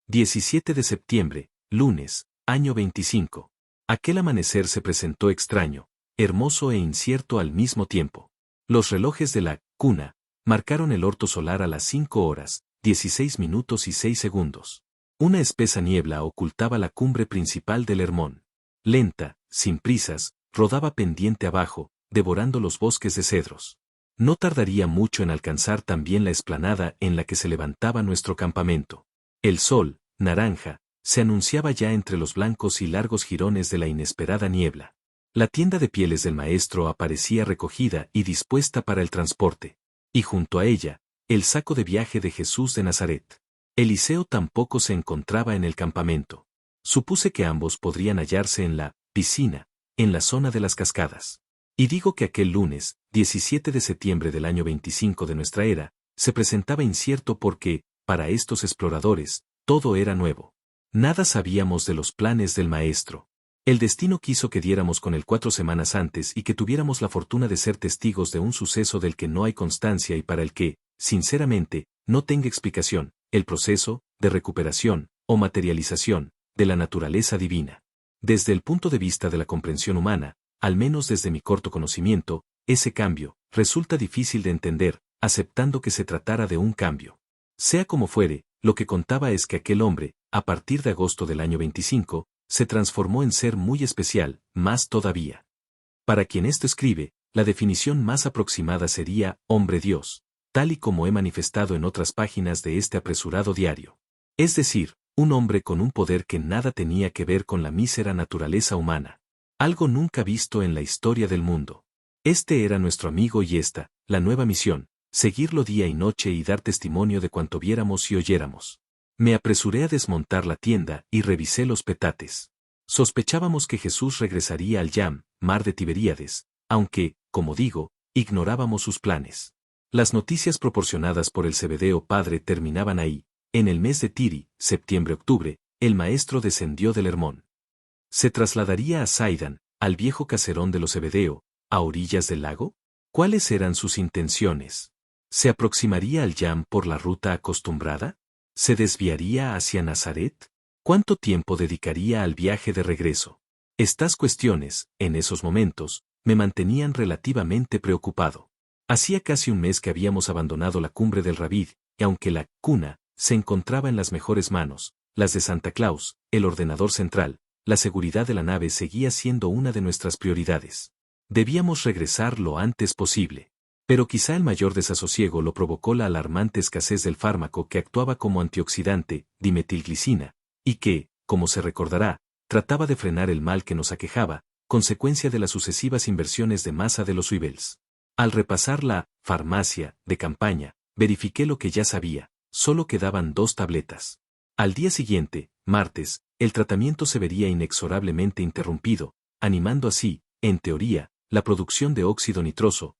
17 de septiembre, lunes, año 25. Aquel amanecer se presentó extraño, hermoso e incierto al mismo tiempo. Los relojes de la cuna marcaron el orto solar a las 5 horas, 16 minutos y 6 segundos. Una espesa niebla ocultaba la cumbre principal del Hermón. Lenta, sin prisas, rodaba pendiente abajo, devorando los bosques de cedros. No tardaría mucho en alcanzar también la explanada en la que se levantaba nuestro campamento. El sol, naranja, se anunciaba ya entre los blancos y largos jirones de la inesperada niebla. La tienda de pieles del maestro aparecía recogida y dispuesta para el transporte. Y junto a ella, el saco de viaje de Jesús de Nazaret. Eliseo tampoco se encontraba en el campamento. Supuse que ambos podrían hallarse en la piscina, en la zona de las cascadas. Y digo que aquel lunes, 17 de septiembre del año 25 de nuestra era, se presentaba incierto porque, para estos exploradores, todo era nuevo. Nada sabíamos de los planes del maestro. El destino quiso que diéramos con él 4 semanas antes y que tuviéramos la fortuna de ser testigos de un suceso del que no hay constancia y para el que, sinceramente, no tenga explicación, el proceso, de recuperación, o materialización, de la naturaleza divina. Desde el punto de vista de la comprensión humana, al menos desde mi corto conocimiento, ese cambio, resulta difícil de entender, aceptando que se tratara de un cambio. Sea como fuere, lo que contaba es que aquel hombre, a partir de agosto del año 25, se transformó en ser muy especial, más todavía. Para quien esto escribe, la definición más aproximada sería hombre-dios, tal y como he manifestado en otras páginas de este apresurado diario. Es decir, un hombre con un poder que nada tenía que ver con la mísera naturaleza humana. Algo nunca visto en la historia del mundo. Este era nuestro amigo y esta, la nueva misión, seguirlo día y noche y dar testimonio de cuanto viéramos y oyéramos. Me apresuré a desmontar la tienda y revisé los petates. Sospechábamos que Jesús regresaría al Yam, mar de Tiberíades, aunque, como digo, ignorábamos sus planes. Las noticias proporcionadas por el Zebedeo padre terminaban ahí. En el mes de Tiri, septiembre-octubre, el maestro descendió del Hermón. ¿Se trasladaría a Zaidan, al viejo caserón de los Zebedeo, a orillas del lago? ¿Cuáles eran sus intenciones? ¿Se aproximaría al Yam por la ruta acostumbrada? ¿Se desviaría hacia Nazaret? ¿Cuánto tiempo dedicaría al viaje de regreso? Estas cuestiones, en esos momentos, me mantenían relativamente preocupado. Hacía casi un mes que habíamos abandonado la cumbre del Rabid, y aunque la cuna se encontraba en las mejores manos, las de Santa Claus, el ordenador central, la seguridad de la nave seguía siendo una de nuestras prioridades. Debíamos regresar lo antes posible. Pero quizá el mayor desasosiego lo provocó la alarmante escasez del fármaco que actuaba como antioxidante, dimetilglicina, y que, como se recordará, trataba de frenar el mal que nos aquejaba, consecuencia de las sucesivas inversiones de masa de los Uibels. Al repasar la farmacia de campaña, verifiqué lo que ya sabía, solo quedaban 2 tabletas. Al día siguiente, martes, el tratamiento se vería inexorablemente interrumpido, animando así, en teoría, la producción de óxido nitroso,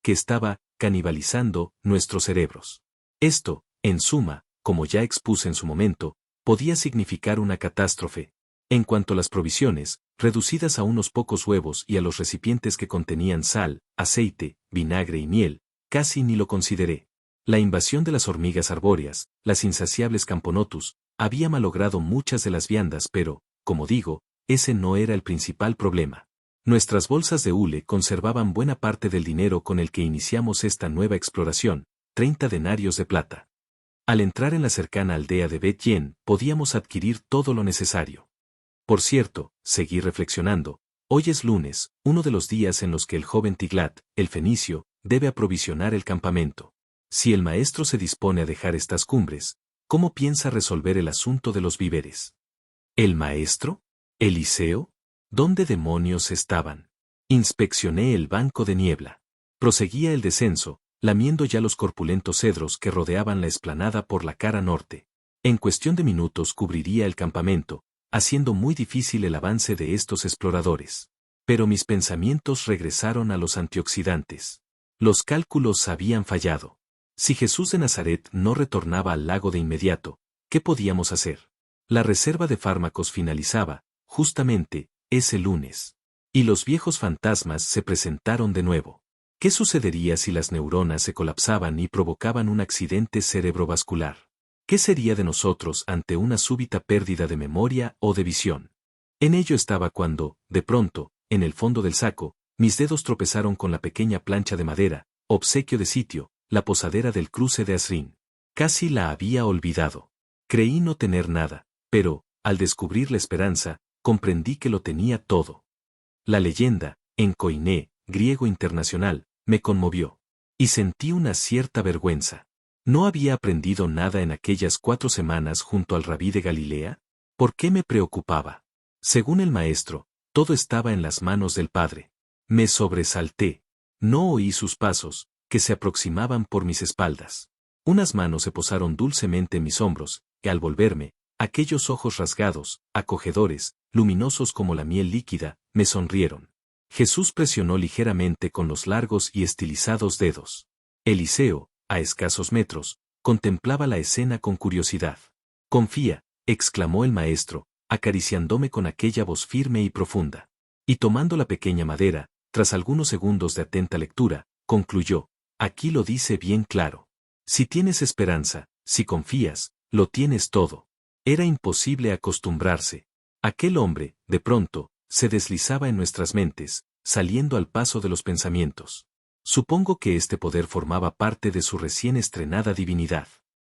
que estaba canibalizando nuestros cerebros. Esto, en suma, como ya expuse en su momento, podía significar una catástrofe. En cuanto a las provisiones, reducidas a unos pocos huevos y a los recipientes que contenían sal, aceite, vinagre y miel, casi ni lo consideré. La invasión de las hormigas arbóreas, las insaciables camponotus, había malogrado muchas de las viandas pero, como digo, ese no era el principal problema. Nuestras bolsas de hule conservaban buena parte del dinero con el que iniciamos esta nueva exploración, 30 denarios de plata. Al entrar en la cercana aldea de Bet Yen, podíamos adquirir todo lo necesario. Por cierto, seguí reflexionando, hoy es lunes, uno de los días en los que el joven Tiglat, el fenicio, debe aprovisionar el campamento. Si el maestro se dispone a dejar estas cumbres, ¿cómo piensa resolver el asunto de los víveres? ¿El maestro? ¿Eliseo? ¿Dónde demonios estaban? Inspeccioné el banco de niebla. Proseguía el descenso, lamiendo ya los corpulentos cedros que rodeaban la explanada por la cara norte. En cuestión de minutos cubriría el campamento, haciendo muy difícil el avance de estos exploradores. Pero mis pensamientos regresaron a los antioxidantes. Los cálculos habían fallado. Si Jesús de Nazaret no retornaba al lago de inmediato, ¿qué podíamos hacer? La reserva de fármacos finalizaba, justamente, ese lunes. Y los viejos fantasmas se presentaron de nuevo. ¿Qué sucedería si las neuronas se colapsaban y provocaban un accidente cerebrovascular? ¿Qué sería de nosotros ante una súbita pérdida de memoria o de visión? En ello estaba cuando, de pronto, en el fondo del saco, mis dedos tropezaron con la pequeña plancha de madera, obsequio de sitio, la posadera del cruce de Asrín. Casi la había olvidado. Creí no tener nada, pero, al descubrir la esperanza, comprendí que lo tenía todo. La leyenda, en koiné, griego internacional, me conmovió. Y sentí una cierta vergüenza. ¿No había aprendido nada en aquellas 4 semanas junto al rabí de Galilea? ¿Por qué me preocupaba? Según el maestro, todo estaba en las manos del Padre. Me sobresalté. No oí sus pasos, que se aproximaban por mis espaldas. Unas manos se posaron dulcemente en mis hombros, y al volverme, aquellos ojos rasgados, acogedores, luminosos como la miel líquida, me sonrieron. Jesús presionó ligeramente con los largos y estilizados dedos. Eliseo, a escasos metros, contemplaba la escena con curiosidad. «Confía», exclamó el maestro, acariciándome con aquella voz firme y profunda. Y tomando la pequeña madera, tras algunos segundos de atenta lectura, concluyó: «Aquí lo dice bien claro. Si tienes esperanza, si confías, lo tienes todo». Era imposible acostumbrarse. Aquel hombre, de pronto, se deslizaba en nuestras mentes, saliendo al paso de los pensamientos. Supongo que este poder formaba parte de su recién estrenada divinidad.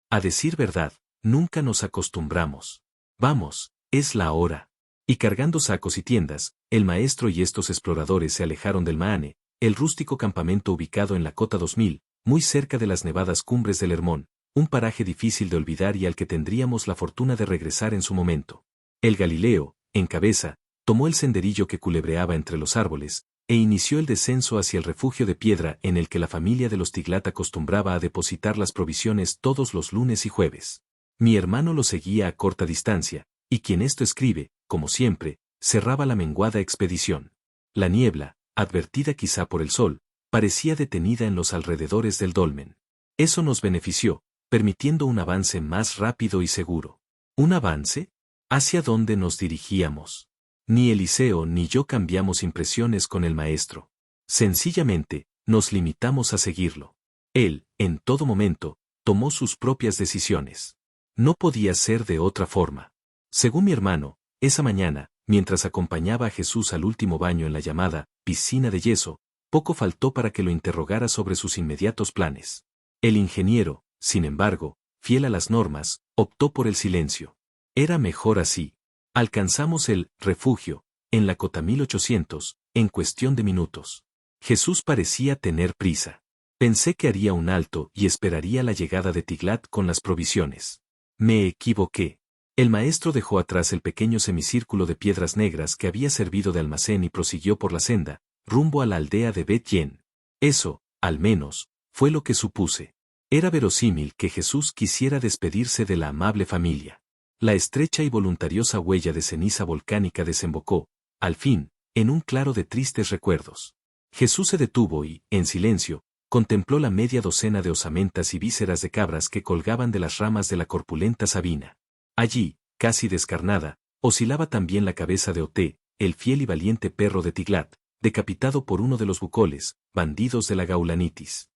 A decir verdad, nunca nos acostumbramos. Vamos, es la hora. Y cargando sacos y tiendas, el maestro y estos exploradores se alejaron del Maane, el rústico campamento ubicado en la Cota 2000, muy cerca de las nevadas cumbres del Hermón, un paraje difícil de olvidar y al que tendríamos la fortuna de regresar en su momento. El Galileo, en cabeza, tomó el senderillo que culebreaba entre los árboles, e inició el descenso hacia el refugio de piedra en el que la familia de los Tiglat acostumbraba a depositar las provisiones todos los lunes y jueves. Mi hermano lo seguía a corta distancia, y quien esto escribe, como siempre, cerraba la menguada expedición. La niebla, advertida quizá por el sol, parecía detenida en los alrededores del dolmen. Eso nos benefició, permitiendo un avance más rápido y seguro. ¿Un avance? ¿Hacia dónde nos dirigíamos? Ni Eliseo ni yo cambiamos impresiones con el maestro. Sencillamente, nos limitamos a seguirlo. Él, en todo momento, tomó sus propias decisiones. No podía ser de otra forma. Según mi hermano, esa mañana, mientras acompañaba a Jesús al último baño en la llamada piscina de yeso, poco faltó para que lo interrogara sobre sus inmediatos planes. El ingeniero, sin embargo, fiel a las normas, optó por el silencio. Era mejor así. Alcanzamos el refugio, en la Cota 1800, en cuestión de minutos. Jesús parecía tener prisa. Pensé que haría un alto y esperaría la llegada de Tiglat con las provisiones. Me equivoqué. El maestro dejó atrás el pequeño semicírculo de piedras negras que había servido de almacén y prosiguió por la senda, rumbo a la aldea de Bet-Yen. Eso, al menos, fue lo que supuse. Era verosímil que Jesús quisiera despedirse de la amable familia. La estrecha y voluntariosa huella de ceniza volcánica desembocó, al fin, en un claro de tristes recuerdos. Jesús se detuvo y, en silencio, contempló la media docena de osamentas y vísceras de cabras que colgaban de las ramas de la corpulenta sabina. Allí, casi descarnada, oscilaba también la cabeza de Oté, el fiel y valiente perro de Tiglat, decapitado por uno de los bucoles, bandidos de la Gaulanitis.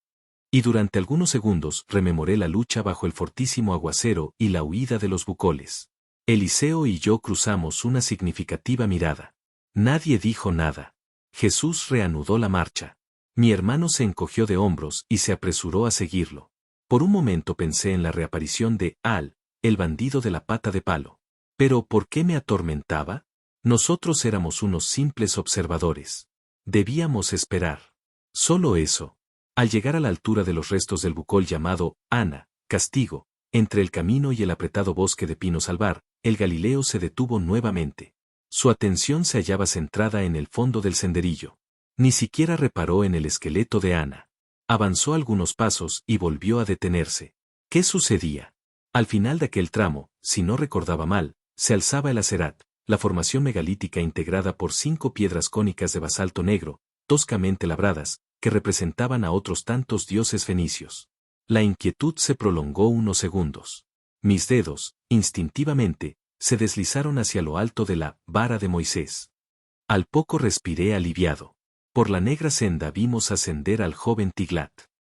Y durante algunos segundos rememoré la lucha bajo el fortísimo aguacero y la huida de los bucoles. Eliseo y yo cruzamos una significativa mirada. Nadie dijo nada. Jesús reanudó la marcha. Mi hermano se encogió de hombros y se apresuró a seguirlo. Por un momento pensé en la reaparición de Al, el bandido de la pata de palo. Pero ¿por qué me atormentaba? Nosotros éramos unos simples observadores. Debíamos esperar. Solo eso. Al llegar a la altura de los restos del bucol llamado Ana, Castigo, entre el camino y el apretado bosque de pinos albar, el Galileo se detuvo nuevamente. Su atención se hallaba centrada en el fondo del senderillo. Ni siquiera reparó en el esqueleto de Ana. Avanzó algunos pasos y volvió a detenerse. ¿Qué sucedía? Al final de aquel tramo, si no recordaba mal, se alzaba el Aserat, la formación megalítica integrada por 5 piedras cónicas de basalto negro, toscamente labradas, que representaban a otros tantos dioses fenicios. La inquietud se prolongó unos segundos. Mis dedos, instintivamente, se deslizaron hacia lo alto de la vara de Moisés. Al poco respiré aliviado. Por la negra senda vimos ascender al joven Tiglat.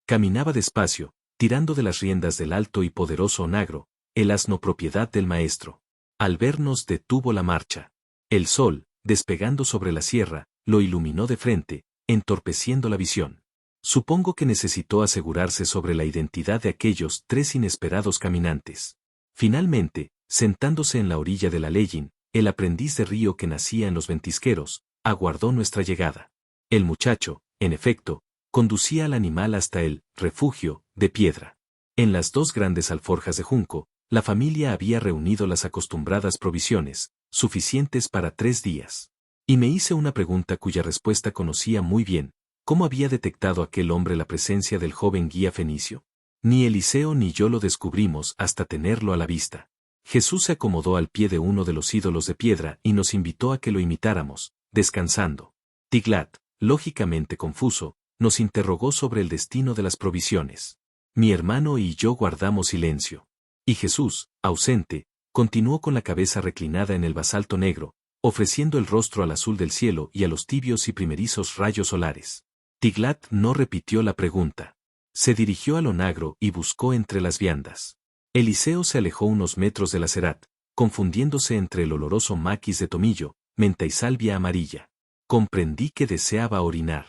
Caminaba despacio, tirando de las riendas del alto y poderoso onagro, el asno propiedad del maestro. Al vernos detuvo la marcha. El sol, despegando sobre la sierra, lo iluminó de frente, entorpeciendo la visión. Supongo que necesitó asegurarse sobre la identidad de aquellos 3 inesperados caminantes. Finalmente, sentándose en la orilla de la Leyin, el aprendiz de río que nacía en los ventisqueros, aguardó nuestra llegada. El muchacho, en efecto, conducía al animal hasta el refugio de piedra. En las 2 grandes alforjas de junco, la familia había reunido las acostumbradas provisiones, suficientes para 3 días. Y me hice una pregunta cuya respuesta conocía muy bien. ¿Cómo había detectado aquel hombre la presencia del joven guía fenicio? Ni Eliseo ni yo lo descubrimos hasta tenerlo a la vista. Jesús se acomodó al pie de uno de los ídolos de piedra y nos invitó a que lo imitáramos, descansando. Tiglat, lógicamente confuso, nos interrogó sobre el destino de las provisiones. Mi hermano y yo guardamos silencio. Y Jesús, ausente, continuó con la cabeza reclinada en el basalto negro, ofreciendo el rostro al azul del cielo y a los tibios y primerizos rayos solares. Tiglat no repitió la pregunta. Se dirigió al onagro y buscó entre las viandas. Eliseo se alejó unos metros de la Serat, confundiéndose entre el oloroso maquis de tomillo, menta y salvia amarilla. Comprendí que deseaba orinar.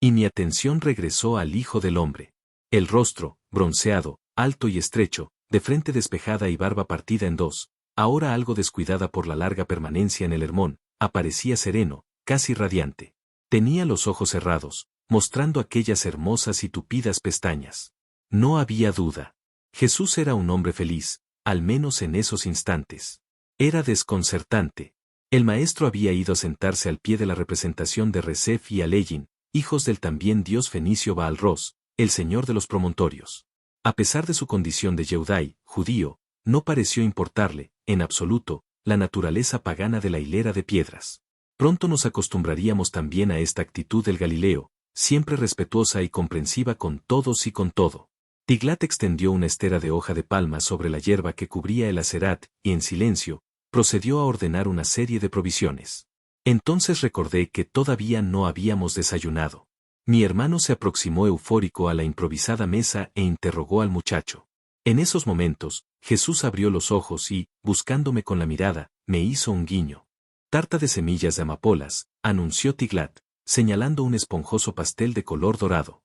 Y mi atención regresó al Hijo del Hombre. El rostro, bronceado, alto y estrecho, de frente despejada y barba partida en 2, ahora algo descuidada por la larga permanencia en el Hermón, aparecía sereno, casi radiante. Tenía los ojos cerrados, mostrando aquellas hermosas y tupidas pestañas. No había duda. Jesús era un hombre feliz, al menos en esos instantes. Era desconcertante. El maestro había ido a sentarse al pie de la representación de Resef y Aleyin, hijos del también dios fenicio Baal-Ros, el señor de los promontorios. A pesar de su condición de Yehudai, judío, no pareció importarle, en absoluto, la naturaleza pagana de la hilera de piedras. Pronto nos acostumbraríamos también a esta actitud del Galileo, siempre respetuosa y comprensiva con todos y con todo. Tiglat extendió una estera de hoja de palma sobre la hierba que cubría el acerat, y en silencio, procedió a ordenar una serie de provisiones. Entonces recordé que todavía no habíamos desayunado. Mi hermano se aproximó eufórico a la improvisada mesa e interrogó al muchacho. En esos momentos, Jesús abrió los ojos y, buscándome con la mirada, me hizo un guiño. Tarta de semillas de amapolas, anunció Tiglat, señalando un esponjoso pastel de color dorado.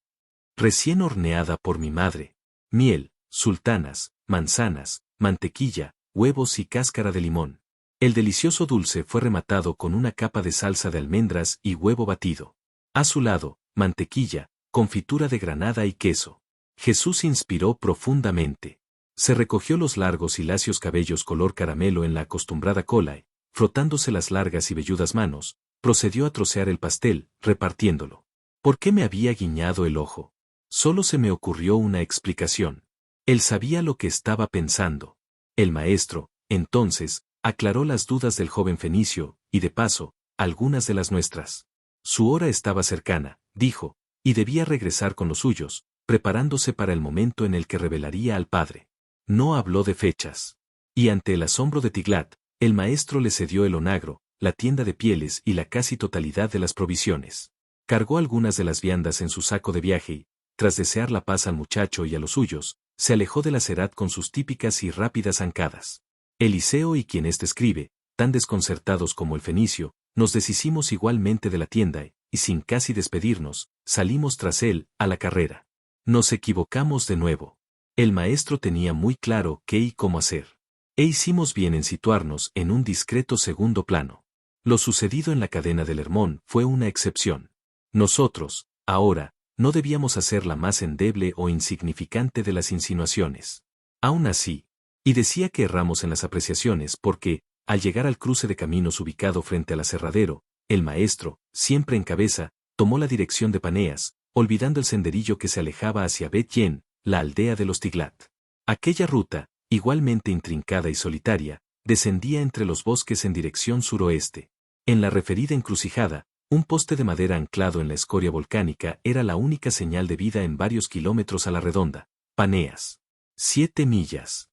Recién horneada por mi madre. Miel, sultanas, manzanas, mantequilla, huevos y cáscara de limón. El delicioso dulce fue rematado con una capa de salsa de almendras y huevo batido. A su lado, mantequilla, confitura de granada y queso. Jesús inspiró profundamente. Se recogió los largos y lacios cabellos color caramelo en la acostumbrada cola y, frotándose las largas y velludas manos, procedió a trocear el pastel, repartiéndolo. ¿Por qué me había guiñado el ojo? Solo se me ocurrió una explicación. Él sabía lo que estaba pensando. El maestro, entonces, aclaró las dudas del joven fenicio, y de paso, algunas de las nuestras. Su hora estaba cercana, dijo, y debía regresar con los suyos, preparándose para el momento en el que revelaría al padre. No habló de fechas. Y ante el asombro de Tiglat, el maestro le cedió el onagro, la tienda de pieles y la casi totalidad de las provisiones. Cargó algunas de las viandas en su saco de viaje y, tras desear la paz al muchacho y a los suyos, se alejó de la Serat con sus típicas y rápidas zancadas. Eliseo y quien éste escribe, tan desconcertados como el fenicio, nos deshicimos igualmente de la tienda y, sin casi despedirnos, salimos tras él, a la carrera. Nos equivocamos de nuevo. El maestro tenía muy claro qué y cómo hacer. E hicimos bien en situarnos en un discreto segundo plano. Lo sucedido en la cadena del Hermón fue una excepción. Nosotros, ahora, no debíamos hacer la más endeble o insignificante de las insinuaciones. Aún así, y decía que erramos en las apreciaciones porque, al llegar al cruce de caminos ubicado frente al aserradero, el maestro, siempre en cabeza, tomó la dirección de Paneas, olvidando el senderillo que se alejaba hacia Bet-Yen, la aldea de los Tiglat. Aquella ruta, igualmente intrincada y solitaria, descendía entre los bosques en dirección suroeste. En la referida encrucijada, un poste de madera anclado en la escoria volcánica era la única señal de vida en varios kilómetros a la redonda. Paneas. 7 millas.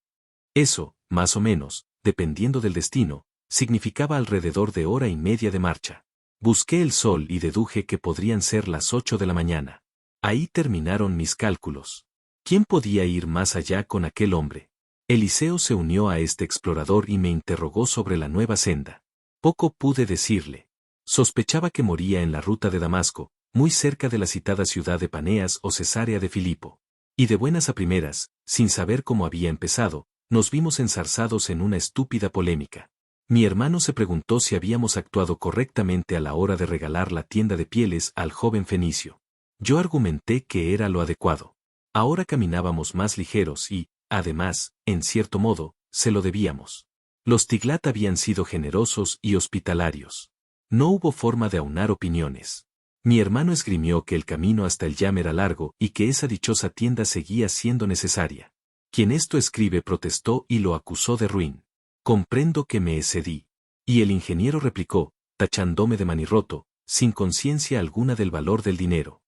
Eso, más o menos, dependiendo del destino, significaba alrededor de hora y media de marcha. Busqué el sol y deduje que podrían ser las 8 de la mañana. Ahí terminaron mis cálculos. ¿Quién podía ir más allá con aquel hombre? Eliseo se unió a este explorador y me interrogó sobre la nueva senda. Poco pude decirle. Sospechaba que moría en la ruta de Damasco, muy cerca de la citada ciudad de Paneas o Cesarea de Filipo. Y de buenas a primeras, sin saber cómo había empezado, nos vimos enzarzados en una estúpida polémica. Mi hermano se preguntó si habíamos actuado correctamente a la hora de regalar la tienda de pieles al joven fenicio. Yo argumenté que era lo adecuado. Ahora caminábamos más ligeros y, además, en cierto modo, se lo debíamos. Los Tiglat habían sido generosos y hospitalarios. No hubo forma de aunar opiniones. Mi hermano esgrimió que el camino hasta el Yam era largo y que esa dichosa tienda seguía siendo necesaria. Quien esto escribe protestó y lo acusó de ruin. Comprendo que me excedí. Y el ingeniero replicó, tachándome de manirroto, sin conciencia alguna del valor del dinero.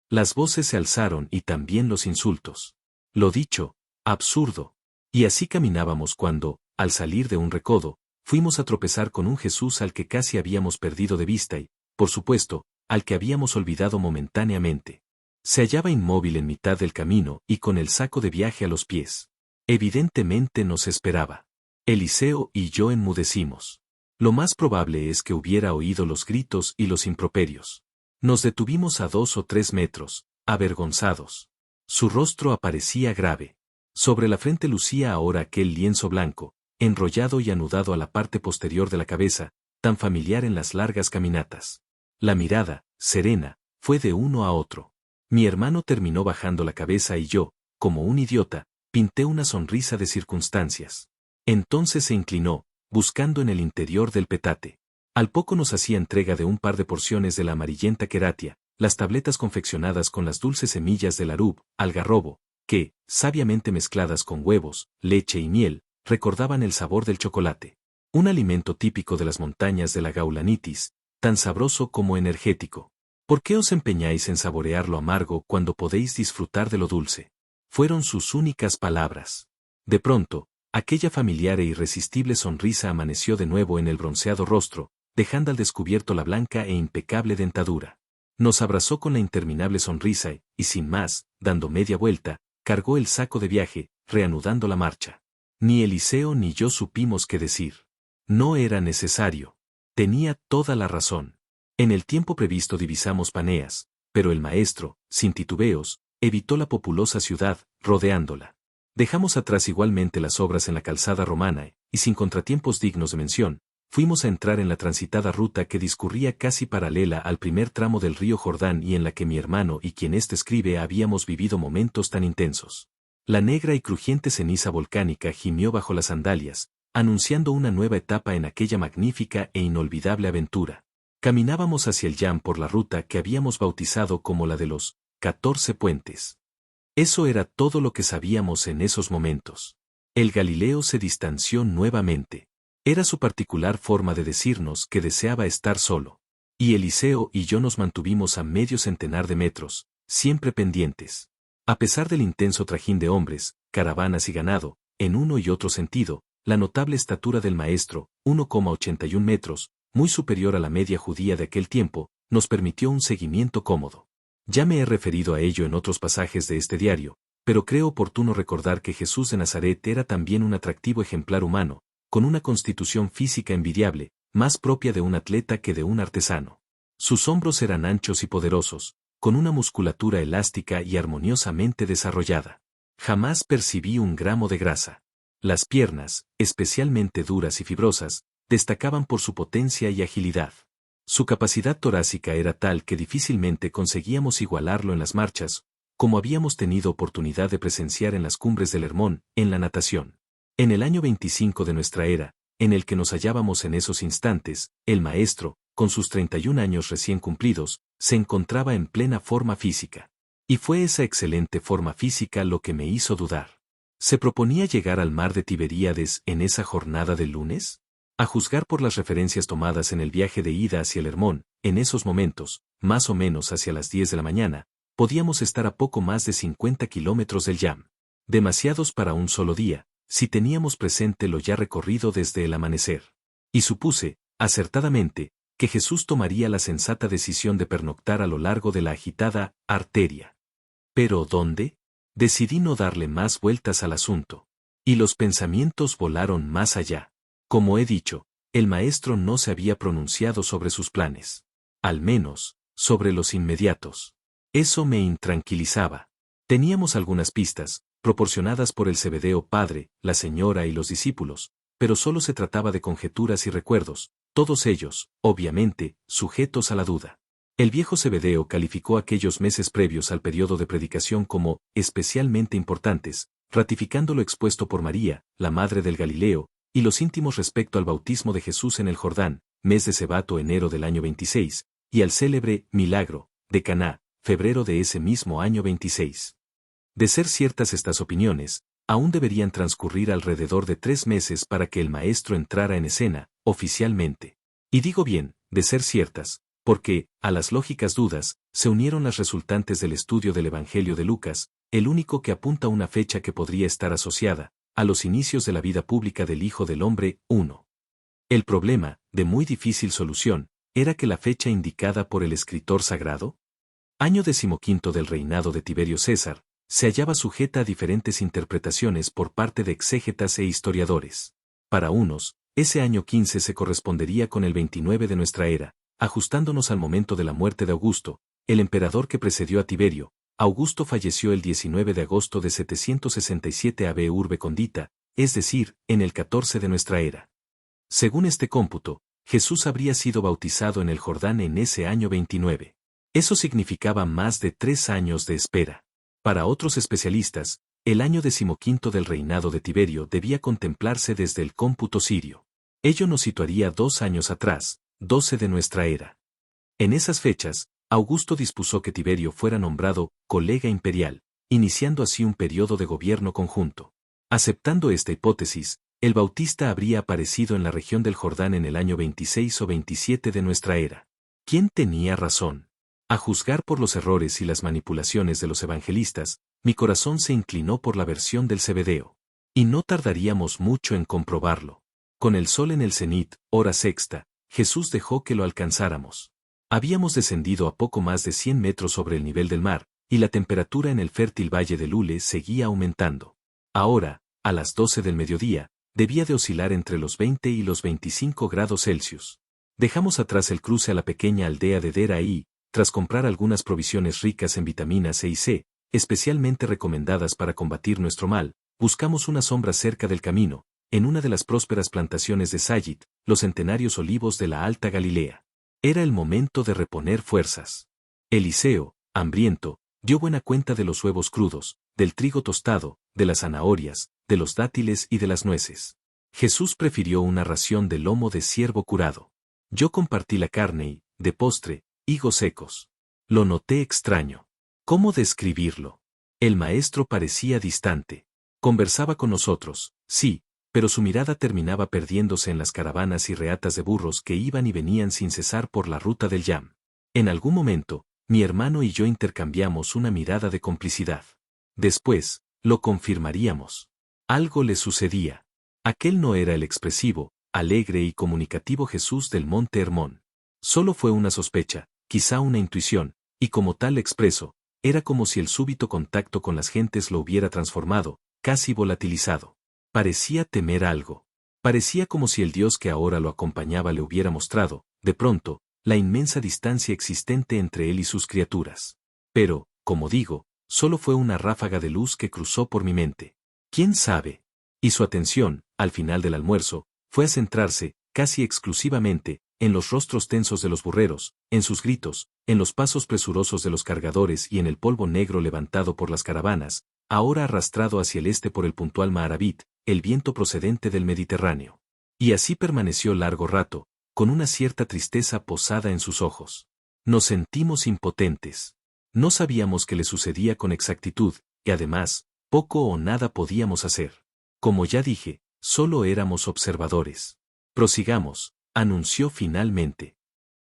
Las voces se alzaron y también los insultos. Lo dicho, absurdo. Y así caminábamos cuando, al salir de un recodo, fuimos a tropezar con un Jesús al que casi habíamos perdido de vista y, por supuesto, al que habíamos olvidado momentáneamente. Se hallaba inmóvil en mitad del camino y con el saco de viaje a los pies. Evidentemente nos esperaba. Eliseo y yo enmudecimos. Lo más probable es que hubiera oído los gritos y los improperios. Nos detuvimos a 2 o 3 metros, avergonzados. Su rostro aparecía grave. Sobre la frente lucía ahora aquel lienzo blanco, enrollado y anudado a la parte posterior de la cabeza, tan familiar en las largas caminatas. La mirada, serena, fue de uno a otro. Mi hermano terminó bajando la cabeza y yo, como un idiota, pinté una sonrisa de circunstancias. Entonces se inclinó, buscando en el interior del petate. Al poco nos hacía entrega de un par de porciones de la amarillenta queratia, las tabletas confeccionadas con las dulces semillas del arub, algarrobo, que, sabiamente mezcladas con huevos, leche y miel, recordaban el sabor del chocolate. Un alimento típico de las montañas de la Gaulanitis, tan sabroso como energético. ¿Por qué os empeñáis en saborear lo amargo cuando podéis disfrutar de lo dulce? Fueron sus únicas palabras. De pronto, aquella familiar e irresistible sonrisa amaneció de nuevo en el bronceado rostro, dejando al descubierto la blanca e impecable dentadura. Nos abrazó con la interminable sonrisa y, sin más, dando media vuelta, cargó el saco de viaje, reanudando la marcha. Ni Eliseo ni yo supimos qué decir. No era necesario. Tenía toda la razón. En el tiempo previsto divisamos Paneas, pero el maestro, sin titubeos, evitó la populosa ciudad, rodeándola. Dejamos atrás igualmente las obras en la calzada romana y, sin contratiempos dignos de mención, fuimos a entrar en la transitada ruta que discurría casi paralela al primer tramo del río Jordán y en la que mi hermano y quien éste escribe habíamos vivido momentos tan intensos. La negra y crujiente ceniza volcánica gimió bajo las sandalias, anunciando una nueva etapa en aquella magnífica e inolvidable aventura. Caminábamos hacia el Yam por la ruta que habíamos bautizado como la de los 14 puentes. Eso era todo lo que sabíamos en esos momentos. El Galileo se distanció nuevamente. Era su particular forma de decirnos que deseaba estar solo. Y Eliseo y yo nos mantuvimos a medio centenar de metros, siempre pendientes. A pesar del intenso trajín de hombres, caravanas y ganado, en uno y otro sentido, la notable estatura del maestro, 1,81 metros, muy superior a la media judía de aquel tiempo, nos permitió un seguimiento cómodo. Ya me he referido a ello en otros pasajes de este diario, pero creo oportuno recordar que Jesús de Nazaret era también un atractivo ejemplar humano, con una constitución física envidiable, más propia de un atleta que de un artesano. Sus hombros eran anchos y poderosos, con una musculatura elástica y armoniosamente desarrollada. Jamás percibí un gramo de grasa. Las piernas, especialmente duras y fibrosas, destacaban por su potencia y agilidad. Su capacidad torácica era tal que difícilmente conseguíamos igualarlo en las marchas, como habíamos tenido oportunidad de presenciar en las cumbres del Hermón, en la natación. En el año 25 de nuestra era, en el que nos hallábamos en esos instantes, el maestro, con sus 31 años recién cumplidos, se encontraba en plena forma física. Y fue esa excelente forma física lo que me hizo dudar. ¿Se proponía llegar al mar de Tiberíades en esa jornada del lunes? A juzgar por las referencias tomadas en el viaje de ida hacia el Hermón, en esos momentos, más o menos hacia las 10 de la mañana, podíamos estar a poco más de 50 kilómetros del Yam. Demasiados para un solo día, si teníamos presente lo ya recorrido desde el amanecer. Y supuse, acertadamente, que Jesús tomaría la sensata decisión de pernoctar a lo largo de la agitada arteria. ¿Pero dónde? Decidí no darle más vueltas al asunto. Y los pensamientos volaron más allá. Como he dicho, el maestro no se había pronunciado sobre sus planes. Al menos, sobre los inmediatos. Eso me intranquilizaba. Teníamos algunas pistas, proporcionadas por el Zebedeo padre, la señora y los discípulos, pero solo se trataba de conjeturas y recuerdos, todos ellos, obviamente, sujetos a la duda. El viejo Zebedeo calificó aquellos meses previos al periodo de predicación como especialmente importantes, ratificando lo expuesto por María, la madre del Galileo, y los íntimos respecto al bautismo de Jesús en el Jordán, mes de Sebato enero del año 26, y al célebre milagro de Caná, febrero de ese mismo año 26. De ser ciertas estas opiniones, aún deberían transcurrir alrededor de 3 meses para que el maestro entrara en escena, oficialmente. Y digo bien, de ser ciertas, porque, a las lógicas dudas, se unieron las resultantes del estudio del Evangelio de Lucas, el único que apunta a una fecha que podría estar asociada, a los inicios de la vida pública del Hijo del Hombre, 1. El problema, de muy difícil solución, era que la fecha indicada por el escritor sagrado, año 15 del reinado de Tiberio César, se hallaba sujeta a diferentes interpretaciones por parte de exégetas e historiadores. Para unos, ese año 15 se correspondería con el 29 de nuestra era, ajustándonos al momento de la muerte de Augusto, el emperador que precedió a Tiberio. Augusto falleció el 19 de agosto de 767 AB Urbe Condita, es decir, en el 14 de nuestra era. Según este cómputo, Jesús habría sido bautizado en el Jordán en ese año 29. Eso significaba más de 3 años de espera. Para otros especialistas, el año 15 del reinado de Tiberio debía contemplarse desde el cómputo sirio. Ello nos situaría 2 años atrás, 12 de nuestra era. En esas fechas, Augusto dispuso que Tiberio fuera nombrado colega imperial, iniciando así un periodo de gobierno conjunto. Aceptando esta hipótesis, el Bautista habría aparecido en la región del Jordán en el año 26 o 27 de nuestra era. ¿Quién tenía razón? A juzgar por los errores y las manipulaciones de los evangelistas, mi corazón se inclinó por la versión del Zebedeo. Y no tardaríamos mucho en comprobarlo. Con el sol en el cenit, hora sexta, Jesús dejó que lo alcanzáramos. Habíamos descendido a poco más de 100 metros sobre el nivel del mar, y la temperatura en el fértil valle de Lule seguía aumentando. Ahora, a las 12 del mediodía, debía de oscilar entre los 20 y los 25 grados Celsius. Dejamos atrás el cruce a la pequeña aldea de Dera y, tras comprar algunas provisiones ricas en vitaminas E y C, especialmente recomendadas para combatir nuestro mal, buscamos una sombra cerca del camino, en una de las prósperas plantaciones de Sayit, los centenarios olivos de la Alta Galilea. Era el momento de reponer fuerzas. Eliseo, hambriento, dio buena cuenta de los huevos crudos, del trigo tostado, de las zanahorias, de los dátiles y de las nueces. Jesús prefirió una ración de lomo de ciervo curado. Yo compartí la carne y, de postre, higos secos. Lo noté extraño. ¿Cómo describirlo? El maestro parecía distante. Conversaba con nosotros, sí, pero su mirada terminaba perdiéndose en las caravanas y reatas de burros que iban y venían sin cesar por la ruta del Yam. En algún momento, mi hermano y yo intercambiamos una mirada de complicidad. Después, lo confirmaríamos. Algo le sucedía. Aquel no era el expresivo, alegre y comunicativo Jesús del Monte Hermón. Solo fue una sospecha, quizá una intuición, y como tal expreso, era como si el súbito contacto con las gentes lo hubiera transformado, casi volatilizado. Parecía temer algo. Parecía como si el Dios que ahora lo acompañaba le hubiera mostrado, de pronto, la inmensa distancia existente entre él y sus criaturas. Pero, como digo, solo fue una ráfaga de luz que cruzó por mi mente. ¿Quién sabe? Y su atención, al final del almuerzo, fue a centrarse, casi exclusivamente, en los rostros tensos de los burreros, en sus gritos, en los pasos presurosos de los cargadores y en el polvo negro levantado por las caravanas, ahora arrastrado hacia el este por el puntual Maharabit, el viento procedente del Mediterráneo. Y así permaneció largo rato, con una cierta tristeza posada en sus ojos. Nos sentimos impotentes. No sabíamos qué le sucedía con exactitud, y además, poco o nada podíamos hacer. Como ya dije, solo éramos observadores. Prosigamos, anunció finalmente.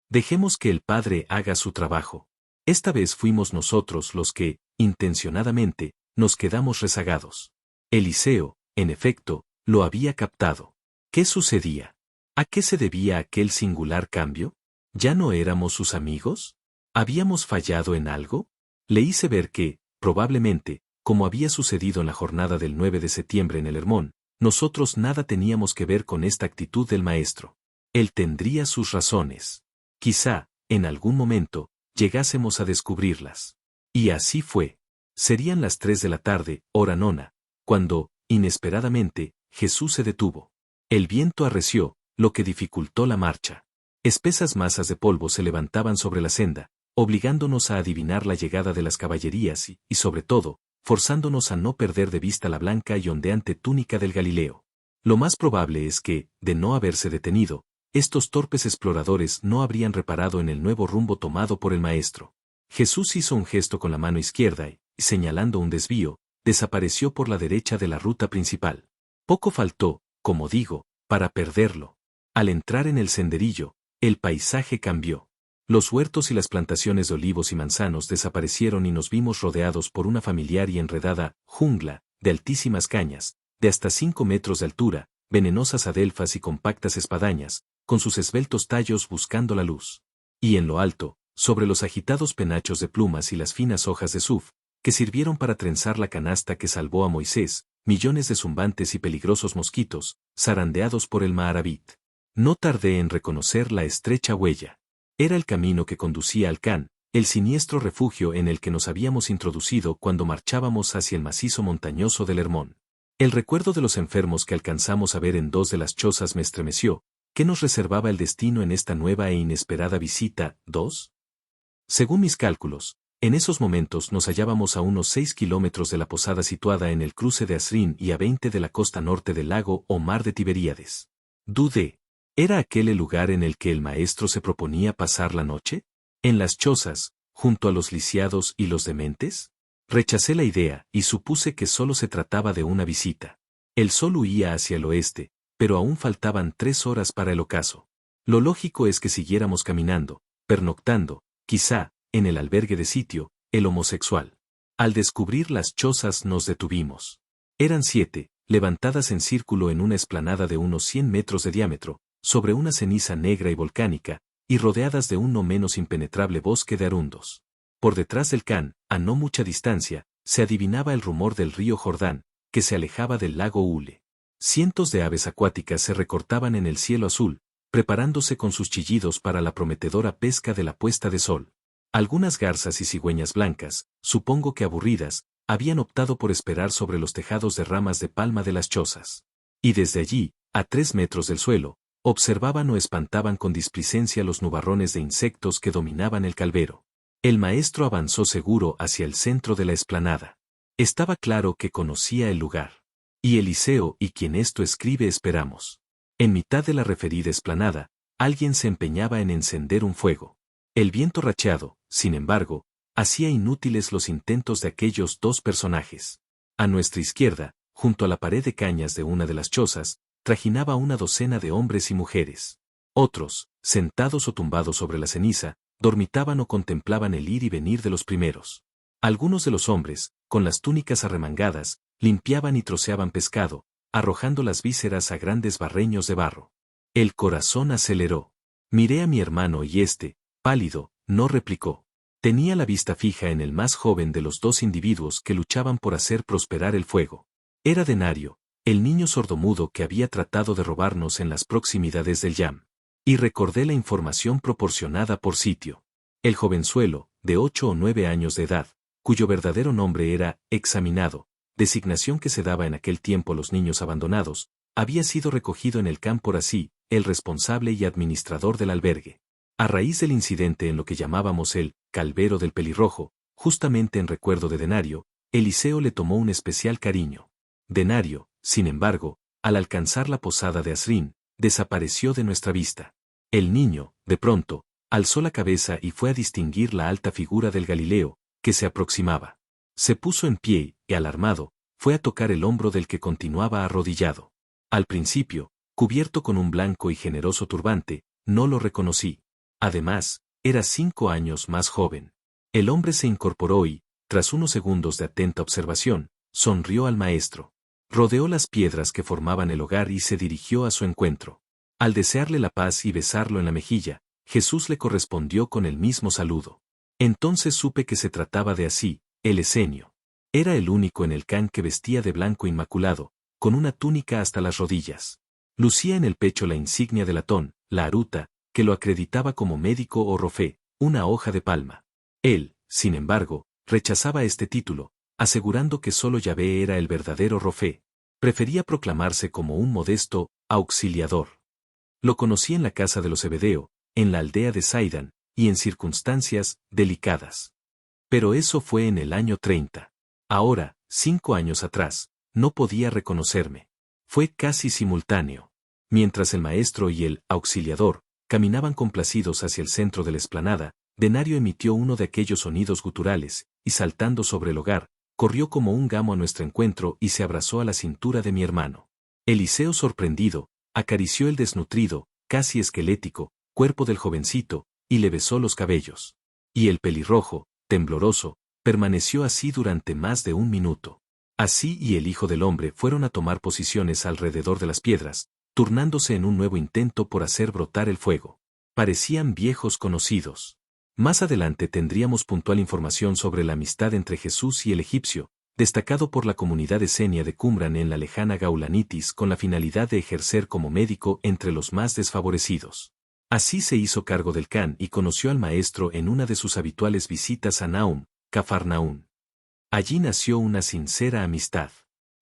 Dejemos que el Padre haga su trabajo. Esta vez fuimos nosotros los que, intencionadamente, nos quedamos rezagados. Eliseo, en efecto, lo había captado. ¿Qué sucedía? ¿A qué se debía aquel singular cambio? ¿Ya no éramos sus amigos? ¿Habíamos fallado en algo? Le hice ver que, probablemente, como había sucedido en la jornada del 9 de septiembre en el Hermón, nosotros nada teníamos que ver con esta actitud del maestro. Él tendría sus razones. Quizá, en algún momento, llegásemos a descubrirlas. Y así fue. Serían las 3 de la tarde, hora nona, cuando, inesperadamente, Jesús se detuvo. El viento arreció, lo que dificultó la marcha. Espesas masas de polvo se levantaban sobre la senda, obligándonos a adivinar la llegada de las caballerías y sobre todo, forzándonos a no perder de vista la blanca y ondeante túnica del Galileo. Lo más probable es que, de no haberse detenido, estos torpes exploradores no habrían reparado en el nuevo rumbo tomado por el maestro. Jesús hizo un gesto con la mano izquierda y, señalando un desvío, desapareció por la derecha de la ruta principal. Poco faltó, como digo, para perderlo. Al entrar en el senderillo, el paisaje cambió. Los huertos y las plantaciones de olivos y manzanos desaparecieron y nos vimos rodeados por una familiar y enredada jungla de altísimas cañas, de hasta 5 metros de altura, venenosas adelfas y compactas espadañas, con sus esbeltos tallos buscando la luz. Y en lo alto, sobre los agitados penachos de plumas y las finas hojas de suf, que sirvieron para trenzar la canasta que salvó a Moisés, millones de zumbantes y peligrosos mosquitos, zarandeados por el Maharabit. No tardé en reconocer la estrecha huella. Era el camino que conducía al Khan, el siniestro refugio en el que nos habíamos introducido cuando marchábamos hacia el macizo montañoso del Hermón. El recuerdo de los enfermos que alcanzamos a ver en 2 de las chozas me estremeció. ¿Qué nos reservaba el destino en esta nueva e inesperada visita? 2. Según mis cálculos, en esos momentos nos hallábamos a unos 6 kilómetros de la posada situada en el cruce de Asrín y a 20 de la costa norte del lago o mar de Tiberíades. Dudé. ¿Era aquel el lugar en el que el maestro se proponía pasar la noche? ¿En las chozas, junto a los lisiados y los dementes? Rechacé la idea y supuse que solo se trataba de una visita. El sol huía hacia el oeste, pero aún faltaban 3 horas para el ocaso. Lo lógico es que siguiéramos caminando, pernoctando, quizá, en el albergue de sitio, el homosexual. Al descubrir las chozas nos detuvimos. Eran 7, levantadas en círculo en una explanada de unos 100 metros de diámetro, sobre una ceniza negra y volcánica, y rodeadas de un no menos impenetrable bosque de arundos. Por detrás del Khan, a no mucha distancia, se adivinaba el rumor del río Jordán, que se alejaba del lago Ule. Cientos de aves acuáticas se recortaban en el cielo azul, preparándose con sus chillidos para la prometedora pesca de la puesta de sol. Algunas garzas y cigüeñas blancas, supongo que aburridas, habían optado por esperar sobre los tejados de ramas de palma de las chozas. Y desde allí, a 3 metros del suelo, observaban o espantaban con displicencia los nubarrones de insectos que dominaban el calvero. El maestro avanzó seguro hacia el centro de la explanada. Estaba claro que conocía el lugar. Y Eliseo y quien esto escribe esperamos. En mitad de la referida explanada, alguien se empeñaba en encender un fuego. El viento racheado, sin embargo, hacía inútiles los intentos de aquellos 2 personajes. A nuestra izquierda, junto a la pared de cañas de una de las chozas, trajinaba una docena de hombres y mujeres. Otros, sentados o tumbados sobre la ceniza, dormitaban o contemplaban el ir y venir de los primeros. Algunos de los hombres, con las túnicas arremangadas, limpiaban y troceaban pescado, arrojando las vísceras a grandes barreños de barro. El corazón aceleró. Miré a mi hermano y pálido, no replicó. Tenía la vista fija en el más joven de los 2 individuos que luchaban por hacer prosperar el fuego. Era Denario, el niño sordomudo que había tratado de robarnos en las proximidades del Yam. Y recordé la información proporcionada por sitio. El jovenzuelo, de 8 o 9 años de edad, cuyo verdadero nombre era examinado, designación que se daba en aquel tiempo a los niños abandonados, había sido recogido en el Khan por así, el responsable y administrador del albergue. A raíz del incidente en lo que llamábamos el calvero del pelirrojo, justamente en recuerdo de Denario, Eliseo le tomó un especial cariño. Denario, sin embargo, al alcanzar la posada de Asrín, desapareció de nuestra vista. El niño, de pronto, alzó la cabeza y fue a distinguir la alta figura del Galileo, que se aproximaba. Se puso en pie y, alarmado, fue a tocar el hombro del que continuaba arrodillado. Al principio, cubierto con un blanco y generoso turbante, no lo reconocí. Además, era 5 años más joven. El hombre se incorporó y, tras unos segundos de atenta observación, sonrió al maestro. Rodeó las piedras que formaban el hogar y se dirigió a su encuentro. Al desearle la paz y besarlo en la mejilla, Jesús le correspondió con el mismo saludo. Entonces supe que se trataba de Así, el esenio. Era el único en el can que vestía de blanco inmaculado, con una túnica hasta las rodillas. Lucía en el pecho la insignia de latón, la aruta, que lo acreditaba como médico o rofé, una hoja de palma. Él, sin embargo, rechazaba este título, asegurando que solo Yahvé era el verdadero rofé. Prefería proclamarse como un modesto auxiliador. Lo conocí en la casa de los Zebedeo, en la aldea de Sidán, y en circunstancias delicadas. Pero eso fue en el año 30. Ahora, 5 años atrás, no podía reconocerme. Fue casi simultáneo. Mientras el maestro y el auxiliador caminaban complacidos hacia el centro de la explanada, Denario emitió uno de aquellos sonidos guturales, y saltando sobre el hogar, corrió como un gamo a nuestro encuentro y se abrazó a la cintura de mi hermano. Eliseo, sorprendido, acarició el desnutrido, casi esquelético, cuerpo del jovencito, y le besó los cabellos. Y el pelirrojo, tembloroso, permaneció así durante más de 1 minuto. Así y el Hijo del Hombre fueron a tomar posiciones alrededor de las piedras, turnándose en un nuevo intento por hacer brotar el fuego. Parecían viejos conocidos. Más adelante tendríamos puntual información sobre la amistad entre Jesús y el egipcio, destacado por la comunidad esenia de Qumran en la lejana Gaulanitis con la finalidad de ejercer como médico entre los más desfavorecidos. Así se hizo cargo del can y conoció al maestro en una de sus habituales visitas a Naum, Cafarnaún. Allí nació una sincera amistad.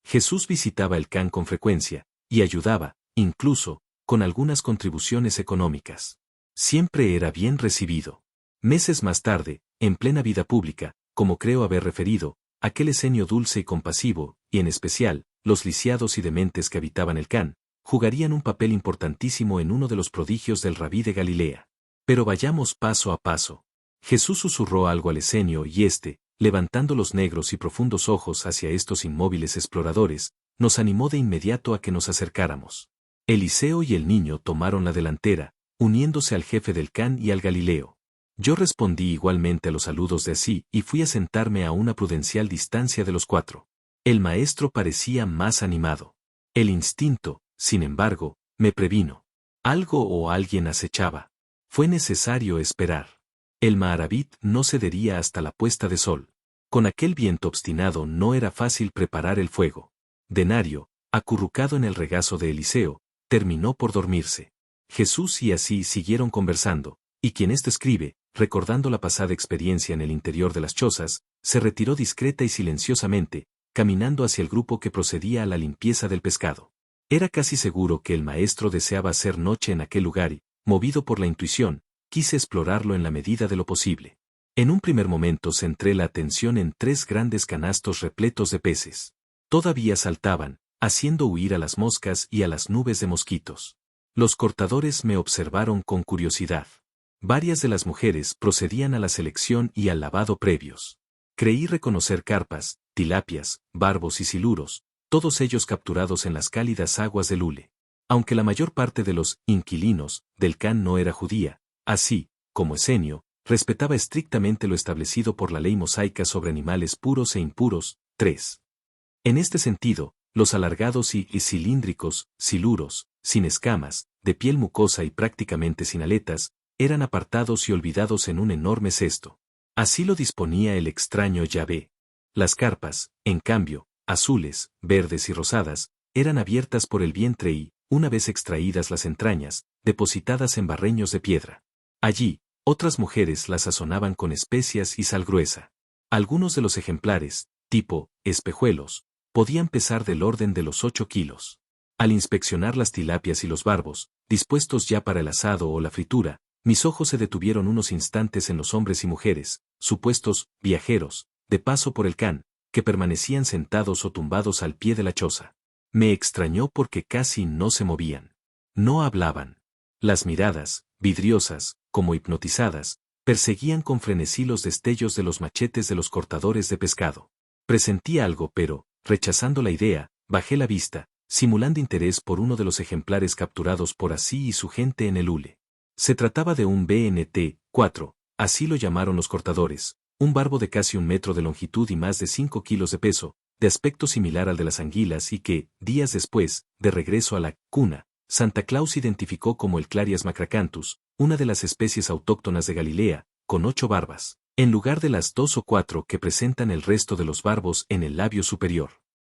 Jesús visitaba el can con frecuencia, y ayudaba, incluso, con algunas contribuciones económicas. Siempre era bien recibido. Meses más tarde, en plena vida pública, como creo haber referido, aquel esenio dulce y compasivo, y en especial, los lisiados y dementes que habitaban el can, jugarían un papel importantísimo en uno de los prodigios del Rabí de Galilea. Pero vayamos paso a paso. Jesús susurró algo al esenio y éste, levantando los negros y profundos ojos hacia estos inmóviles exploradores, nos animó de inmediato a que nos acercáramos. Eliseo y el niño tomaron la delantera, uniéndose al jefe del can y al Galileo. Yo respondí igualmente a los saludos de así y fui a sentarme a una prudencial distancia de los 4. El maestro parecía más animado. El instinto, sin embargo, me previno. Algo o alguien acechaba. Fue necesario esperar. El Maharabit no cedería hasta la puesta de sol. Con aquel viento obstinado no era fácil preparar el fuego. Denario, acurrucado en el regazo de Eliseo, terminó por dormirse. Jesús y así siguieron conversando, y quien esto escribe, recordando la pasada experiencia en el interior de las chozas, se retiró discreta y silenciosamente, caminando hacia el grupo que procedía a la limpieza del pescado. Era casi seguro que el maestro deseaba hacer noche en aquel lugar y, movido por la intuición, quise explorarlo en la medida de lo posible. En un primer momento centré la atención en 3 grandes canastos repletos de peces. Todavía saltaban, haciendo huir a las moscas y a las nubes de mosquitos. Los cortadores me observaron con curiosidad. Varias de las mujeres procedían a la selección y al lavado previos. Creí reconocer carpas, tilapias, barbos y siluros, todos ellos capturados en las cálidas aguas del hule. Aunque la mayor parte de los inquilinos del can no era judía, así, como Esenio, respetaba estrictamente lo establecido por la ley mosaica sobre animales puros e impuros. 3. En este sentido, los alargados y cilíndricos, siluros, sin escamas, de piel mucosa y prácticamente sin aletas, eran apartados y olvidados en un enorme cesto. Así lo disponía el extraño Yahvé. Las carpas, en cambio, azules, verdes y rosadas, eran abiertas por el vientre y, una vez extraídas las entrañas, depositadas en barreños de piedra. Allí, otras mujeres las sazonaban con especias y sal gruesa. Algunos de los ejemplares, tipo espejuelos, podían pesar del orden de los 8 kilos. Al inspeccionar las tilapias y los barbos, dispuestos ya para el asado o la fritura, mis ojos se detuvieron unos instantes en los hombres y mujeres, supuestos viajeros, de paso por el can, que permanecían sentados o tumbados al pie de la choza. Me extrañó porque casi no se movían. No hablaban. Las miradas, vidriosas, como hipnotizadas, perseguían con frenesí los destellos de los machetes de los cortadores de pescado. Presentí algo pero, rechazando la idea, bajé la vista, simulando interés por uno de los ejemplares capturados por así y su gente en el hule. Se trataba de un BNT 4, así lo llamaron los cortadores, un barbo de casi 1 metro de longitud y más de 5 kilos de peso, de aspecto similar al de las anguilas y que, días después, de regreso a la cuna, Santa Claus identificó como el Clarias macracanthus, una de las especies autóctonas de Galilea, con 8 barbas. en lugar de las 2 o 4 que presentan el resto de los barbos en el labio superior.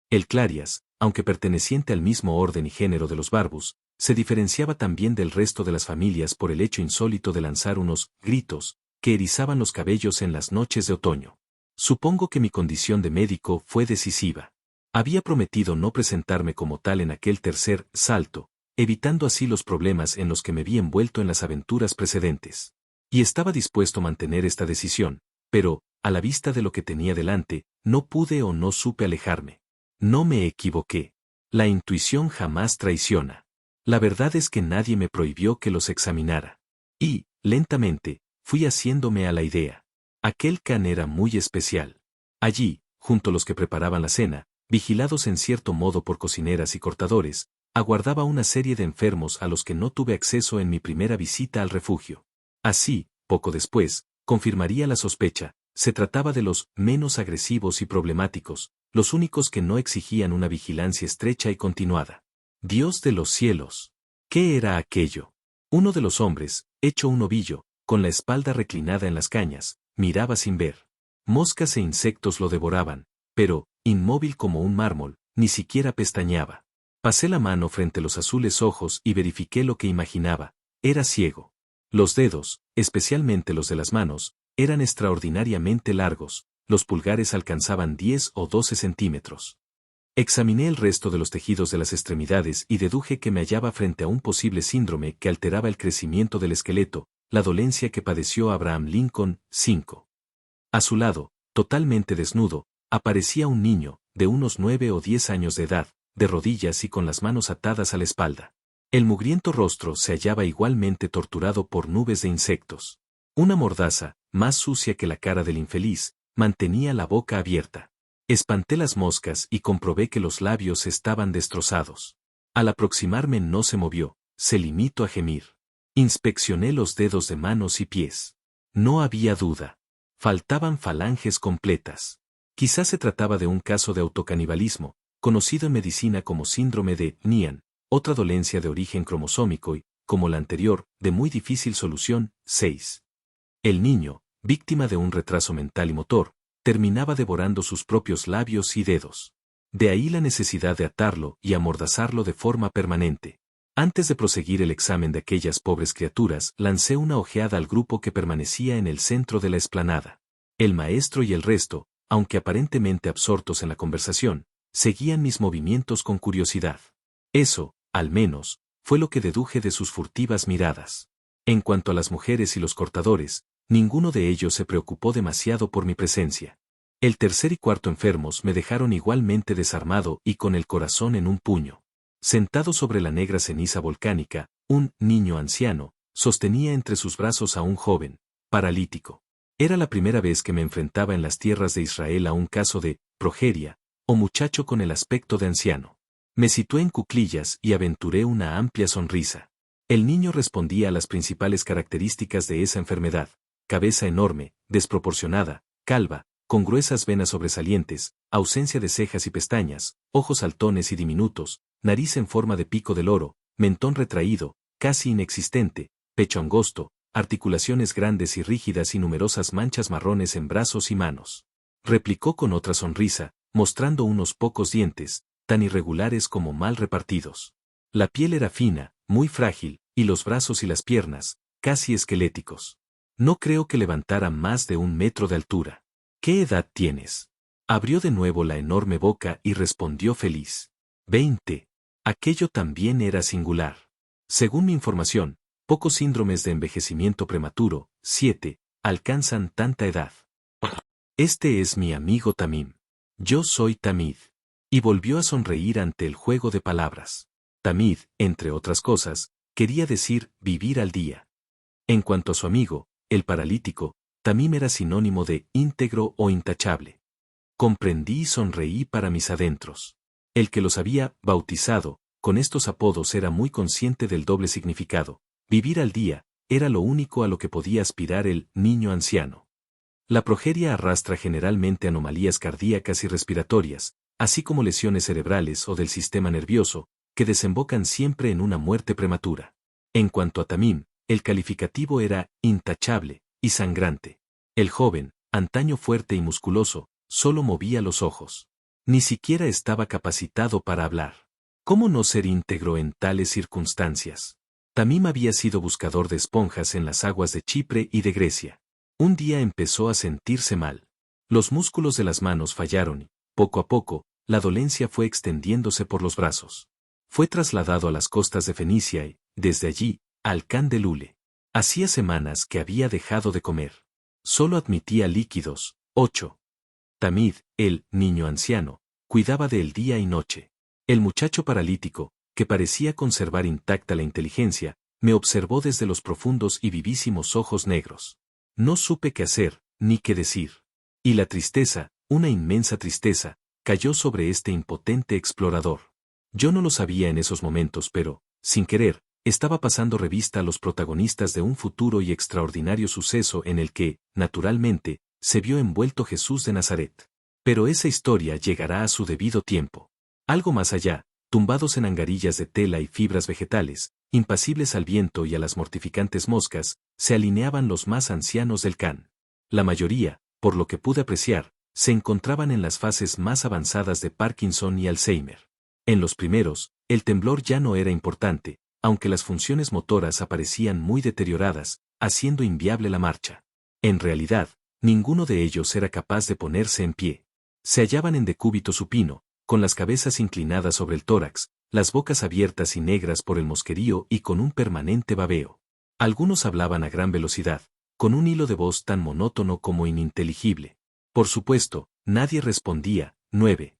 El Clarias, aunque perteneciente al mismo orden y género de los barbos, se diferenciaba también del resto de las familias por el hecho insólito de lanzar unos gritos que erizaban los cabellos en las noches de otoño. Supongo que mi condición de médico fue decisiva. Había prometido no presentarme como tal en aquel tercer salto, evitando así los problemas en los que me vi envuelto en las aventuras precedentes. Y estaba dispuesto a mantener esta decisión, pero, a la vista de lo que tenía delante, no pude o no supe alejarme. No me equivoqué. La intuición jamás traiciona. La verdad es que nadie me prohibió que los examinara. Y, lentamente, fui haciéndome a la idea. Aquel can era muy especial. Allí, junto a los que preparaban la cena, vigilados en cierto modo por cocineras y cortadores, aguardaba una serie de enfermos a los que no tuve acceso en mi primera visita al refugio. Así, poco después, confirmaría la sospecha, se trataba de los menos agresivos y problemáticos, los únicos que no exigían una vigilancia estrecha y continuada. Dios de los cielos. ¿Qué era aquello? Uno de los hombres, hecho un ovillo, con la espalda reclinada en las cañas, miraba sin ver. Moscas e insectos lo devoraban, pero, inmóvil como un mármol, ni siquiera pestañeaba. Pasé la mano frente a los azules ojos y verifiqué lo que imaginaba. Era ciego. Los dedos, especialmente los de las manos, eran extraordinariamente largos, los pulgares alcanzaban 10 o 12 centímetros. Examiné el resto de los tejidos de las extremidades y deduje que me hallaba frente a un posible síndrome que alteraba el crecimiento del esqueleto, la dolencia que padeció Abraham Lincoln. 5. A su lado, totalmente desnudo, aparecía un niño, de unos 9 o 10 años de edad, de rodillas y con las manos atadas a la espalda. El mugriento rostro se hallaba igualmente torturado por nubes de insectos. Una mordaza, más sucia que la cara del infeliz, mantenía la boca abierta. Espanté las moscas y comprobé que los labios estaban destrozados. Al aproximarme no se movió, se limitó a gemir. Inspeccioné los dedos de manos y pies. No había duda. Faltaban falanges completas. Quizás se trataba de un caso de autocanibalismo, conocido en medicina como síndrome de Nian, otra dolencia de origen cromosómico y, como la anterior, de muy difícil solución. 6. El niño, víctima de un retraso mental y motor, terminaba devorando sus propios labios y dedos. De ahí la necesidad de atarlo y amordazarlo de forma permanente. Antes de proseguir el examen de aquellas pobres criaturas, lancé una ojeada al grupo que permanecía en el centro de la explanada. El maestro y el resto, aunque aparentemente absortos en la conversación, seguían mis movimientos con curiosidad. Eso, al menos, fue lo que deduje de sus furtivas miradas. En cuanto a las mujeres y los cortadores, ninguno de ellos se preocupó demasiado por mi presencia. El tercer y cuarto enfermos me dejaron igualmente desarmado y con el corazón en un puño. Sentado sobre la negra ceniza volcánica, un niño anciano sostenía entre sus brazos a un joven, paralítico. Era la primera vez que me enfrentaba en las tierras de Israel a un caso de progeria, o muchacho con el aspecto de anciano. Me situé en cuclillas y aventuré una amplia sonrisa. El niño respondía a las principales características de esa enfermedad: cabeza enorme, desproporcionada, calva, con gruesas venas sobresalientes, ausencia de cejas y pestañas, ojos saltones y diminutos, nariz en forma de pico de loro, mentón retraído, casi inexistente, pecho angosto, articulaciones grandes y rígidas y numerosas manchas marrones en brazos y manos. Replicó con otra sonrisa, mostrando unos pocos dientes, tan irregulares como mal repartidos. La piel era fina, muy frágil, y los brazos y las piernas, casi esqueléticos. No creo que levantara más de 1 metro de altura. ¿Qué edad tienes? Abrió de nuevo la enorme boca y respondió feliz. 20. Aquello también era singular. Según mi información, pocos síndromes de envejecimiento prematuro, 7, alcanzan tanta edad. Este es mi amigo Tamim. Yo soy Tamid. Y volvió a sonreír ante el juego de palabras. Tamid, entre otras cosas, quería decir vivir al día. En cuanto a su amigo, el paralítico, Tamim era sinónimo de íntegro o intachable. Comprendí y sonreí para mis adentros. El que los había bautizado con estos apodos era muy consciente del doble significado. Vivir al día era lo único a lo que podía aspirar el niño anciano. La progeria arrastra generalmente anomalías cardíacas y respiratorias, así como lesiones cerebrales o del sistema nervioso, que desembocan siempre en una muerte prematura. En cuanto a Tamim, el calificativo era intachable y sangrante. El joven, antaño fuerte y musculoso, solo movía los ojos. Ni siquiera estaba capacitado para hablar. ¿Cómo no ser íntegro en tales circunstancias? Tamim había sido buscador de esponjas en las aguas de Chipre y de Grecia. Un día empezó a sentirse mal. Los músculos de las manos fallaron y, poco a poco, la dolencia fue extendiéndose por los brazos. Fue trasladado a las costas de Fenicia y, desde allí, al Khan de Lule. Hacía semanas que había dejado de comer. Solo admitía líquidos. 8. Tamid, el niño anciano, cuidaba de él día y noche. El muchacho paralítico, que parecía conservar intacta la inteligencia, me observó desde los profundos y vivísimos ojos negros. No supe qué hacer, ni qué decir. Y la tristeza, una inmensa tristeza, cayó sobre este impotente explorador. Yo no lo sabía en esos momentos, pero, sin querer, estaba pasando revista a los protagonistas de un futuro y extraordinario suceso en el que, naturalmente, se vio envuelto Jesús de Nazaret. Pero esa historia llegará a su debido tiempo. Algo más allá, tumbados en angarillas de tela y fibras vegetales, impasibles al viento y a las mortificantes moscas, se alineaban los más ancianos del Khan. La mayoría, por lo que pude apreciar, se encontraban en las fases más avanzadas de Parkinson y Alzheimer. En los primeros, el temblor ya no era importante, aunque las funciones motoras aparecían muy deterioradas, haciendo inviable la marcha. En realidad, ninguno de ellos era capaz de ponerse en pie. Se hallaban en decúbito supino, con las cabezas inclinadas sobre el tórax, las bocas abiertas y negras por el mosquerío y con un permanente babeo. Algunos hablaban a gran velocidad, con un hilo de voz tan monótono como ininteligible. Por supuesto, nadie respondía. 9.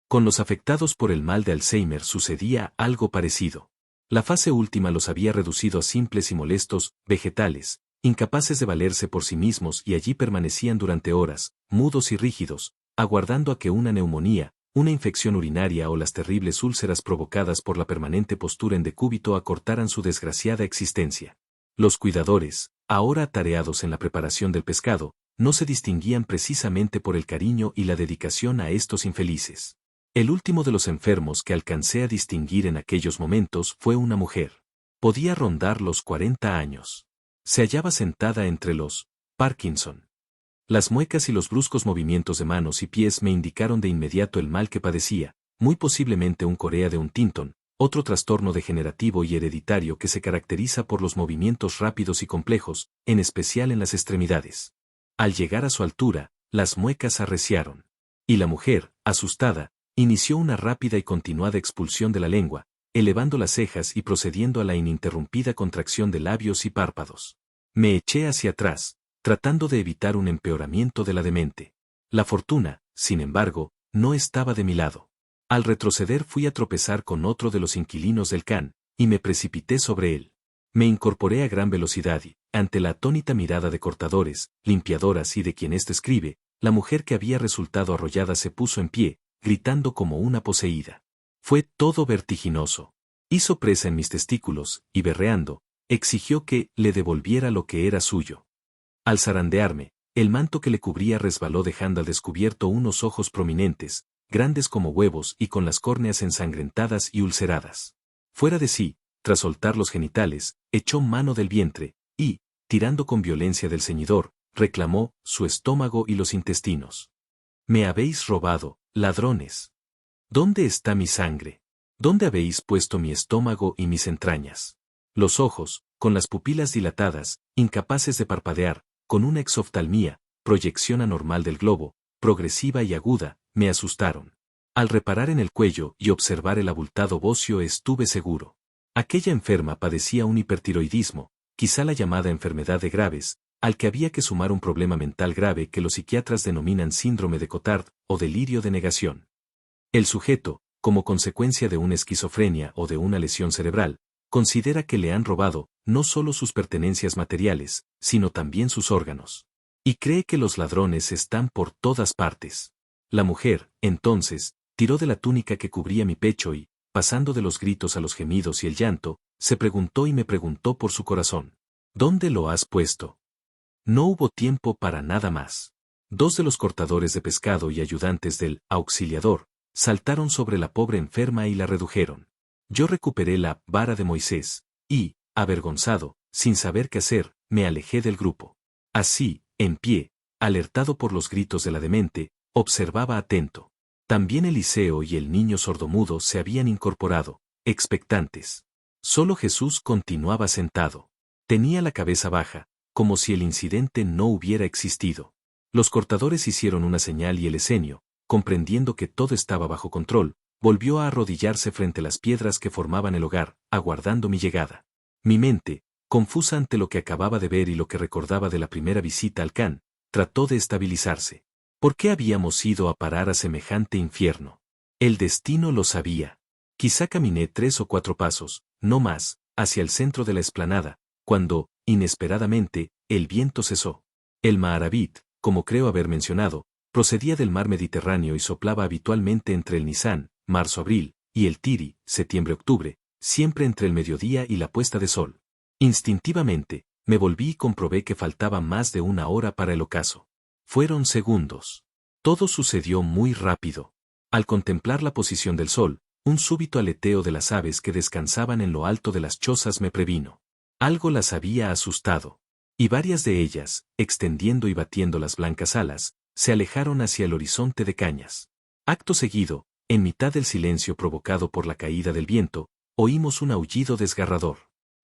Con los afectados por el mal de Alzheimer sucedía algo parecido. La fase última los había reducido a simples y molestos vegetales, incapaces de valerse por sí mismos, y allí permanecían durante horas, mudos y rígidos, aguardando a que una neumonía, una infección urinaria o las terribles úlceras provocadas por la permanente postura en decúbito acortaran su desgraciada existencia. Los cuidadores, ahora atareados en la preparación del pescado, no se distinguían precisamente por el cariño y la dedicación a estos infelices. El último de los enfermos que alcancé a distinguir en aquellos momentos fue una mujer. Podía rondar los 40 años. Se hallaba sentada entre los Parkinson. Las muecas y los bruscos movimientos de manos y pies me indicaron de inmediato el mal que padecía, muy posiblemente un Corea de Huntington, otro trastorno degenerativo y hereditario que se caracteriza por los movimientos rápidos y complejos, en especial en las extremidades. Al llegar a su altura, las muecas arreciaron. Y la mujer, asustada, inició una rápida y continuada expulsión de la lengua, elevando las cejas y procediendo a la ininterrumpida contracción de labios y párpados. Me eché hacia atrás, tratando de evitar un empeoramiento de la demente. La fortuna, sin embargo, no estaba de mi lado. Al retroceder fui a tropezar con otro de los inquilinos del Khan, y me precipité sobre él. Me incorporé a gran velocidad y, ante la atónita mirada de cortadores, limpiadoras y de quien éste escribe, la mujer que había resultado arrollada se puso en pie, gritando como una poseída. Fue todo vertiginoso. Hizo presa en mis testículos, y berreando, exigió que le devolviera lo que era suyo. Al zarandearme, el manto que le cubría resbaló dejando al descubierto unos ojos prominentes, grandes como huevos y con las córneas ensangrentadas y ulceradas. Fuera de sí, tras soltar los genitales, echó mano del vientre, y, tirando con violencia del ceñidor, reclamó su estómago y los intestinos. «Me habéis robado, ladrones. ¿Dónde está mi sangre? ¿Dónde habéis puesto mi estómago y mis entrañas?» Los ojos, con las pupilas dilatadas, incapaces de parpadear, con una exoftalmía, proyección anormal del globo, progresiva y aguda, me asustaron. Al reparar en el cuello y observar el abultado bocio estuve seguro. Aquella enferma padecía un hipertiroidismo, quizá la llamada enfermedad de Graves, al que había que sumar un problema mental grave que los psiquiatras denominan síndrome de Cotard o delirio de negación. El sujeto, como consecuencia de una esquizofrenia o de una lesión cerebral, considera que le han robado no solo sus pertenencias materiales, sino también sus órganos. Y cree que los ladrones están por todas partes. La mujer, entonces, tiró de la túnica que cubría mi pecho y, pasando de los gritos a los gemidos y el llanto, se preguntó y me preguntó por su corazón. ¿Dónde lo has puesto? No hubo tiempo para nada más. Dos de los cortadores de pescado y ayudantes del auxiliador saltaron sobre la pobre enferma y la redujeron. Yo recuperé la vara de Moisés, y, avergonzado, sin saber qué hacer, me alejé del grupo. Así, en pie, alertado por los gritos de la demente, observaba atento. También Eliseo y el niño sordomudo se habían incorporado, expectantes. Solo Jesús continuaba sentado. Tenía la cabeza baja, como si el incidente no hubiera existido. Los cortadores hicieron una señal y el esenio, comprendiendo que todo estaba bajo control, volvió a arrodillarse frente a las piedras que formaban el hogar, aguardando mi llegada. Mi mente, confusa ante lo que acababa de ver y lo que recordaba de la primera visita al Can, trató de estabilizarse. ¿Por qué habíamos ido a parar a semejante infierno? El destino lo sabía. Quizá caminé 3 o 4 pasos, no más, hacia el centro de la explanada, cuando, inesperadamente, el viento cesó. El Maharabit, como creo haber mencionado, procedía del mar Mediterráneo y soplaba habitualmente entre el Nisan, marzo-abril, y el Tiri, septiembre-octubre, siempre entre el mediodía y la puesta de sol. Instintivamente, me volví y comprobé que faltaba más de 1 hora para el ocaso. Fueron segundos. Todo sucedió muy rápido. Al contemplar la posición del sol, un súbito aleteo de las aves que descansaban en lo alto de las chozas me previno. Algo las había asustado. Y varias de ellas, extendiendo y batiendo las blancas alas, se alejaron hacia el horizonte de cañas. Acto seguido, en mitad del silencio provocado por la caída del viento, oímos un aullido desgarrador.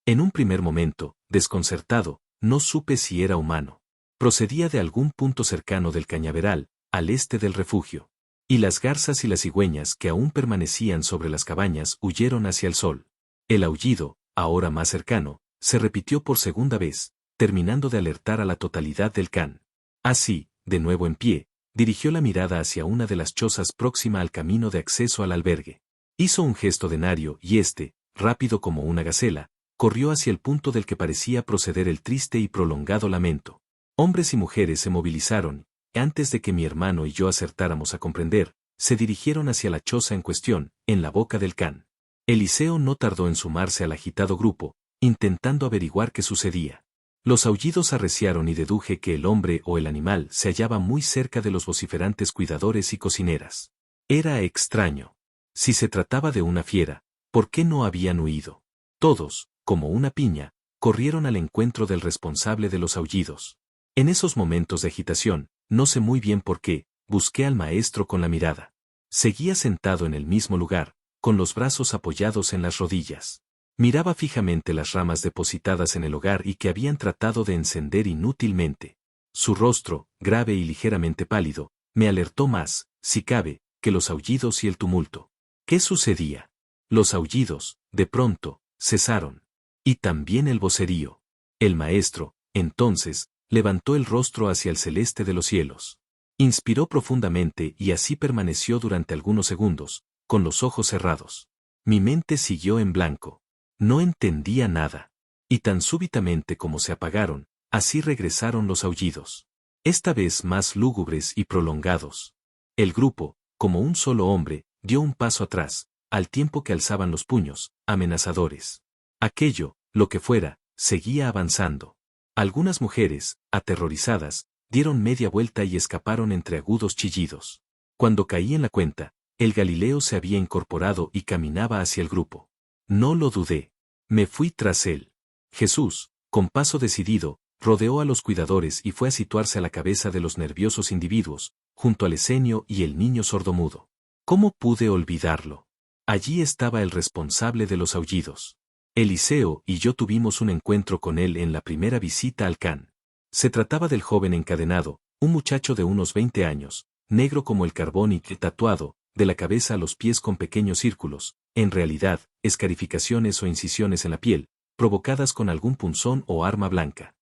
En un primer momento, desconcertado, no supe si era humano. Procedía de algún punto cercano del cañaveral, al este del refugio. Y las garzas y las cigüeñas que aún permanecían sobre las cabañas huyeron hacia el sol. El aullido, ahora más cercano, se repitió por segunda vez, terminando de alertar a la totalidad del Can. Así, de nuevo en pie, dirigió la mirada hacia una de las chozas próxima al camino de acceso al albergue. Hizo un gesto de Nario y éste, rápido como una gacela, corrió hacia el punto del que parecía proceder el triste y prolongado lamento. Hombres y mujeres se movilizaron, y antes de que mi hermano y yo acertáramos a comprender, se dirigieron hacia la choza en cuestión, en la boca del Can. Eliseo no tardó en sumarse al agitado grupo, intentando averiguar qué sucedía. Los aullidos arreciaron y deduje que el hombre o el animal se hallaba muy cerca de los vociferantes cuidadores y cocineras. Era extraño. Si se trataba de una fiera, ¿por qué no habían huido? Todos, como una piña, corrieron al encuentro del responsable de los aullidos. En esos momentos de agitación, no sé muy bien por qué, busqué al maestro con la mirada. Seguía sentado en el mismo lugar, con los brazos apoyados en las rodillas. Miraba fijamente las ramas depositadas en el hogar y que habían tratado de encender inútilmente. Su rostro, grave y ligeramente pálido, me alertó más, si cabe, que los aullidos y el tumulto. ¿Qué sucedía? Los aullidos, de pronto, cesaron. Y también el vocerío. El maestro, entonces, levantó el rostro hacia el celeste de los cielos. Inspiró profundamente y así permaneció durante algunos segundos, con los ojos cerrados. Mi mente siguió en blanco. No entendía nada. Y tan súbitamente como se apagaron, así regresaron los aullidos. Esta vez más lúgubres y prolongados. El grupo, como un solo hombre, dio un paso atrás, al tiempo que alzaban los puños, amenazadores. Aquello, lo que fuera, seguía avanzando. Algunas mujeres, aterrorizadas, dieron media vuelta y escaparon entre agudos chillidos. Cuando caí en la cuenta, el Galileo se había incorporado y caminaba hacia el grupo. No lo dudé. Me fui tras él. Jesús, con paso decidido, rodeó a los cuidadores y fue a situarse a la cabeza de los nerviosos individuos, junto al esenio y el niño sordomudo. ¿Cómo pude olvidarlo? Allí estaba el responsable de los aullidos. Eliseo y yo tuvimos un encuentro con él en la primera visita al Can. Se trataba del joven encadenado, un muchacho de unos 20 años, negro como el carbón y tatuado, de la cabeza a los pies con pequeños círculos, en realidad, escarificaciones o incisiones en la piel, provocadas con algún punzón o arma blanca.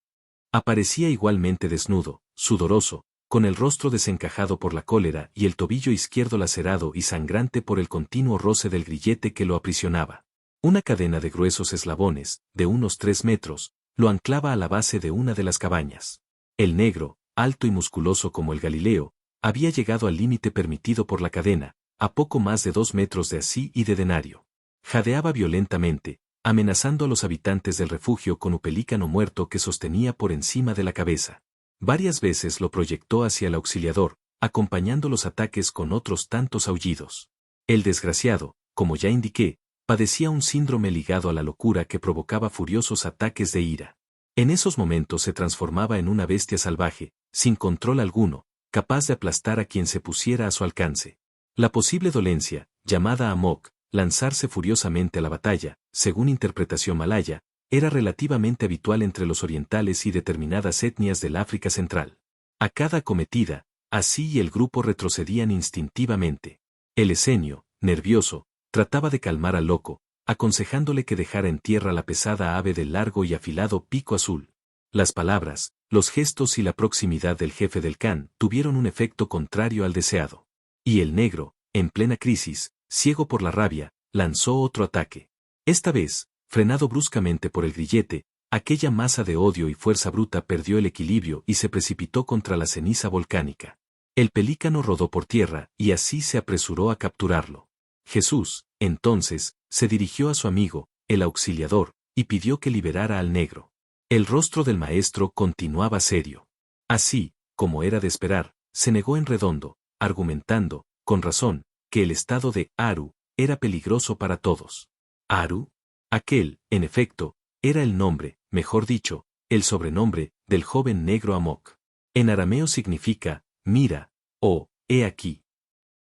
Aparecía igualmente desnudo, sudoroso, con el rostro desencajado por la cólera y el tobillo izquierdo lacerado y sangrante por el continuo roce del grillete que lo aprisionaba. Una cadena de gruesos eslabones, de unos 3 metros, lo anclaba a la base de una de las cabañas. El negro, alto y musculoso como el Galileo, había llegado al límite permitido por la cadena, a poco más de 2 metros de así y de denario. Jadeaba violentamente, amenazando a los habitantes del refugio con un pelícano muerto que sostenía por encima de la cabeza. Varias veces lo proyectó hacia el auxiliador, acompañando los ataques con otros tantos aullidos. El desgraciado, como ya indiqué, padecía un síndrome ligado a la locura que provocaba furiosos ataques de ira. En esos momentos se transformaba en una bestia salvaje, sin control alguno, capaz de aplastar a quien se pusiera a su alcance. La posible dolencia, llamada amok, lanzarse furiosamente a la batalla, según interpretación malaya, era relativamente habitual entre los orientales y determinadas etnias del África Central. A cada acometida, así y el grupo retrocedían instintivamente. El esenio, nervioso, trataba de calmar al loco, aconsejándole que dejara en tierra la pesada ave del largo y afilado pico azul. Las palabras, los gestos y la proximidad del jefe del can tuvieron un efecto contrario al deseado. Y el negro, en plena crisis, ciego por la rabia, lanzó otro ataque. Esta vez, frenado bruscamente por el grillete, aquella masa de odio y fuerza bruta perdió el equilibrio y se precipitó contra la ceniza volcánica. El pelícano rodó por tierra y así se apresuró a capturarlo. Jesús, entonces, se dirigió a su amigo, el auxiliador, y pidió que liberara al negro. El rostro del maestro continuaba serio. Así, como era de esperar, se negó en redondo, argumentando, con razón, que el estado de Aru era peligroso para todos. ¿Aru? Aquel, en efecto, era el nombre, mejor dicho, el sobrenombre, del joven negro Amok. En arameo significa, mira, o, he aquí.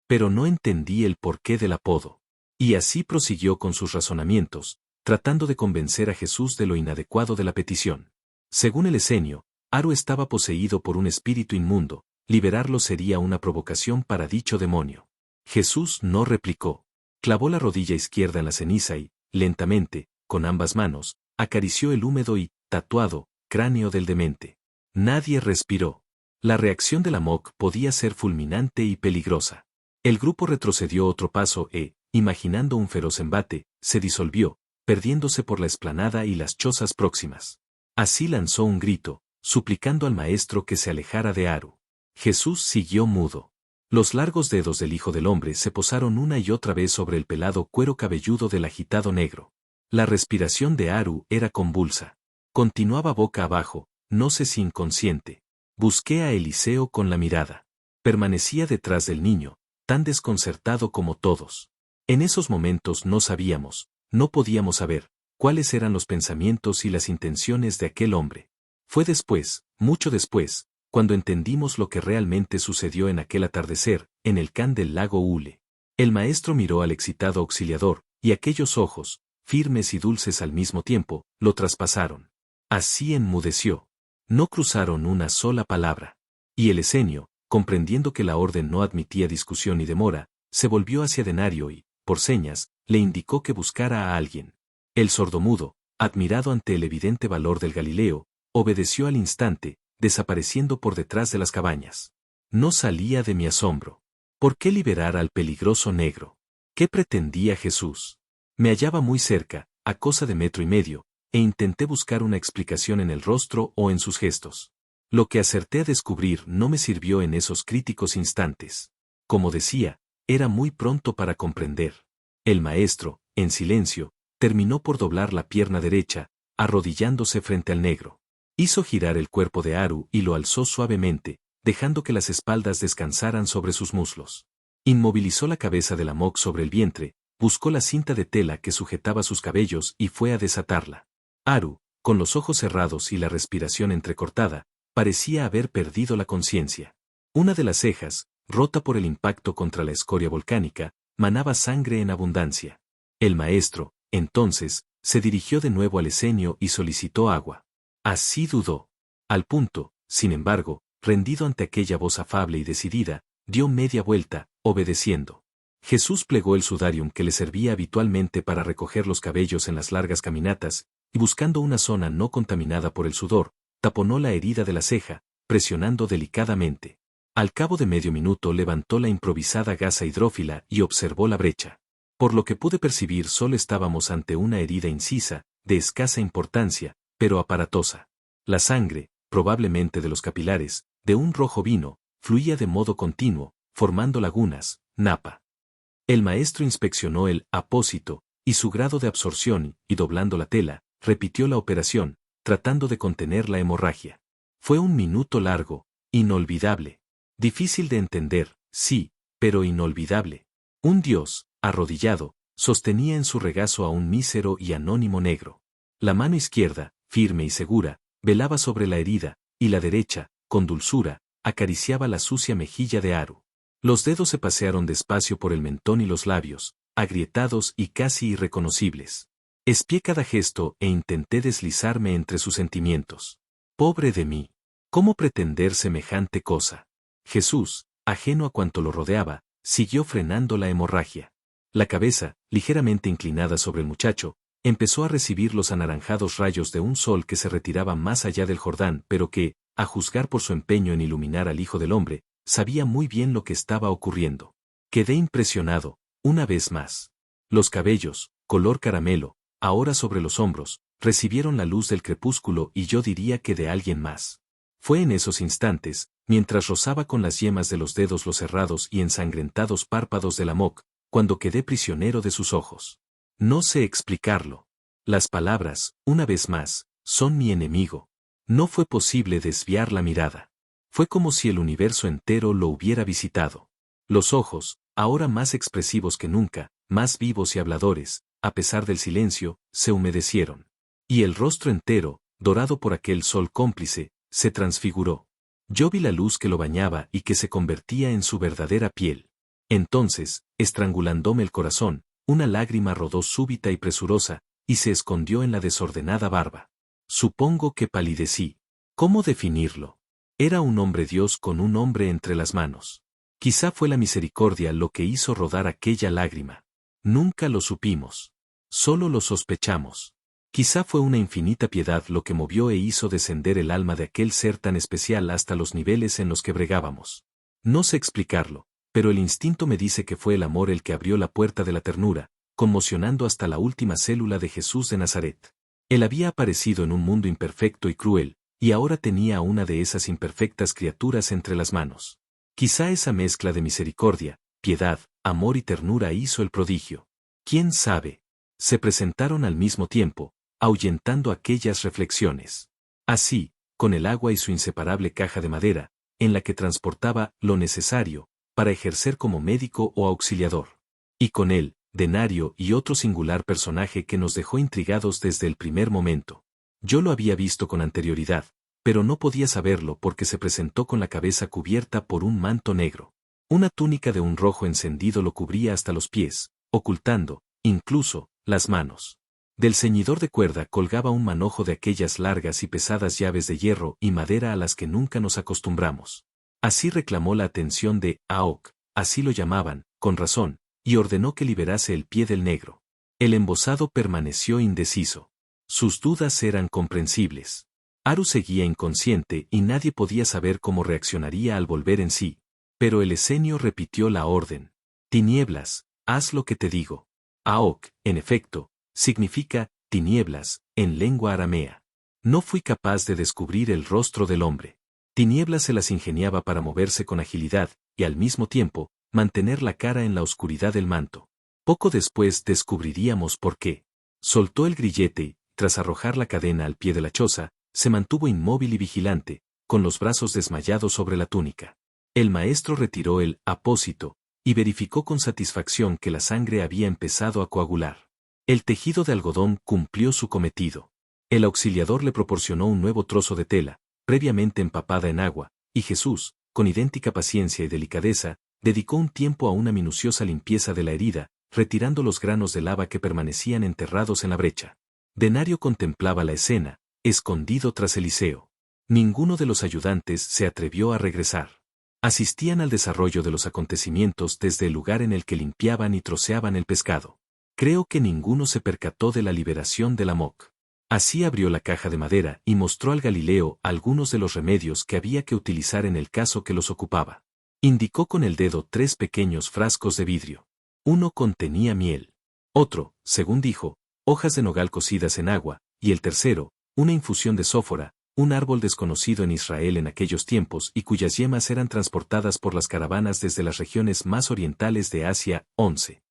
Pero no entendí el porqué del apodo. Y así prosiguió con sus razonamientos, tratando de convencer a Jesús de lo inadecuado de la petición. Según el esenio, Aru estaba poseído por un espíritu inmundo, liberarlo sería una provocación para dicho demonio. Jesús no replicó. Clavó la rodilla izquierda en la ceniza y, lentamente, con ambas manos, acarició el húmedo y, tatuado, cráneo del demente. Nadie respiró. La reacción del Amok podía ser fulminante y peligrosa. El grupo retrocedió otro paso e, imaginando un feroz embate, se disolvió, perdiéndose por la explanada y las chozas próximas. Así lanzó un grito, suplicando al maestro que se alejara de Aru. Jesús siguió mudo. Los largos dedos del Hijo del Hombre se posaron una y otra vez sobre el pelado cuero cabelludo del agitado negro. La respiración de Aru era convulsa. Continuaba boca abajo, no sé si inconsciente. Busqué a Eliseo con la mirada. Permanecía detrás del niño, tan desconcertado como todos. En esos momentos no sabíamos, no podíamos saber, cuáles eran los pensamientos y las intenciones de aquel hombre. Fue después, mucho después, cuando entendimos lo que realmente sucedió en aquel atardecer, en el can del lago Ule. El maestro miró al excitado auxiliador, y aquellos ojos, firmes y dulces al mismo tiempo, lo traspasaron. Así enmudeció. No cruzaron una sola palabra. Y el esenio, comprendiendo que la orden no admitía discusión ni demora, se volvió hacia Denario y, por señas, le indicó que buscara a alguien. El sordomudo, admirado ante el evidente valor del Galileo, obedeció al instante, desapareciendo por detrás de las cabañas. No salía de mi asombro. ¿Por qué liberar al peligroso negro? ¿Qué pretendía Jesús? Me hallaba muy cerca, a cosa de metro y medio, e intenté buscar una explicación en el rostro o en sus gestos. Lo que acerté a descubrir no me sirvió en esos críticos instantes. Como decía, era muy pronto para comprender. El maestro, en silencio, terminó por doblar la pierna derecha, arrodillándose frente al negro. Hizo girar el cuerpo de Aru y lo alzó suavemente, dejando que las espaldas descansaran sobre sus muslos. Inmovilizó la cabeza del Amok sobre el vientre, buscó la cinta de tela que sujetaba sus cabellos y fue a desatarla. Aru, con los ojos cerrados y la respiración entrecortada, parecía haber perdido la conciencia. Una de las cejas, rota por el impacto contra la escoria volcánica, manaba sangre en abundancia. El maestro, entonces, se dirigió de nuevo al esenio y solicitó agua. Así dudó. Al punto, sin embargo, rendido ante aquella voz afable y decidida, dio media vuelta, obedeciendo. Jesús plegó el sudarium que le servía habitualmente para recoger los cabellos en las largas caminatas, y buscando una zona no contaminada por el sudor, taponó la herida de la ceja, presionando delicadamente. Al cabo de medio minuto levantó la improvisada gasa hidrófila y observó la brecha. Por lo que pude percibir solo estábamos ante una herida incisa, de escasa importancia, pero aparatosa. La sangre, probablemente de los capilares, de un rojo vino, fluía de modo continuo, formando lagunas, napa. El maestro inspeccionó el apósito, y su grado de absorción, y doblando la tela, repitió la operación, tratando de contener la hemorragia. Fue un minuto largo, inolvidable. Difícil de entender, sí, pero inolvidable. Un dios, arrodillado, sostenía en su regazo a un mísero y anónimo negro. La mano izquierda, firme y segura, velaba sobre la herida, y la derecha, con dulzura, acariciaba la sucia mejilla de Aru. Los dedos se pasearon despacio por el mentón y los labios, agrietados y casi irreconocibles. Espié cada gesto e intenté deslizarme entre sus sentimientos. Pobre de mí. ¿Cómo pretender semejante cosa? Jesús, ajeno a cuanto lo rodeaba, siguió frenando la hemorragia. La cabeza, ligeramente inclinada sobre el muchacho, empezó a recibir los anaranjados rayos de un sol que se retiraba más allá del Jordán, pero que, a juzgar por su empeño en iluminar al Hijo del Hombre, sabía muy bien lo que estaba ocurriendo. Quedé impresionado, una vez más. Los cabellos, color caramelo, ahora sobre los hombros, recibieron la luz del crepúsculo y yo diría que de alguien más. Fue en esos instantes, mientras rozaba con las yemas de los dedos los cerrados y ensangrentados párpados del Amok, cuando quedé prisionero de sus ojos. No sé explicarlo. Las palabras, una vez más, son mi enemigo. No fue posible desviar la mirada. Fue como si el universo entero lo hubiera visitado. Los ojos, ahora más expresivos que nunca, más vivos y habladores, a pesar del silencio, se humedecieron. Y el rostro entero, dorado por aquel sol cómplice, se transfiguró. Yo vi la luz que lo bañaba y que se convertía en su verdadera piel. Entonces, estrangulándome el corazón, una lágrima rodó súbita y presurosa, y se escondió en la desordenada barba. Supongo que palidecí. ¿Cómo definirlo? Era un hombre Dios con un hombre entre las manos. Quizá fue la misericordia lo que hizo rodar aquella lágrima. Nunca lo supimos. Solo lo sospechamos. Quizá fue una infinita piedad lo que movió e hizo descender el alma de aquel ser tan especial hasta los niveles en los que bregábamos. No sé explicarlo, pero el instinto me dice que fue el amor el que abrió la puerta de la ternura, conmocionando hasta la última célula de Jesús de Nazaret. Él había aparecido en un mundo imperfecto y cruel, y ahora tenía a una de esas imperfectas criaturas entre las manos. Quizá esa mezcla de misericordia, piedad, amor y ternura hizo el prodigio. ¿Quién sabe? Se presentaron al mismo tiempo, ahuyentando aquellas reflexiones. Así, con el agua y su inseparable caja de madera, en la que transportaba lo necesario, para ejercer como médico o auxiliador. Y con él, Denario y otro singular personaje que nos dejó intrigados desde el primer momento. Yo lo había visto con anterioridad, pero no podía saberlo porque se presentó con la cabeza cubierta por un manto negro. Una túnica de un rojo encendido lo cubría hasta los pies, ocultando, incluso, las manos. Del ceñidor de cuerda colgaba un manojo de aquellas largas y pesadas llaves de hierro y madera a las que nunca nos acostumbramos. Así reclamó la atención de Aok, así lo llamaban, con razón, y ordenó que liberase el pie del negro. El embosado permaneció indeciso. Sus dudas eran comprensibles. Aru seguía inconsciente y nadie podía saber cómo reaccionaría al volver en sí. Pero el esenio repitió la orden. Tinieblas, haz lo que te digo. Aok, en efecto, significa tinieblas, en lengua aramea. No fui capaz de descubrir el rostro del hombre. Tinieblas se las ingeniaba para moverse con agilidad, y al mismo tiempo, mantener la cara en la oscuridad del manto. Poco después descubriríamos por qué. Soltó el grillete y, tras arrojar la cadena al pie de la choza, se mantuvo inmóvil y vigilante, con los brazos desmayados sobre la túnica. El maestro retiró el apósito, y verificó con satisfacción que la sangre había empezado a coagular. El tejido de algodón cumplió su cometido. El auxiliador le proporcionó un nuevo trozo de tela, previamente empapada en agua, y Jesús, con idéntica paciencia y delicadeza, dedicó un tiempo a una minuciosa limpieza de la herida, retirando los granos de lava que permanecían enterrados en la brecha. Denario contemplaba la escena, escondido tras Eliseo. Ninguno de los ayudantes se atrevió a regresar. Asistían al desarrollo de los acontecimientos desde el lugar en el que limpiaban y troceaban el pescado. Creo que ninguno se percató de la liberación del Amok. Así abrió la caja de madera y mostró al Galileo algunos de los remedios que había que utilizar en el caso que los ocupaba. Indicó con el dedo 3 pequeños frascos de vidrio. Uno contenía miel. Otro, según dijo, hojas de nogal cocidas en agua, y el tercero, una infusión de sófora, un árbol desconocido en Israel en aquellos tiempos y cuyas yemas eran transportadas por las caravanas desde las regiones más orientales de Asia. 11.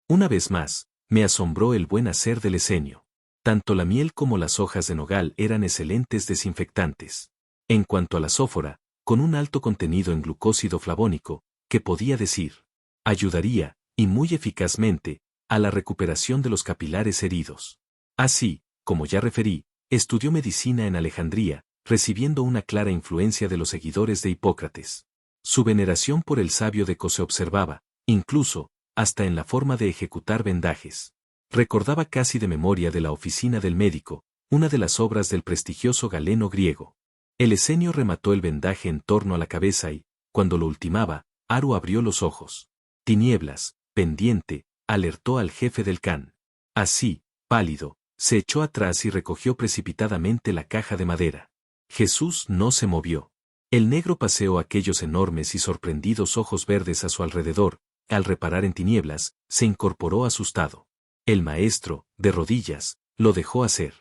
Una vez más, me asombró el buen hacer del esenio. Tanto la miel como las hojas de nogal eran excelentes desinfectantes. En cuanto a la sófora, con un alto contenido en glucósido flavónico, que podía decir, ayudaría, y muy eficazmente, a la recuperación de los capilares heridos. Así, como ya referí, Estudió medicina en Alejandría, recibiendo una clara influencia de los seguidores de Hipócrates. Su veneración por el sabio Deco se observaba, incluso, hasta en la forma de ejecutar vendajes. Recordaba casi de memoria de la oficina del médico, una de las obras del prestigioso Galeno griego. El esenio remató el vendaje en torno a la cabeza y, cuando lo ultimaba, Aru abrió los ojos. Tinieblas, pendiente, alertó al jefe del can. Así, pálido, se echó atrás y recogió precipitadamente la caja de madera. Jesús no se movió. El negro paseó aquellos enormes y sorprendidos ojos verdes a su alrededor. Al reparar en Tinieblas, se incorporó asustado. El maestro, de rodillas, lo dejó hacer.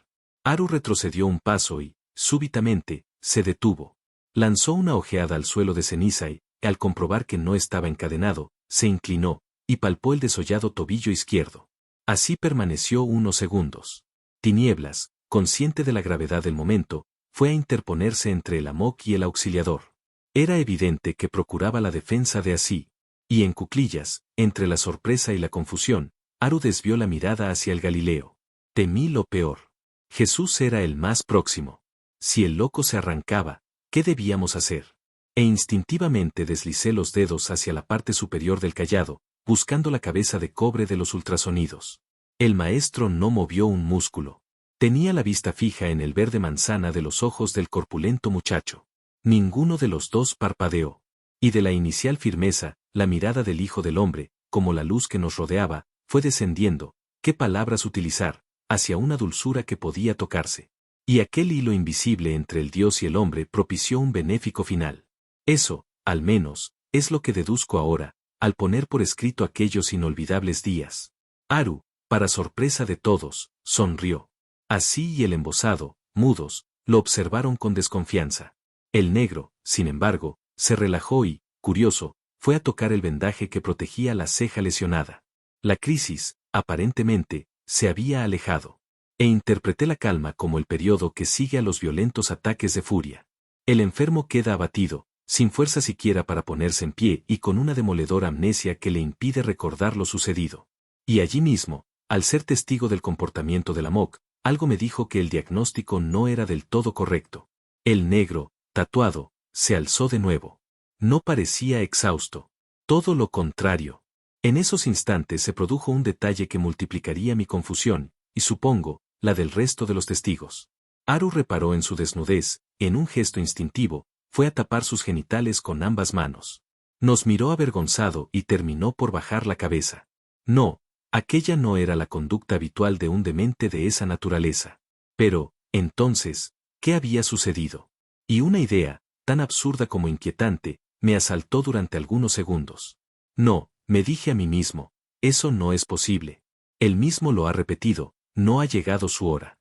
Aru retrocedió un paso y, súbitamente, se detuvo. Lanzó una ojeada al suelo de ceniza y, al comprobar que no estaba encadenado, se inclinó, y palpó el desollado tobillo izquierdo. Así permaneció unos segundos. Tinieblas, consciente de la gravedad del momento, fue a interponerse entre el Amok y el auxiliador. Era evidente que procuraba la defensa de así. Y en cuclillas, entre la sorpresa y la confusión, Aru desvió la mirada hacia el Galileo. Temí lo peor. Jesús era el más próximo. Si el loco se arrancaba, ¿qué debíamos hacer? E instintivamente deslicé los dedos hacia la parte superior del cayado, buscando la cabeza de cobre de los ultrasonidos. El maestro no movió un músculo. Tenía la vista fija en el verde manzana de los ojos del corpulento muchacho. Ninguno de los dos parpadeó. Y de la inicial firmeza, la mirada del Hijo del Hombre, como la luz que nos rodeaba, fue descendiendo, qué palabras utilizar, hacia una dulzura que podía tocarse. Y aquel hilo invisible entre el Dios y el hombre propició un benéfico final. Eso, al menos, es lo que deduzco ahora, al poner por escrito aquellos inolvidables días. Aru, para sorpresa de todos, sonrió. Así y el embosado, mudos, lo observaron con desconfianza. El negro, sin embargo, se relajó y, curioso, fue a tocar el vendaje que protegía la ceja lesionada. La crisis, aparentemente, se había alejado. E interpreté la calma como el periodo que sigue a los violentos ataques de furia. El enfermo queda abatido, sin fuerza siquiera para ponerse en pie y con una demoledora amnesia que le impide recordar lo sucedido. Y allí mismo, al ser testigo del comportamiento del Amok, algo me dijo que el diagnóstico no era del todo correcto. El negro, tatuado, se alzó de nuevo. No parecía exhausto. Todo lo contrario. En esos instantes se produjo un detalle que multiplicaría mi confusión, y supongo, la del resto de los testigos. Aru reparó en su desnudez, en un gesto instintivo, fue a tapar sus genitales con ambas manos. Nos miró avergonzado y terminó por bajar la cabeza. No, aquella no era la conducta habitual de un demente de esa naturaleza. Pero, entonces, ¿qué había sucedido? Y una idea, tan absurda como inquietante, me asaltó durante algunos segundos. No, me dije a mí mismo, eso no es posible. Él mismo lo ha repetido, no ha llegado su hora.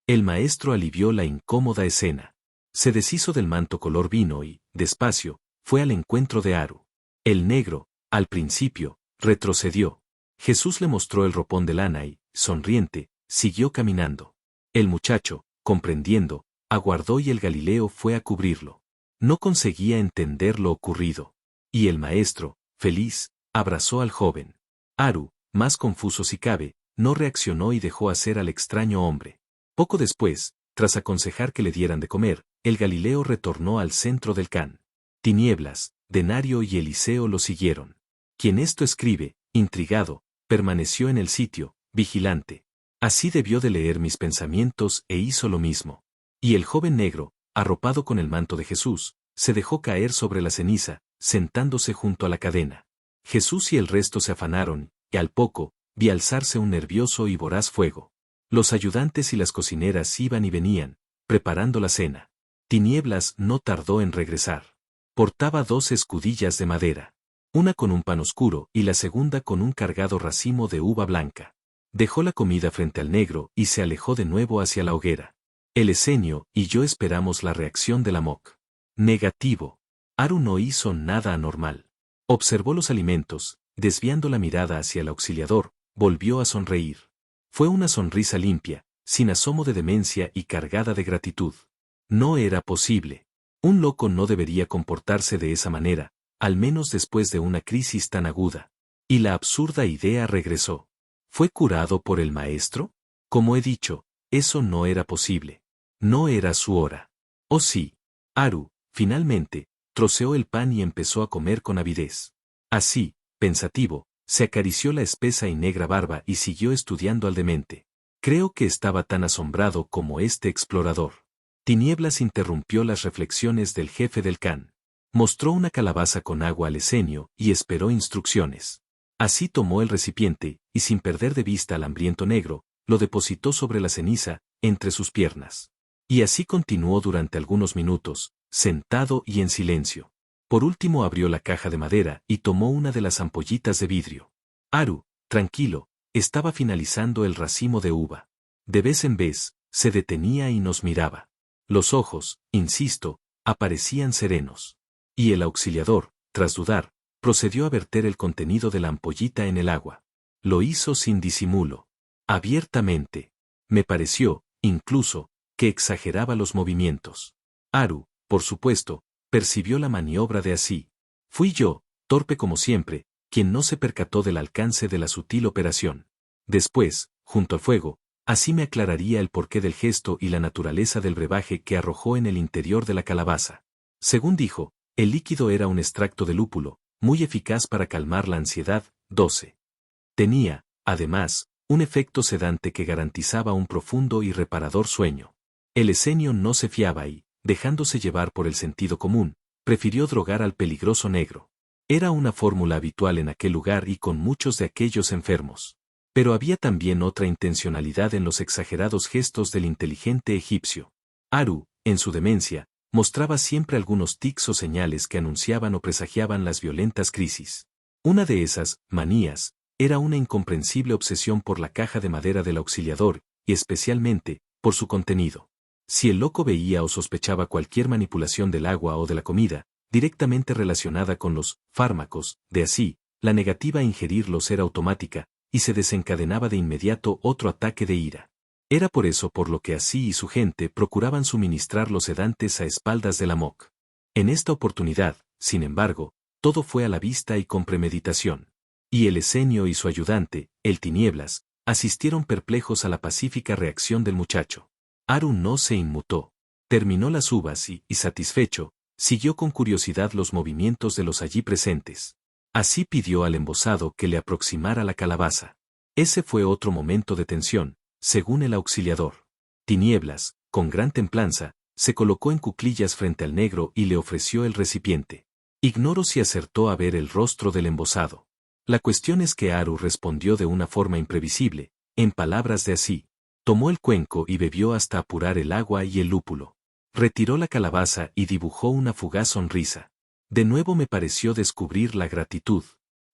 El maestro alivió la incómoda escena. Se deshizo del manto color vino y, despacio, fue al encuentro de Aru. El negro, al principio, retrocedió. Jesús le mostró el ropón de lana y, sonriente, siguió caminando. El muchacho, comprendiendo, aguardó y el Galileo fue a cubrirlo. No conseguía entender lo ocurrido. Y el maestro, feliz, abrazó al joven. Aru, más confuso si cabe, no reaccionó y dejó hacer al extraño hombre. Poco después, tras aconsejar que le dieran de comer, el Galileo retornó al centro del can. Tinieblas, Denario y Eliseo lo siguieron. Quien esto escribe, intrigado, permaneció en el sitio, vigilante. Así debió de leer mis pensamientos e hizo lo mismo. Y el joven negro, arropado con el manto de Jesús, se dejó caer sobre la ceniza, sentándose junto a la cadena. Jesús y el resto se afanaron, y al poco, vi alzarse un nervioso y voraz fuego. Los ayudantes y las cocineras iban y venían, preparando la cena. Tinieblas no tardó en regresar. Portaba 2 escudillas de madera. Una con un pan oscuro y la segunda con un cargado racimo de uva blanca. Dejó la comida frente al negro y se alejó de nuevo hacia la hoguera. El esenio y yo esperamos la reacción del Amok. Negativo. Aru no hizo nada anormal. Observó los alimentos, desviando la mirada hacia el auxiliador, volvió a sonreír. Fue una sonrisa limpia, sin asomo de demencia y cargada de gratitud. No era posible. Un loco no debería comportarse de esa manera, al menos después de una crisis tan aguda. Y la absurda idea regresó. ¿Fue curado por el maestro? Como he dicho, eso no era posible. No era su hora. Oh sí. Haru, finalmente, troceó el pan y empezó a comer con avidez. Así, pensativo, se acarició la espesa y negra barba y siguió estudiando al demente. Creo que estaba tan asombrado como este explorador. Tinieblas interrumpió las reflexiones del jefe del Khan. Mostró una calabaza con agua al esenio y esperó instrucciones. Así tomó el recipiente, y sin perder de vista al hambriento negro, lo depositó sobre la ceniza, entre sus piernas. Y así continuó durante algunos minutos, sentado y en silencio. Por último abrió la caja de madera y tomó una de las ampollitas de vidrio. Haru, tranquilo, estaba finalizando el racimo de uva. De vez en vez, se detenía y nos miraba. Los ojos, insisto, aparecían serenos. Y el auxiliador, tras dudar, procedió a verter el contenido de la ampollita en el agua. Lo hizo sin disimulo. Abiertamente. Me pareció, incluso, que exageraba los movimientos. Haru, por supuesto, percibió la maniobra de así. Fui yo, torpe como siempre, quien no se percató del alcance de la sutil operación. Después, junto al fuego, así me aclararía el porqué del gesto y la naturaleza del brebaje que arrojó en el interior de la calabaza. Según dijo, el líquido era un extracto de lúpulo, muy eficaz para calmar la ansiedad. 12. Tenía, además, un efecto sedante que garantizaba un profundo y reparador sueño. El esenio no se fiaba y, dejándose llevar por el sentido común, prefirió drogar al peligroso negro. Era una fórmula habitual en aquel lugar y con muchos de aquellos enfermos. Pero había también otra intencionalidad en los exagerados gestos del inteligente egipcio. Haru, en su demencia, mostraba siempre algunos tics o señales que anunciaban o presagiaban las violentas crisis. Una de esas, manías, era una incomprensible obsesión por la caja de madera del auxiliador, y especialmente, por su contenido. Si el loco veía o sospechaba cualquier manipulación del agua o de la comida, directamente relacionada con los fármacos, de así, la negativa a ingerirlos era automática, y se desencadenaba de inmediato otro ataque de ira. Era por eso por lo que así y su gente procuraban suministrar los sedantes a espaldas del Amok. En esta oportunidad, sin embargo, todo fue a la vista y con premeditación. Y el esenio y su ayudante, el Tinieblas, asistieron perplejos a la pacífica reacción del muchacho. Haru no se inmutó. Terminó las uvas y, satisfecho, siguió con curiosidad los movimientos de los allí presentes. Así pidió al embosado que le aproximara la calabaza. Ese fue otro momento de tensión, según el auxiliador. Tinieblas, con gran templanza, se colocó en cuclillas frente al negro y le ofreció el recipiente. Ignoro si acertó a ver el rostro del embosado. La cuestión es que Haru respondió de una forma imprevisible, en palabras de así. Tomó el cuenco y bebió hasta apurar el agua y el lúpulo. Retiró la calabaza y dibujó una fugaz sonrisa. De nuevo me pareció descubrir la gratitud.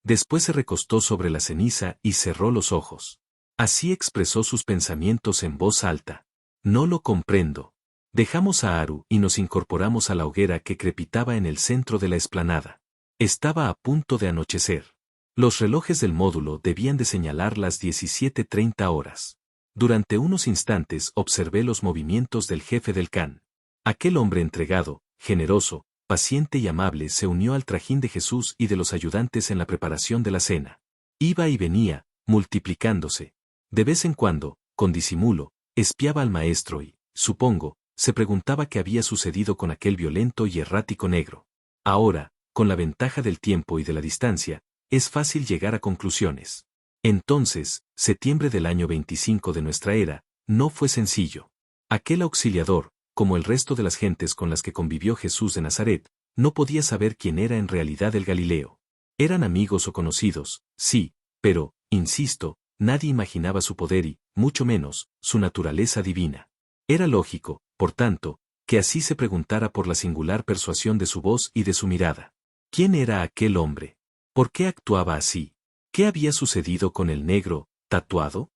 Después se recostó sobre la ceniza y cerró los ojos. Así expresó sus pensamientos en voz alta. No lo comprendo. Dejamos a Haru y nos incorporamos a la hoguera que crepitaba en el centro de la explanada. Estaba a punto de anochecer. Los relojes del módulo debían de señalar las 17:30 horas. Durante unos instantes observé los movimientos del jefe del Khan. Aquel hombre entregado, generoso, paciente y amable se unió al trajín de Jesús y de los ayudantes en la preparación de la cena. Iba y venía, multiplicándose. De vez en cuando, con disimulo, espiaba al maestro y, supongo, se preguntaba qué había sucedido con aquel violento y errático negro. Ahora, con la ventaja del tiempo y de la distancia, es fácil llegar a conclusiones. Entonces, septiembre del año 25 de nuestra era, no fue sencillo. Aquel auxiliador, como el resto de las gentes con las que convivió Jesús de Nazaret, no podía saber quién era en realidad el Galileo. Eran amigos o conocidos, sí, pero, insisto, nadie imaginaba su poder y, mucho menos, su naturaleza divina. Era lógico, por tanto, que así se preguntara por la singular persuasión de su voz y de su mirada. ¿Quién era aquel hombre? ¿Por qué actuaba así? ¿Qué había sucedido con el negro, tatuado?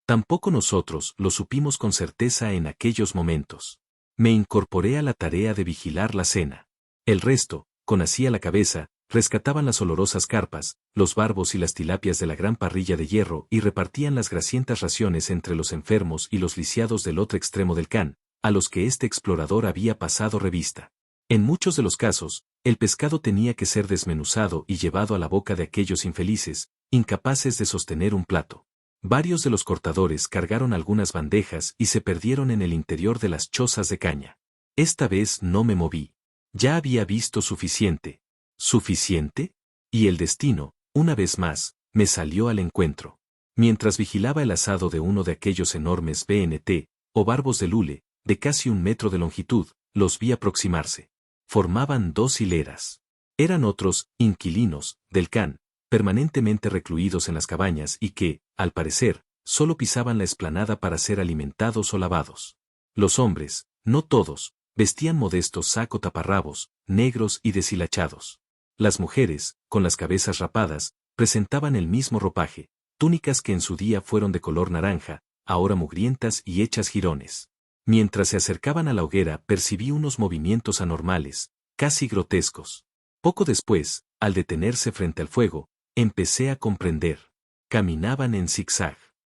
Tampoco nosotros lo supimos con certeza en aquellos momentos. Me incorporé a la tarea de vigilar la cena. El resto, con así a la cabeza, rescataban las olorosas carpas, los barbos y las tilapias de la gran parrilla de hierro y repartían las grasientas raciones entre los enfermos y los lisiados del otro extremo del Khan, a los que este explorador había pasado revista. En muchos de los casos, el pescado tenía que ser desmenuzado y llevado a la boca de aquellos infelices, incapaces de sostener un plato. Varios de los cortadores cargaron algunas bandejas y se perdieron en el interior de las chozas de caña. Esta vez no me moví. Ya había visto suficiente. ¿Suficiente? Y el destino, una vez más, me salió al encuentro. Mientras vigilaba el asado de uno de aquellos enormes BNT, o barbos de lule, de casi 1 metro de longitud, los vi aproximarse. Formaban 2 hileras. Eran otros inquilinos del can, permanentemente recluidos en las cabañas y que, al parecer, solo pisaban la explanada para ser alimentados o lavados. Los hombres, no todos, vestían modestos saco taparrabos, negros y deshilachados. Las mujeres, con las cabezas rapadas, presentaban el mismo ropaje, túnicas que en su día fueron de color naranja, ahora mugrientas y hechas jirones. Mientras se acercaban a la hoguera percibí unos movimientos anormales, casi grotescos. Poco después, al detenerse frente al fuego, empecé a comprender. Caminaban en zigzag.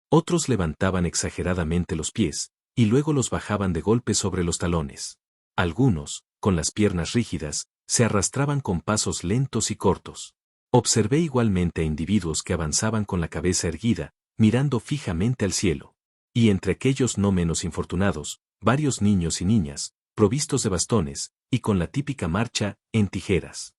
Otros levantaban exageradamente los pies, y luego los bajaban de golpe sobre los talones. Algunos, con las piernas rígidas, se arrastraban con pasos lentos y cortos. Observé igualmente a individuos que avanzaban con la cabeza erguida, mirando fijamente al cielo. Y entre aquellos no menos infortunados, varios niños y niñas, provistos de bastones, y con la típica marcha, en tijeras.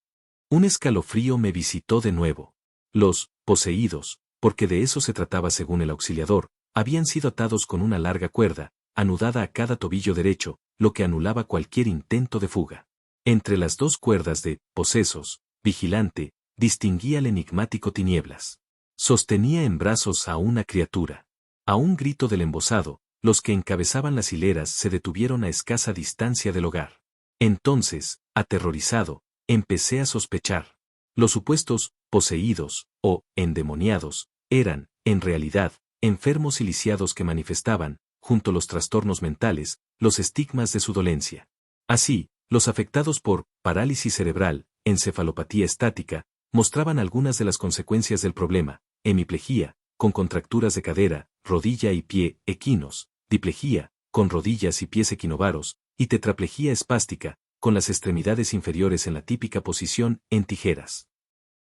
Un escalofrío me visitó de nuevo. Los poseídos, porque de eso se trataba según el auxiliador, habían sido atados con una larga cuerda, anudada a cada tobillo derecho, lo que anulaba cualquier intento de fuga. Entre las 2 cuerdas de posesos, vigilante, distinguía el enigmático Tinieblas. Sostenía en brazos a una criatura. A un grito del embosado, los que encabezaban las hileras se detuvieron a escasa distancia del hogar. Entonces, aterrorizado, empecé a sospechar. Los supuestos poseídos, o endemoniados, eran, en realidad, enfermos y lisiados que manifestaban, junto a los trastornos mentales, los estigmas de su dolencia. Así, los afectados por parálisis cerebral, encefalopatía estática, mostraban algunas de las consecuencias del problema: hemiplegia, con contracturas de cadera, rodilla y pie, equinos; diplegia, con rodillas y pies equinovaros; y tetraplegia espástica, con las extremidades inferiores en la típica posición, en tijeras.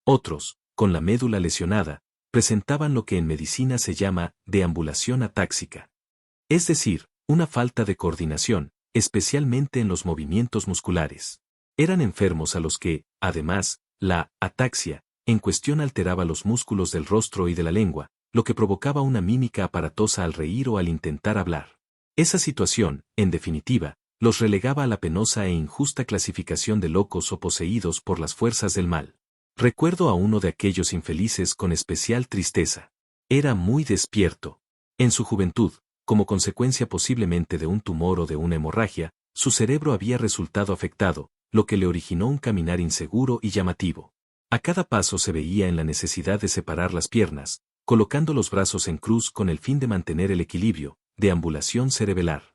Otros, con la médula lesionada, presentaban lo que en medicina se llama deambulación atáxica. Es decir, una falta de coordinación, especialmente en los movimientos musculares. Eran enfermos a los que, además, la ataxia, en cuestión alteraba los músculos del rostro y de la lengua, lo que provocaba una mímica aparatosa al reír o al intentar hablar. Esa situación, en definitiva, los relegaba a la penosa e injusta clasificación de locos o poseídos por las fuerzas del mal. Recuerdo a uno de aquellos infelices con especial tristeza. Era muy despierto. En su juventud, como consecuencia posiblemente de un tumor o de una hemorragia, su cerebro había resultado afectado, lo que le originó un caminar inseguro y llamativo. A cada paso se veía en la necesidad de separar las piernas, colocando los brazos en cruz con el fin de mantener el equilibrio, deambulación cerebelar.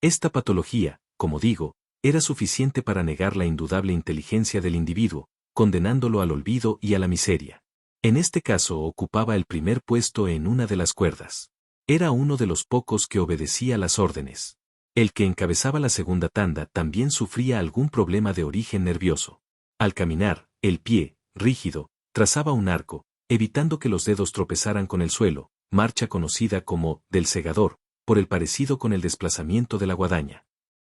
Esta patología, como digo, era suficiente para negar la indudable inteligencia del individuo, condenándolo al olvido y a la miseria. En este caso ocupaba el primer puesto en una de las cuerdas. Era uno de los pocos que obedecía las órdenes. El que encabezaba la segunda tanda también sufría algún problema de origen nervioso. Al caminar, el pie, rígido, trazaba un arco, evitando que los dedos tropezaran con el suelo, marcha conocida como del segador, por el parecido con el desplazamiento de la guadaña.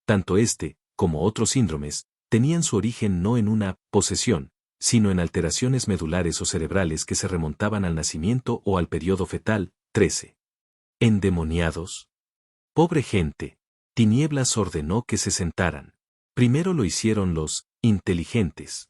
Tanto este, como otros síndromes, tenían su origen no en una posesión, sino en alteraciones medulares o cerebrales que se remontaban al nacimiento o al periodo fetal. 13. ¿Endemoniados? Pobre gente. Tinieblas ordenó que se sentaran. Primero lo hicieron los inteligentes.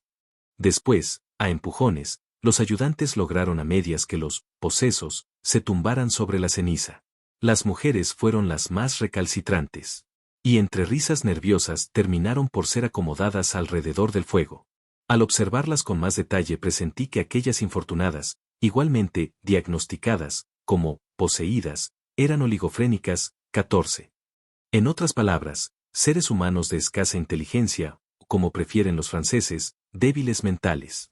Después, a empujones, los ayudantes lograron a medias que los posesos se tumbaran sobre la ceniza. Las mujeres fueron las más recalcitrantes. Y entre risas nerviosas terminaron por ser acomodadas alrededor del fuego. Al observarlas con más detalle presentí que aquellas infortunadas, igualmente diagnosticadas como poseídas, eran oligofrénicas. 14. En otras palabras, seres humanos de escasa inteligencia, o como prefieren los franceses, débiles mentales.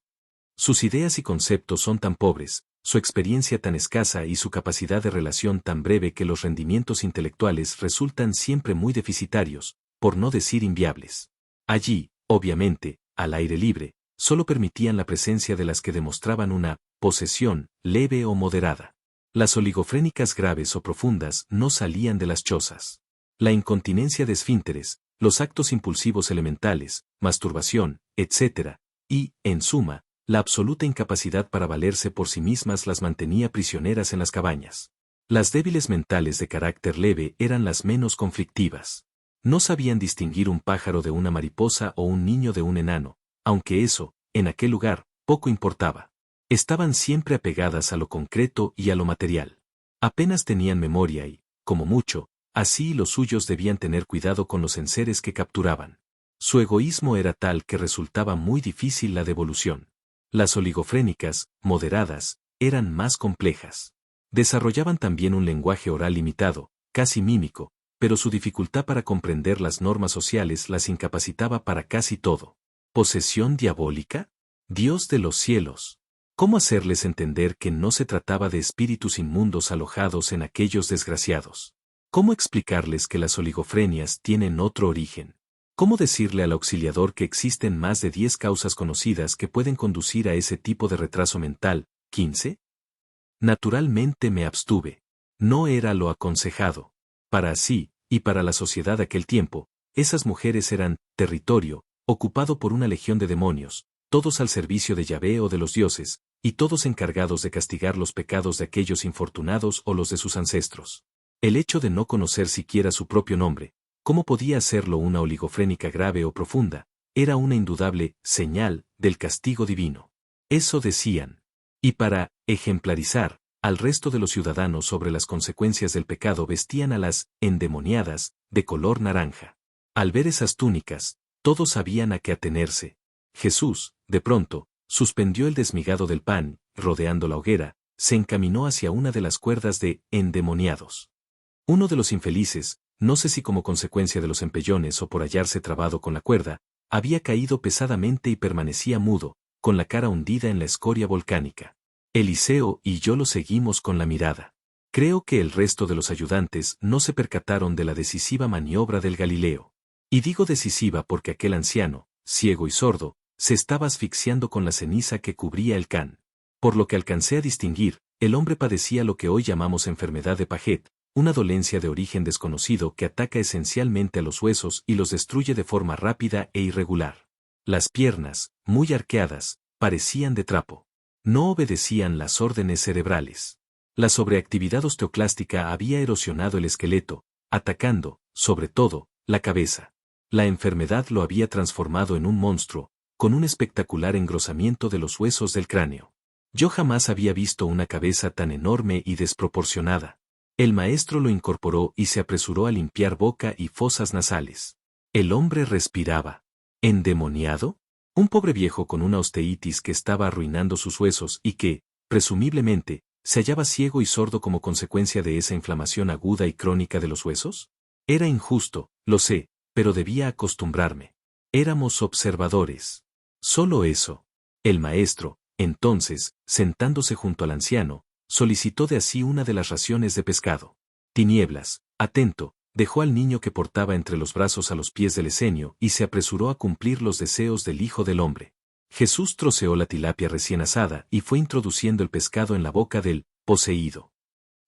Sus ideas y conceptos son tan pobres, su experiencia tan escasa y su capacidad de relación tan breve que los rendimientos intelectuales resultan siempre muy deficitarios, por no decir inviables. Allí, obviamente, al aire libre, solo permitían la presencia de las que demostraban una posesión leve o moderada. Las oligofrénicas graves o profundas no salían de las chozas. La incontinencia de esfínteres, los actos impulsivos elementales, masturbación, etc. Y, en suma, la absoluta incapacidad para valerse por sí mismas las mantenía prisioneras en las cabañas. Las débiles mentales de carácter leve eran las menos conflictivas. No sabían distinguir un pájaro de una mariposa o un niño de un enano, aunque eso, en aquel lugar, poco importaba. Estaban siempre apegadas a lo concreto y a lo material. Apenas tenían memoria y, como mucho, así los suyos debían tener cuidado con los enseres que capturaban. Su egoísmo era tal que resultaba muy difícil la devolución. Las oligofrénicas, moderadas, eran más complejas. Desarrollaban también un lenguaje oral limitado, casi mímico, pero su dificultad para comprender las normas sociales las incapacitaba para casi todo. ¿Posesión diabólica? Dios de los cielos. ¿Cómo hacerles entender que no se trataba de espíritus inmundos alojados en aquellos desgraciados? ¿Cómo explicarles que las oligofrenias tienen otro origen? ¿Cómo decirle al auxiliador que existen más de 10 causas conocidas que pueden conducir a ese tipo de retraso mental? 15. Naturalmente me abstuve. No era lo aconsejado. Para sí, y para la sociedad de aquel tiempo, esas mujeres eran territorio, ocupado por una legión de demonios, todos al servicio de Yahvé o de los dioses, y todos encargados de castigar los pecados de aquellos infortunados o los de sus ancestros. El hecho de no conocer siquiera su propio nombre, ¿cómo podía hacerlo una oligofrénica grave o profunda? Era una indudable señal del castigo divino. Eso decían. Y para ejemplarizar al resto de los ciudadanos sobre las consecuencias del pecado vestían a las endemoniadas de color naranja. Al ver esas túnicas, todos sabían a qué atenerse. Jesús, de pronto, suspendió el desmigado del pan, rodeando la hoguera, se encaminó hacia una de las cuerdas de endemoniados. Uno de los infelices, no sé si como consecuencia de los empellones o por hallarse trabado con la cuerda, había caído pesadamente y permanecía mudo, con la cara hundida en la escoria volcánica. Eliseo y yo lo seguimos con la mirada. Creo que el resto de los ayudantes no se percataron de la decisiva maniobra del Galileo. Y digo decisiva porque aquel anciano, ciego y sordo, se estaba asfixiando con la ceniza que cubría el can. Por lo que alcancé a distinguir, el hombre padecía lo que hoy llamamos enfermedad de Paget, una dolencia de origen desconocido que ataca esencialmente a los huesos y los destruye de forma rápida e irregular. Las piernas, muy arqueadas, parecían de trapo. No obedecían las órdenes cerebrales. La sobreactividad osteoclástica había erosionado el esqueleto, atacando, sobre todo, la cabeza. La enfermedad lo había transformado en un monstruo, con un espectacular engrosamiento de los huesos del cráneo. Yo jamás había visto una cabeza tan enorme y desproporcionada. El maestro lo incorporó y se apresuró a limpiar boca y fosas nasales. El hombre respiraba. ¿Endemoniado? Un pobre viejo con una osteitis que estaba arruinando sus huesos y que, presumiblemente, se hallaba ciego y sordo como consecuencia de esa inflamación aguda y crónica de los huesos. Era injusto, lo sé, pero debía acostumbrarme. Éramos observadores. Solo eso. El maestro, entonces, sentándose junto al anciano, solicitó de así una de las raciones de pescado. Tinieblas, atento, dejó al niño que portaba entre los brazos a los pies del esenio y se apresuró a cumplir los deseos del Hijo del Hombre. Jesús troceó la tilapia recién asada y fue introduciendo el pescado en la boca del poseído.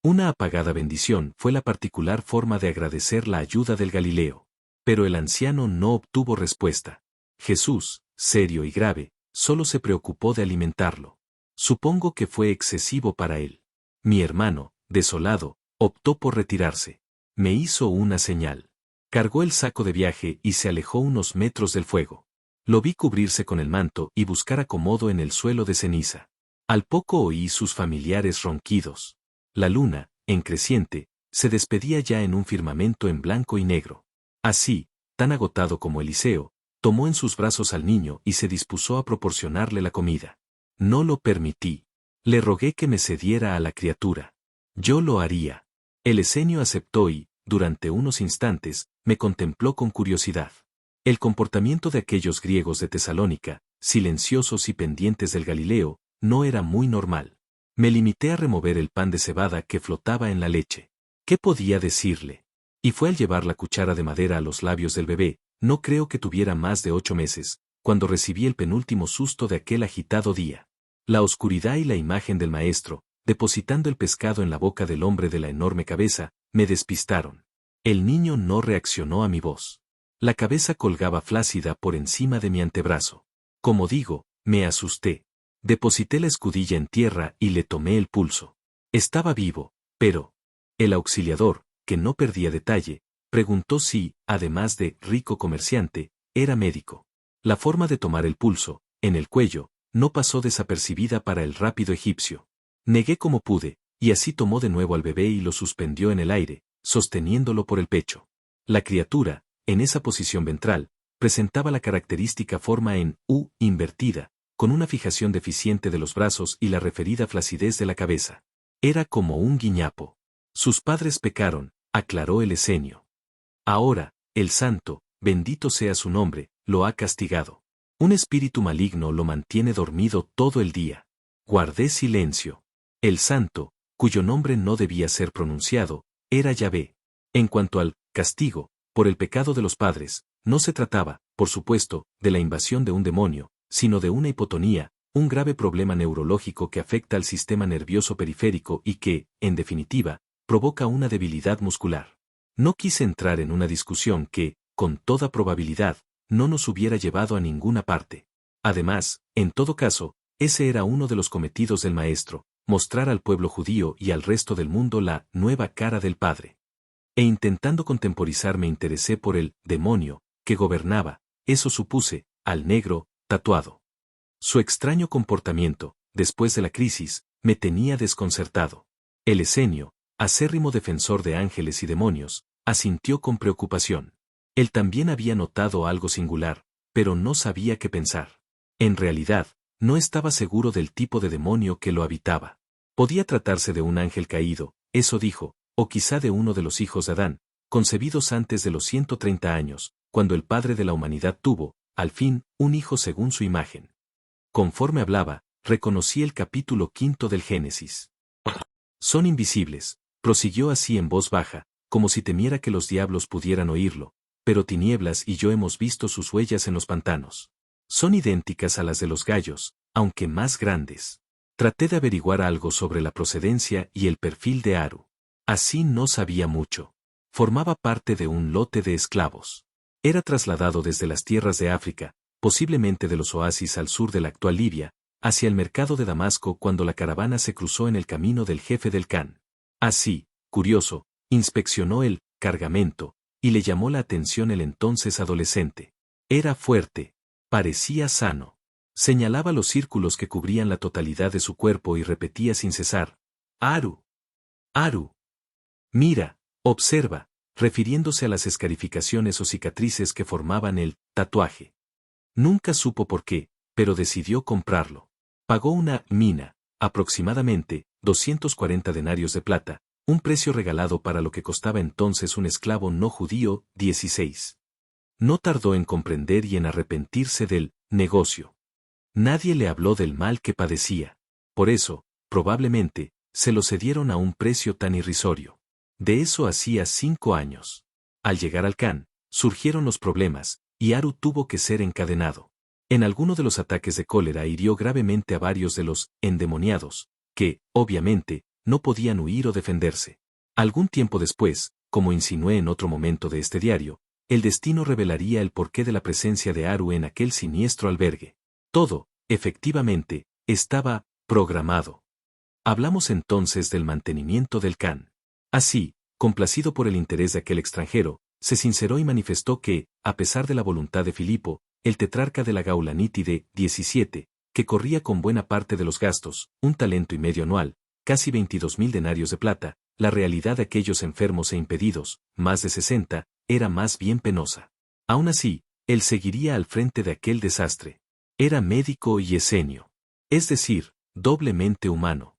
Una apagada bendición fue la particular forma de agradecer la ayuda del Galileo. Pero el anciano no obtuvo respuesta. Jesús, serio y grave, solo se preocupó de alimentarlo. Supongo que fue excesivo para él. Mi hermano, desolado, optó por retirarse. Me hizo una señal. Cargó el saco de viaje y se alejó unos metros del fuego. Lo vi cubrirse con el manto y buscar acomodo en el suelo de ceniza. Al poco oí sus familiares ronquidos. La luna, en creciente, se despedía ya en un firmamento en blanco y negro. Así, tan agotado como Eliseo, tomó en sus brazos al niño y se dispuso a proporcionarle la comida. No lo permití. Le rogué que me cediera a la criatura. Yo lo haría. El esenio aceptó y, durante unos instantes, me contempló con curiosidad. El comportamiento de aquellos griegos de Tesalónica, silenciosos y pendientes del Galileo, no era muy normal. Me limité a remover el pan de cebada que flotaba en la leche. ¿Qué podía decirle? Y fue al llevar la cuchara de madera a los labios del bebé, no creo que tuviera más de 8 meses, cuando recibí el penúltimo susto de aquel agitado día. La oscuridad y la imagen del maestro, depositando el pescado en la boca del hombre de la enorme cabeza, me despistaron. El niño no reaccionó a mi voz. La cabeza colgaba flácida por encima de mi antebrazo. Como digo, me asusté. Deposité la escudilla en tierra y le tomé el pulso. Estaba vivo, pero el auxiliador, que no perdía detalle, preguntó si, además de rico comerciante, era médico. La forma de tomar el pulso, en el cuello, no pasó desapercibida para el rápido egipcio. Negué como pude, y así tomó de nuevo al bebé y lo suspendió en el aire, sosteniéndolo por el pecho. La criatura, en esa posición ventral, presentaba la característica forma en U invertida, con una fijación deficiente de los brazos y la referida flacidez de la cabeza. Era como un guiñapo. Sus padres pecaron, aclaró el esenio. Ahora, el santo, bendito sea su nombre, lo ha castigado. Un espíritu maligno lo mantiene dormido todo el día. Guardé silencio. El santo, cuyo nombre no debía ser pronunciado, era Yahvé. En cuanto al castigo, por el pecado de los padres, no se trataba, por supuesto, de la invasión de un demonio, sino de una hipotonía, un grave problema neurológico que afecta al sistema nervioso periférico y que, en definitiva, provoca una debilidad muscular. No quise entrar en una discusión que, con toda probabilidad, no nos hubiera llevado a ninguna parte. Además, en todo caso, ese era uno de los cometidos del maestro, mostrar al pueblo judío y al resto del mundo la nueva cara del Padre. E intentando contemporizar me interesé por el demonio que gobernaba, eso supuse, al negro, tatuado. Su extraño comportamiento, después de la crisis, me tenía desconcertado. El esenio, acérrimo defensor de ángeles y demonios, asintió con preocupación. Él también había notado algo singular, pero no sabía qué pensar. En realidad, no estaba seguro del tipo de demonio que lo habitaba. Podía tratarse de un ángel caído, eso dijo, o quizá de uno de los hijos de Adán, concebidos antes de los 130 años, cuando el Padre de la humanidad tuvo, al fin, un hijo según su imagen. Conforme hablaba, reconocí el capítulo 5 del Génesis. Son invisibles, prosiguió así en voz baja, como si temiera que los diablos pudieran oírlo, pero Tinieblas y yo hemos visto sus huellas en los pantanos. Son idénticas a las de los gallos, aunque más grandes. Traté de averiguar algo sobre la procedencia y el perfil de Aru. Así no sabía mucho. Formaba parte de un lote de esclavos. Era trasladado desde las tierras de África, posiblemente de los oasis al sur de la actual Libia, hacia el mercado de Damasco cuando la caravana se cruzó en el camino del jefe del Khan. Así, curioso, inspeccionó el cargamento, y le llamó la atención el entonces adolescente. Era fuerte, parecía sano. Señalaba los círculos que cubrían la totalidad de su cuerpo y repetía sin cesar: Aru. Aru. Mira, observa, refiriéndose a las escarificaciones o cicatrices que formaban el tatuaje. Nunca supo por qué, pero decidió comprarlo. Pagó una mina, aproximadamente 240 denarios de plata, un precio regalado para lo que costaba entonces un esclavo no judío, 16. No tardó en comprender y en arrepentirse del negocio. Nadie le habló del mal que padecía. Por eso, probablemente, se lo cedieron a un precio tan irrisorio. De eso hacía 5 años. Al llegar al Khan, surgieron los problemas, y Aru tuvo que ser encadenado. En alguno de los ataques de cólera hirió gravemente a varios de los endemoniados, que, obviamente, no podían huir o defenderse. Algún tiempo después, como insinué en otro momento de este diario, el destino revelaría el porqué de la presencia de Aru en aquel siniestro albergue. Todo, efectivamente, estaba programado. Hablamos entonces del mantenimiento del Khan. Así, complacido por el interés de aquel extranjero, se sinceró y manifestó que, a pesar de la voluntad de Filipo, el tetrarca de la Gaulanítide, 17, que corría con buena parte de los gastos, un talento y medio anual, casi 22.000 denarios de plata, la realidad de aquellos enfermos e impedidos, más de 60, era más bien penosa. Aún así, él seguiría al frente de aquel desastre. Era médico y esenio. Es decir, doblemente humano.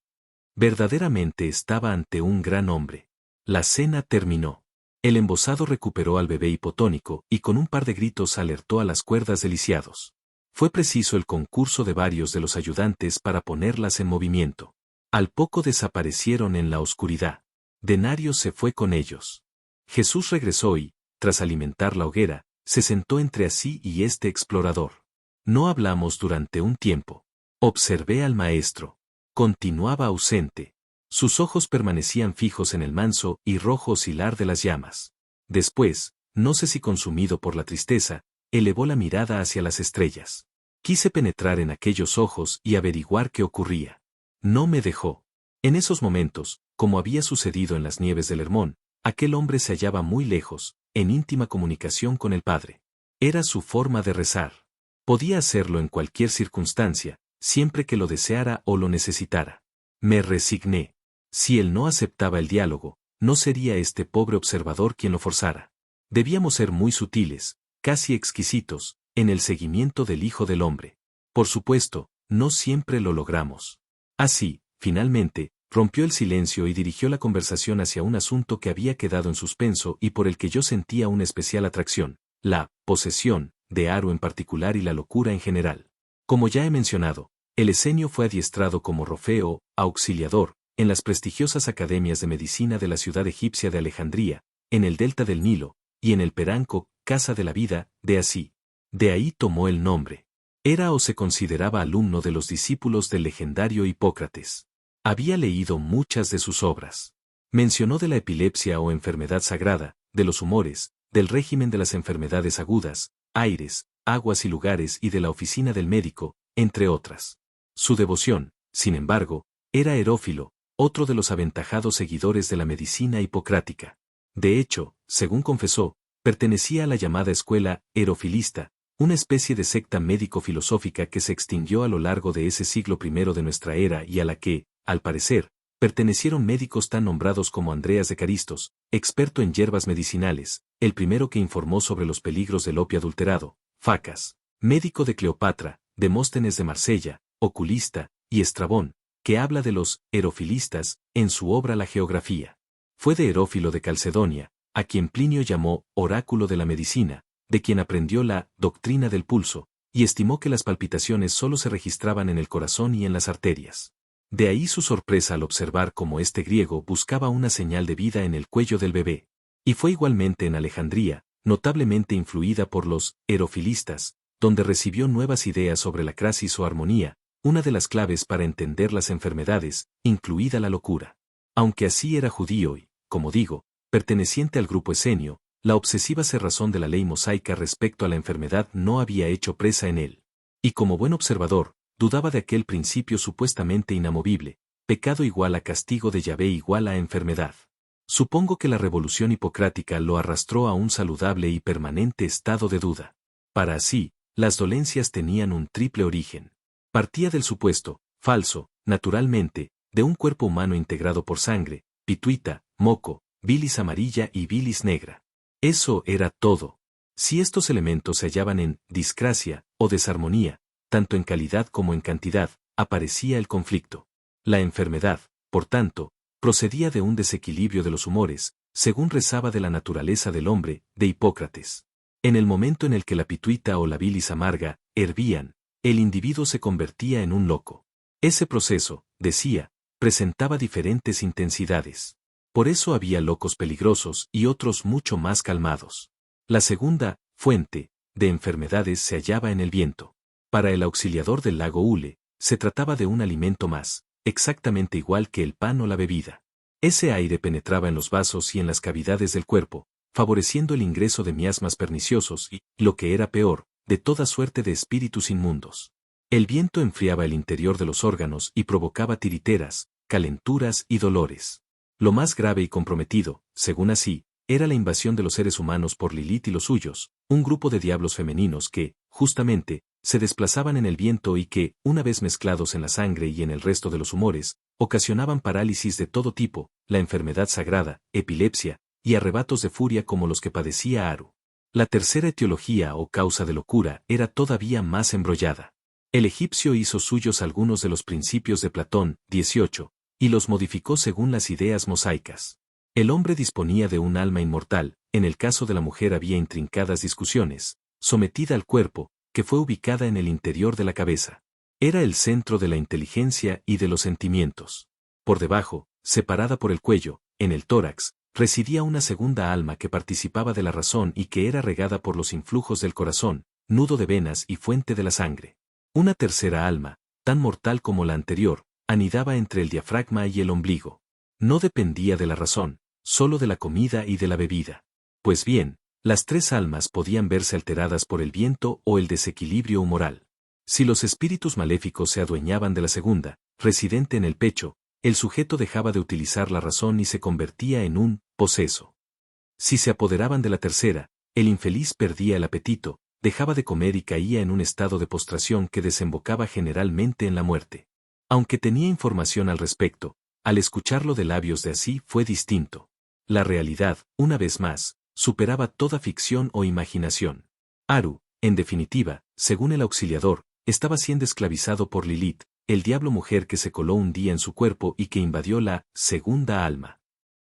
Verdaderamente estaba ante un gran hombre. La cena terminó. El embosado recuperó al bebé hipotónico y con un par de gritos alertó a las cuerdas de lisiados. Fue preciso el concurso de varios de los ayudantes para ponerlas en movimiento. Al poco desaparecieron en la oscuridad. Denario se fue con ellos. Jesús regresó y, tras alimentar la hoguera, se sentó entre así y este explorador. No hablamos durante un tiempo. Observé al maestro. Continuaba ausente. Sus ojos permanecían fijos en el manso y rojo oscilar de las llamas. Después, no sé si consumido por la tristeza, elevó la mirada hacia las estrellas. Quise penetrar en aquellos ojos y averiguar qué ocurría. No me dejó. En esos momentos, como había sucedido en las nieves del Hermón, aquel hombre se hallaba muy lejos, en íntima comunicación con el Padre. Era su forma de rezar. Podía hacerlo en cualquier circunstancia, siempre que lo deseara o lo necesitara. Me resigné. Si él no aceptaba el diálogo, no sería este pobre observador quien lo forzara. Debíamos ser muy sutiles, casi exquisitos, en el seguimiento del Hijo del Hombre. Por supuesto, no siempre lo logramos. Así, finalmente, rompió el silencio y dirigió la conversación hacia un asunto que había quedado en suspenso y por el que yo sentía una especial atracción, la posesión de Aru en particular y la locura en general. Como ya he mencionado, el Esenio fue adiestrado como rofeo, auxiliador, en las prestigiosas academias de medicina de la ciudad egipcia de Alejandría, en el delta del Nilo, y en el Peranco, Casa de la Vida, de Así. De ahí tomó el nombre. Era o se consideraba alumno de los discípulos del legendario Hipócrates. Había leído muchas de sus obras. Mencionó de la epilepsia o enfermedad sagrada, de los humores, del régimen de las enfermedades agudas, aires, aguas y lugares y de la oficina del médico, entre otras. Su devoción, sin embargo, era Erófilo, otro de los aventajados seguidores de la medicina hipocrática. De hecho, según confesó, pertenecía a la llamada escuela erofilista, una especie de secta médico-filosófica que se extinguió a lo largo de ese siglo I de nuestra era y a la que, al parecer, pertenecieron médicos tan nombrados como Andreas de Caristos, experto en hierbas medicinales, el primero que informó sobre los peligros del opio adulterado, Facas, médico de Cleopatra, Demóstenes de Marsella, oculista, y Estrabón, que habla de los erofilistas en su obra La Geografía. Fue de Erófilo de Calcedonia, a quien Plinio llamó oráculo de la medicina, de quien aprendió la doctrina del pulso, y estimó que las palpitaciones solo se registraban en el corazón y en las arterias. De ahí su sorpresa al observar cómo este griego buscaba una señal de vida en el cuello del bebé. Y fue igualmente en Alejandría, notablemente influida por los erofilistas, donde recibió nuevas ideas sobre la crasis o armonía, una de las claves para entender las enfermedades, incluida la locura. Aunque así era judío y, como digo, perteneciente al grupo esenio, la obsesiva cerrazón de la ley mosaica respecto a la enfermedad no había hecho presa en él. Y como buen observador, dudaba de aquel principio supuestamente inamovible, pecado igual a castigo de Yahvé igual a enfermedad. Supongo que la revolución hipocrática lo arrastró a un saludable y permanente estado de duda. Para así, las dolencias tenían un triple origen. Partía del supuesto, falso, naturalmente, de un cuerpo humano integrado por sangre, pituita, moco, bilis amarilla y bilis negra. Eso era todo. Si estos elementos se hallaban en discrasia o desarmonía, tanto en calidad como en cantidad, aparecía el conflicto. La enfermedad, por tanto, procedía de un desequilibrio de los humores, según rezaba de la naturaleza del hombre, de Hipócrates. En el momento en el que la pituita o la bilis amarga hervían, el individuo se convertía en un loco. Ese proceso, decía, presentaba diferentes intensidades. Por eso había locos peligrosos y otros mucho más calmados. La segunda fuente de enfermedades se hallaba en el viento. Para el auxiliador del lago Hule, se trataba de un alimento más, exactamente igual que el pan o la bebida. Ese aire penetraba en los vasos y en las cavidades del cuerpo, favoreciendo el ingreso de miasmas perniciosos y, lo que era peor, de toda suerte de espíritus inmundos. El viento enfriaba el interior de los órganos y provocaba tiriteras, calenturas y dolores. Lo más grave y comprometido, según así, era la invasión de los seres humanos por Lilith y los suyos, un grupo de diablos femeninos que, justamente, se desplazaban en el viento y que, una vez mezclados en la sangre y en el resto de los humores, ocasionaban parálisis de todo tipo, la enfermedad sagrada, epilepsia, y arrebatos de furia como los que padecía Aru. La tercera etiología o causa de locura era todavía más embrollada. El egipcio hizo suyos algunos de los principios de Platón, 18, y los modificó según las ideas mosaicas. El hombre disponía de un alma inmortal, en el caso de la mujer había intrincadas discusiones, sometida al cuerpo, que fue ubicada en el interior de la cabeza. Era el centro de la inteligencia y de los sentimientos. Por debajo, separada por el cuello, en el tórax, residía una segunda alma que participaba de la razón y que era regada por los influjos del corazón, nudo de venas y fuente de la sangre. Una tercera alma, tan mortal como la anterior, anidaba entre el diafragma y el ombligo. No dependía de la razón, solo de la comida y de la bebida. Pues bien, las tres almas podían verse alteradas por el viento o el desequilibrio humoral. Si los espíritus maléficos se adueñaban de la segunda, residente en el pecho, el sujeto dejaba de utilizar la razón y se convertía en un poseso. Si se apoderaban de la tercera, el infeliz perdía el apetito, dejaba de comer y caía en un estado de postración que desembocaba generalmente en la muerte. Aunque tenía información al respecto, al escucharlo de labios de así fue distinto. La realidad, una vez más, superaba toda ficción o imaginación. Aru, en definitiva, según el auxiliador, estaba siendo esclavizado por Lilith, el diablo mujer que se coló un día en su cuerpo y que invadió la segunda alma.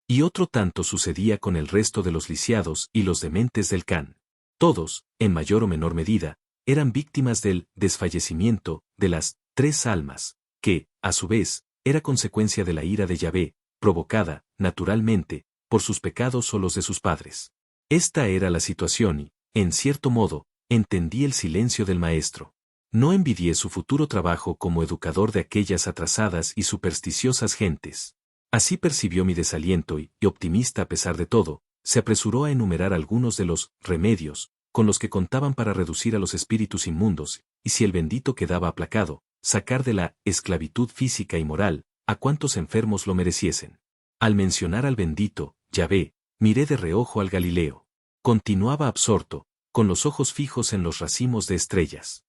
Y otro tanto sucedía con el resto de los lisiados y los dementes del Kan. Todos, en mayor o menor medida, eran víctimas del desfallecimiento de las tres almas, que, a su vez, era consecuencia de la ira de Yahvé, provocada, naturalmente, por sus pecados o los de sus padres. Esta era la situación y, en cierto modo, entendí el silencio del maestro. No envidié su futuro trabajo como educador de aquellas atrasadas y supersticiosas gentes. Así percibió mi desaliento y, optimista a pesar de todo, se apresuró a enumerar algunos de los remedios con los que contaban para reducir a los espíritus inmundos, y si el bendito quedaba aplacado, sacar de la esclavitud física y moral a cuantos enfermos lo mereciesen. Al mencionar al bendito, Yahvé, miré de reojo al Galileo. Continuaba absorto, con los ojos fijos en los racimos de estrellas.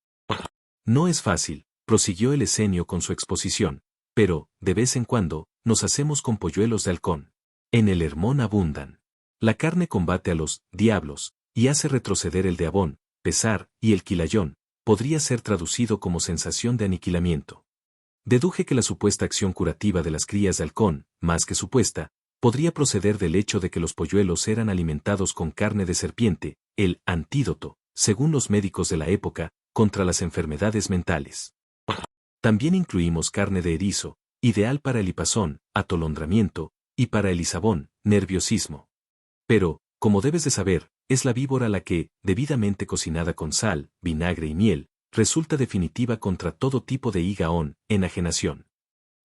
No es fácil, prosiguió el esenio con su exposición, pero, de vez en cuando, nos hacemos con polluelos de halcón. En el Hermón abundan. La carne combate a los diablos, y hace retroceder el de Abón, pesar, y el quilayón, podría ser traducido como sensación de aniquilamiento. Deduje que la supuesta acción curativa de las crías de halcón, más que supuesta, podría proceder del hecho de que los polluelos eran alimentados con carne de serpiente, el antídoto, según los médicos de la época, contra las enfermedades mentales. También incluimos carne de erizo, ideal para el hipazón, atolondramiento, y para el isabón, nerviosismo. Pero, como debes de saber, es la víbora la que, debidamente cocinada con sal, vinagre y miel, resulta definitiva contra todo tipo de higaón, enajenación.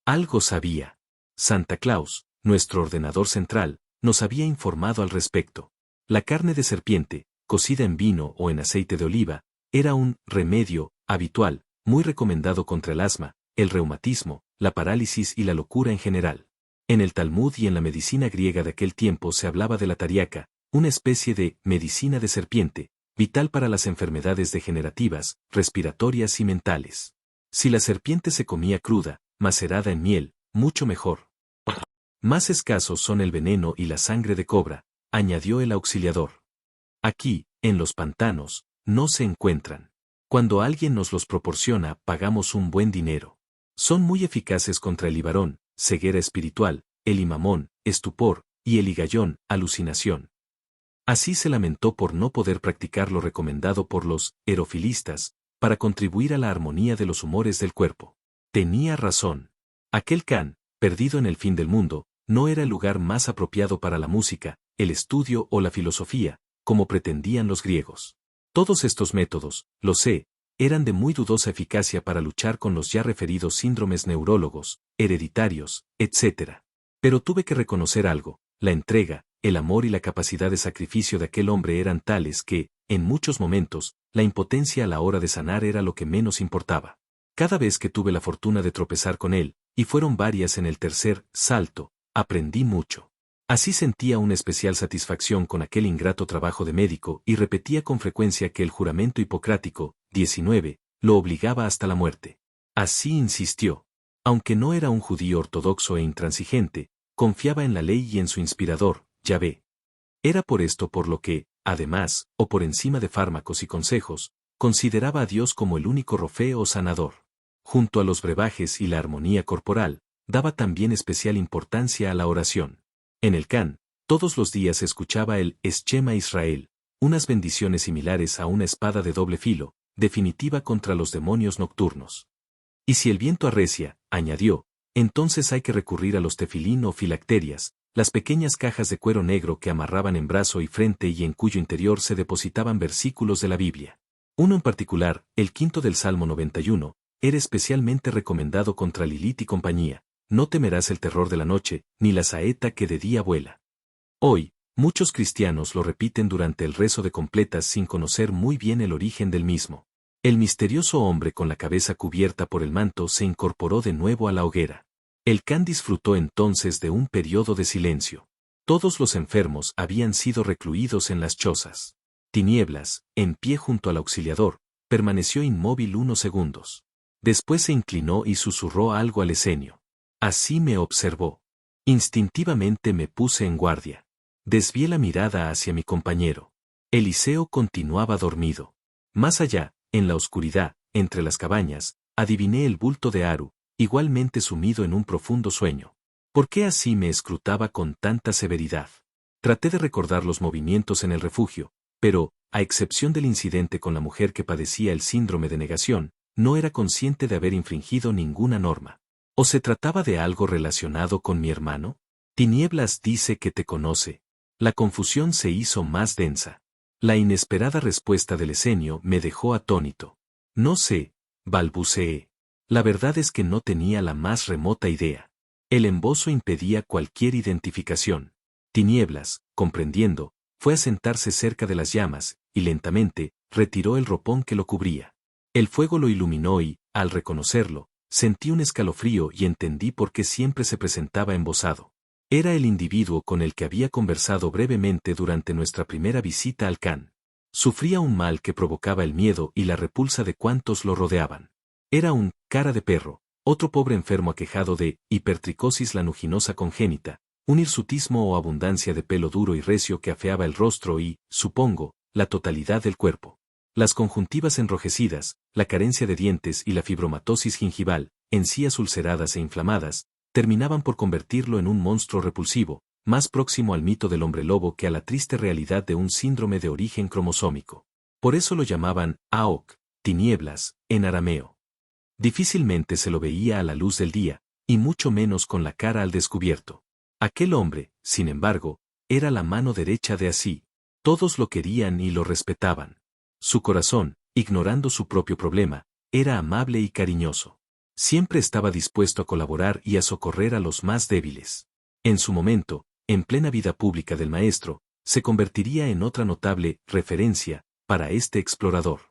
Algo sabía. Santa Claus, nuestro ordenador central, nos había informado al respecto. La carne de serpiente, cocida en vino o en aceite de oliva, era un remedio habitual, muy recomendado contra el asma, el reumatismo, la parálisis y la locura en general. En el Talmud y en la medicina griega de aquel tiempo se hablaba de la tariaca, una especie de medicina de serpiente, vital para las enfermedades degenerativas, respiratorias y mentales. Si la serpiente se comía cruda, macerada en miel, mucho mejor. Más escasos son el veneno y la sangre de cobra, añadió el auxiliador. Aquí, en los pantanos, no se encuentran. Cuando alguien nos los proporciona, pagamos un buen dinero. Son muy eficaces contra el ibarón, ceguera espiritual, el imamón, estupor, y el higayón, alucinación. Así se lamentó por no poder practicar lo recomendado por los erofilistas, para contribuir a la armonía de los humores del cuerpo. Tenía razón. Aquel Kan, perdido en el fin del mundo, no era el lugar más apropiado para la música, el estudio o la filosofía, como pretendían los griegos. Todos estos métodos, lo sé, eran de muy dudosa eficacia para luchar con los ya referidos síndromes neurólogos, hereditarios, etc. Pero tuve que reconocer algo: la entrega, el amor y la capacidad de sacrificio de aquel hombre eran tales que, en muchos momentos, la impotencia a la hora de sanar era lo que menos importaba. Cada vez que tuve la fortuna de tropezar con él, y fueron varias en el tercer salto, aprendí mucho. Así sentía una especial satisfacción con aquel ingrato trabajo de médico y repetía con frecuencia que el juramento hipocrático, 19, lo obligaba hasta la muerte. Así insistió. Aunque no era un judío ortodoxo e intransigente, confiaba en la ley y en su inspirador, Yahvé. Era por esto por lo que, además, o por encima de fármacos y consejos, consideraba a Dios como el único rofe o sanador. Junto a los brebajes y la armonía corporal, daba también especial importancia a la oración. En el Kan, todos los días escuchaba el Shema Israel, unas bendiciones similares a una espada de doble filo, definitiva contra los demonios nocturnos. Y si el viento arrecia, añadió, entonces hay que recurrir a los tefilín o filacterias, las pequeñas cajas de cuero negro que amarraban en brazo y frente y en cuyo interior se depositaban versículos de la Biblia. Uno en particular, el quinto del Salmo 91, era especialmente recomendado contra Lilith y compañía, no temerás el terror de la noche, ni la saeta que de día vuela. Hoy, muchos cristianos lo repiten durante el rezo de completas sin conocer muy bien el origen del mismo. El misterioso hombre con la cabeza cubierta por el manto se incorporó de nuevo a la hoguera. El can disfrutó entonces de un periodo de silencio. Todos los enfermos habían sido recluidos en las chozas. Tinieblas, en pie junto al auxiliador, permaneció inmóvil unos segundos. Después se inclinó y susurró algo al esenio. Así me observó. Instintivamente me puse en guardia. Desvié la mirada hacia mi compañero. Eliseo continuaba dormido. Más allá, en la oscuridad, entre las cabañas, adiviné el bulto de Aru, igualmente sumido en un profundo sueño. ¿Por qué así me escrutaba con tanta severidad? Traté de recordar los movimientos en el refugio, pero, a excepción del incidente con la mujer que padecía el síndrome de negación, no era consciente de haber infringido ninguna norma. ¿O se trataba de algo relacionado con mi hermano? Tinieblas dice que te conoce. La confusión se hizo más densa. La inesperada respuesta del esenio me dejó atónito. No sé, balbuceé. La verdad es que no tenía la más remota idea. El embozo impedía cualquier identificación. Tinieblas, comprendiendo, fue a sentarse cerca de las llamas, y lentamente, retiró el ropón que lo cubría. El fuego lo iluminó y, al reconocerlo, sentí un escalofrío y entendí por qué siempre se presentaba embozado. Era el individuo con el que había conversado brevemente durante nuestra primera visita al can. Sufría un mal que provocaba el miedo y la repulsa de cuantos lo rodeaban. Era un cara de perro, otro pobre enfermo aquejado de hipertricosis lanuginosa congénita, un hirsutismo o abundancia de pelo duro y recio que afeaba el rostro y, supongo, la totalidad del cuerpo. Las conjuntivas enrojecidas, la carencia de dientes y la fibromatosis gingival, encías ulceradas e inflamadas, terminaban por convertirlo en un monstruo repulsivo, más próximo al mito del hombre lobo que a la triste realidad de un síndrome de origen cromosómico. Por eso lo llamaban Aok, tinieblas, en arameo. Difícilmente se lo veía a la luz del día, y mucho menos con la cara al descubierto. Aquel hombre, sin embargo, era la mano derecha de Así. Todos lo querían y lo respetaban. Su corazón, ignorando su propio problema, era amable y cariñoso. Siempre estaba dispuesto a colaborar y a socorrer a los más débiles. En su momento, en plena vida pública del maestro, se convertiría en otra notable referencia para este explorador.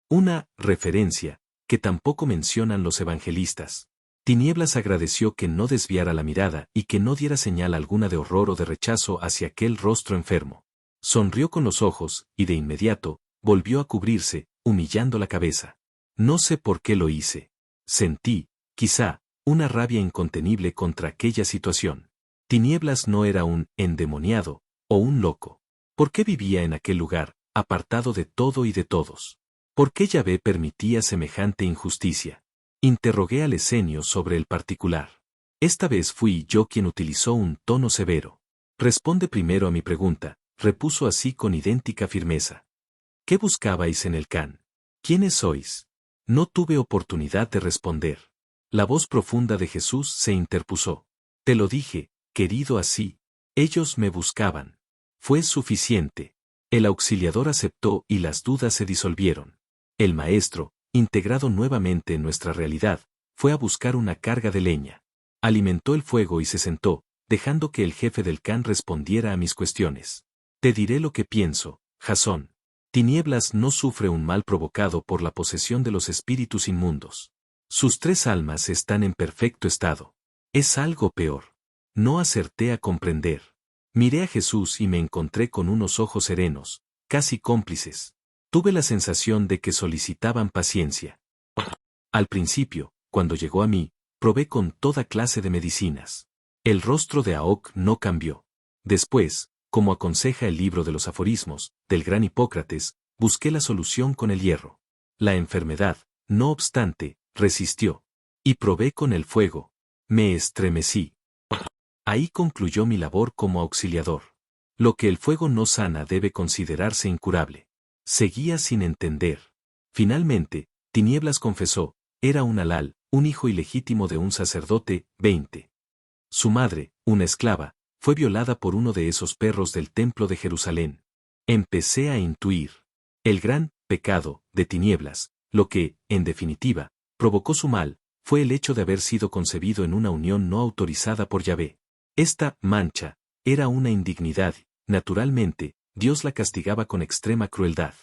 Una referencia que tampoco mencionan los evangelistas. Tinieblas agradeció que no desviara la mirada y que no diera señal alguna de horror o de rechazo hacia aquel rostro enfermo. Sonrió con los ojos, y de inmediato, volvió a cubrirse, humillando la cabeza. No sé por qué lo hice. Sentí, quizá, una rabia incontenible contra aquella situación. Tinieblas no era un endemoniado, o un loco. ¿Por qué vivía en aquel lugar, apartado de todo y de todos? ¿Por qué Yahvé permitía semejante injusticia? Interrogué al esenio sobre el particular. Esta vez fui yo quien utilizó un tono severo. Responde primero a mi pregunta, repuso Así con idéntica firmeza. ¿Qué buscabais en el can? ¿Quiénes sois? No tuve oportunidad de responder. La voz profunda de Jesús se interpuso. Te lo dije, querido Así. Ellos me buscaban. Fue suficiente. El auxiliador aceptó y las dudas se disolvieron. El maestro, integrado nuevamente en nuestra realidad, fue a buscar una carga de leña. Alimentó el fuego y se sentó, dejando que el jefe del can respondiera a mis cuestiones. Te diré lo que pienso, Jasón. Tinieblas no sufre un mal provocado por la posesión de los espíritus inmundos. Sus tres almas están en perfecto estado. Es algo peor. No acerté a comprender. Miré a Jesús y me encontré con unos ojos serenos, casi cómplices. Tuve la sensación de que solicitaban paciencia. Al principio, cuando llegó a mí, probé con toda clase de medicinas. El rostro de Aok no cambió. Después, como aconseja el libro de los aforismos, del gran Hipócrates, busqué la solución con el hierro. La enfermedad, no obstante, resistió. Y probé con el fuego. Me estremecí. Ahí concluyó mi labor como auxiliador. Lo que el fuego no sana debe considerarse incurable. Seguía sin entender. Finalmente, Tinieblas confesó, era un halal, un hijo ilegítimo de un sacerdote, 20. Su madre, una esclava, fue violada por uno de esos perros del templo de Jerusalén. Empecé a intuir. El gran pecado de Tinieblas, lo que, en definitiva, provocó su mal, fue el hecho de haber sido concebido en una unión no autorizada por Yahvé. Esta mancha era una indignidad. Naturalmente, Dios la castigaba con extrema crueldad.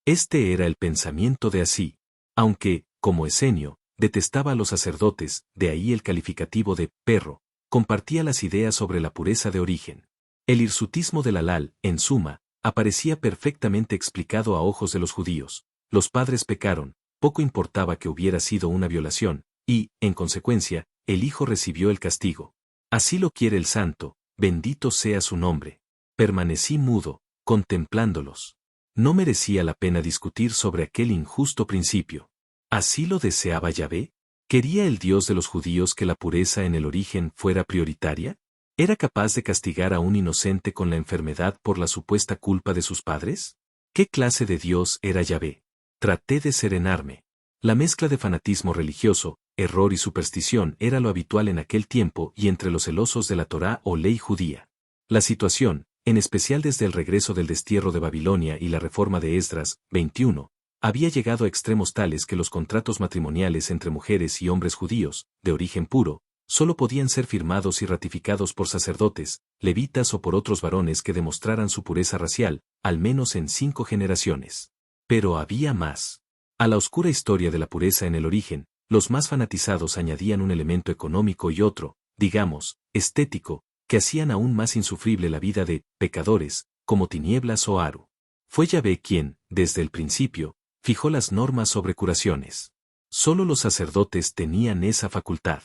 Este era el pensamiento de Así. Aunque, como Esenio, detestaba a los sacerdotes, de ahí el calificativo de perro, compartía las ideas sobre la pureza de origen. El hirsutismo del halal, en suma, aparecía perfectamente explicado a ojos de los judíos. Los padres pecaron, poco importaba que hubiera sido una violación, y, en consecuencia, el hijo recibió el castigo. Así lo quiere el santo, bendito sea su nombre. Permanecí mudo, contemplándolos. No merecía la pena discutir sobre aquel injusto principio. ¿Así lo deseaba Yahvé? ¿Quería el Dios de los judíos que la pureza en el origen fuera prioritaria? ¿Era capaz de castigar a un inocente con la enfermedad por la supuesta culpa de sus padres? ¿Qué clase de Dios era Yahvé? Traté de serenarme. La mezcla de fanatismo religioso, error y superstición era lo habitual en aquel tiempo y entre los celosos de la Torá o ley judía. La situación, en especial desde el regreso del destierro de Babilonia y la reforma de Esdras, 21, había llegado a extremos tales que los contratos matrimoniales entre mujeres y hombres judíos, de origen puro, solo podían ser firmados y ratificados por sacerdotes, levitas o por otros varones que demostraran su pureza racial, al menos en 5 generaciones. Pero había más. A la oscura historia de la pureza en el origen, los más fanatizados añadían un elemento económico y otro, digamos, estético, que hacían aún más insufrible la vida de pecadores, como Tinieblas o Aru. Fue Yahvé quien, desde el principio, fijó las normas sobre curaciones. Solo los sacerdotes tenían esa facultad.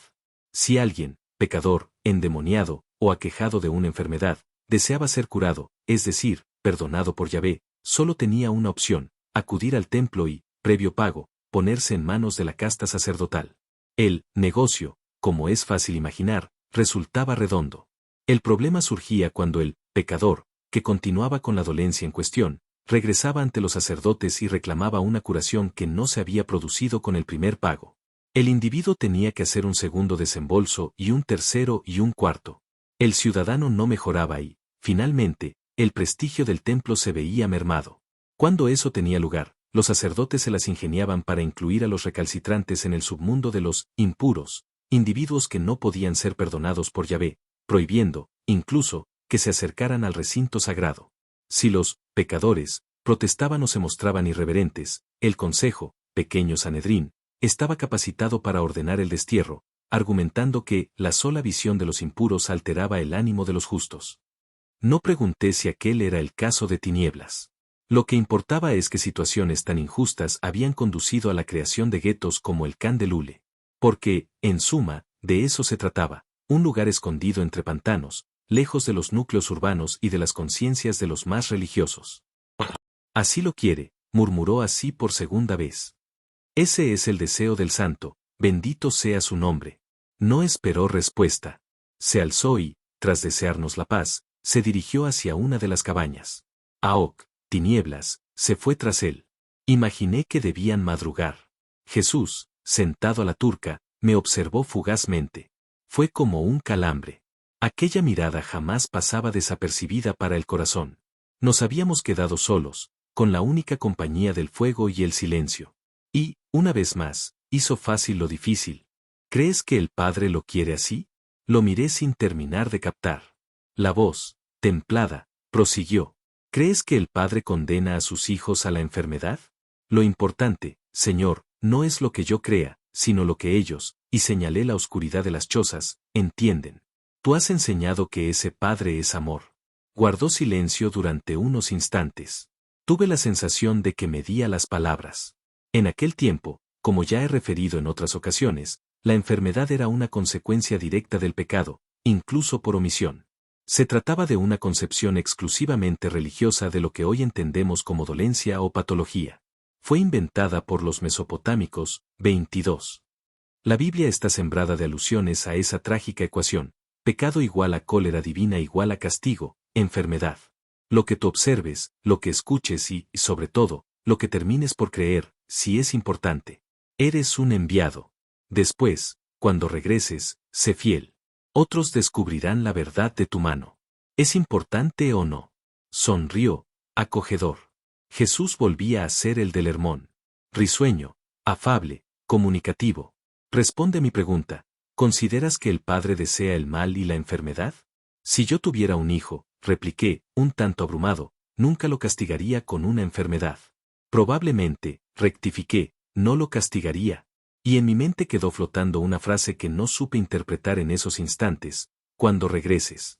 Si alguien, pecador, endemoniado, o aquejado de una enfermedad, deseaba ser curado, es decir, perdonado por Yahvé, solo tenía una opción, acudir al templo y, previo pago, ponerse en manos de la casta sacerdotal. El negocio, como es fácil imaginar, resultaba redondo. El problema surgía cuando el pecador, que continuaba con la dolencia en cuestión, regresaba ante los sacerdotes y reclamaba una curación que no se había producido con el primer pago. El individuo tenía que hacer un segundo desembolso y un tercero y un cuarto. El ciudadano no mejoraba y, finalmente, el prestigio del templo se veía mermado. Cuando eso tenía lugar, los sacerdotes se las ingeniaban para incluir a los recalcitrantes en el submundo de los impuros, individuos que no podían ser perdonados por Yahvé, prohibiendo, incluso, que se acercaran al recinto sagrado. Si los pecadores protestaban o se mostraban irreverentes, el consejo, pequeño Sanedrín, estaba capacitado para ordenar el destierro, argumentando que la sola visión de los impuros alteraba el ánimo de los justos. No pregunté si aquel era el caso de Tinieblas. Lo que importaba es que situaciones tan injustas habían conducido a la creación de guetos como el Can del Hule. Porque, en suma, de eso se trataba, un lugar escondido entre pantanos, lejos de los núcleos urbanos y de las conciencias de los más religiosos. Así lo quiere, murmuró Así por segunda vez. Ese es el deseo del santo, bendito sea su nombre. No esperó respuesta. Se alzó y, tras desearnos la paz, se dirigió hacia una de las cabañas. Aok, Tinieblas, se fue tras él. Imaginé que debían madrugar. Jesús, sentado a la turca, me observó fugazmente. Fue como un calambre. Aquella mirada jamás pasaba desapercibida para el corazón. Nos habíamos quedado solos, con la única compañía del fuego y el silencio. Y, una vez más, hizo fácil lo difícil. ¿Crees que el Padre lo quiere así? Lo miré sin terminar de captar. La voz, templada, prosiguió. ¿Crees que el Padre condena a sus hijos a la enfermedad? Lo importante, Señor, no es lo que yo crea, sino lo que ellos, y señalé la oscuridad de las chozas, entienden. Tú has enseñado que ese Padre es amor. Guardó silencio durante unos instantes. Tuve la sensación de que medía las palabras. En aquel tiempo, como ya he referido en otras ocasiones, la enfermedad era una consecuencia directa del pecado, incluso por omisión. Se trataba de una concepción exclusivamente religiosa de lo que hoy entendemos como dolencia o patología. Fue inventada por los mesopotámicos, 22. La Biblia está sembrada de alusiones a esa trágica ecuación, pecado igual a cólera divina igual a castigo, enfermedad. Lo que tú observes, lo que escuches y, sobre todo, lo que termines por creer, si es importante. Eres un enviado. Después, cuando regreses, sé fiel. Otros descubrirán la verdad de tu mano. ¿Es importante o no? Sonrió, acogedor. Jesús volvía a ser el del Hermón. Risueño, afable, comunicativo. Responde mi pregunta. ¿Consideras que el Padre desea el mal y la enfermedad? Si yo tuviera un hijo, repliqué, un tanto abrumado, nunca lo castigaría con una enfermedad. Probablemente, rectifiqué, no lo castigaría. Y en mi mente quedó flotando una frase que no supe interpretar en esos instantes. Cuando regreses.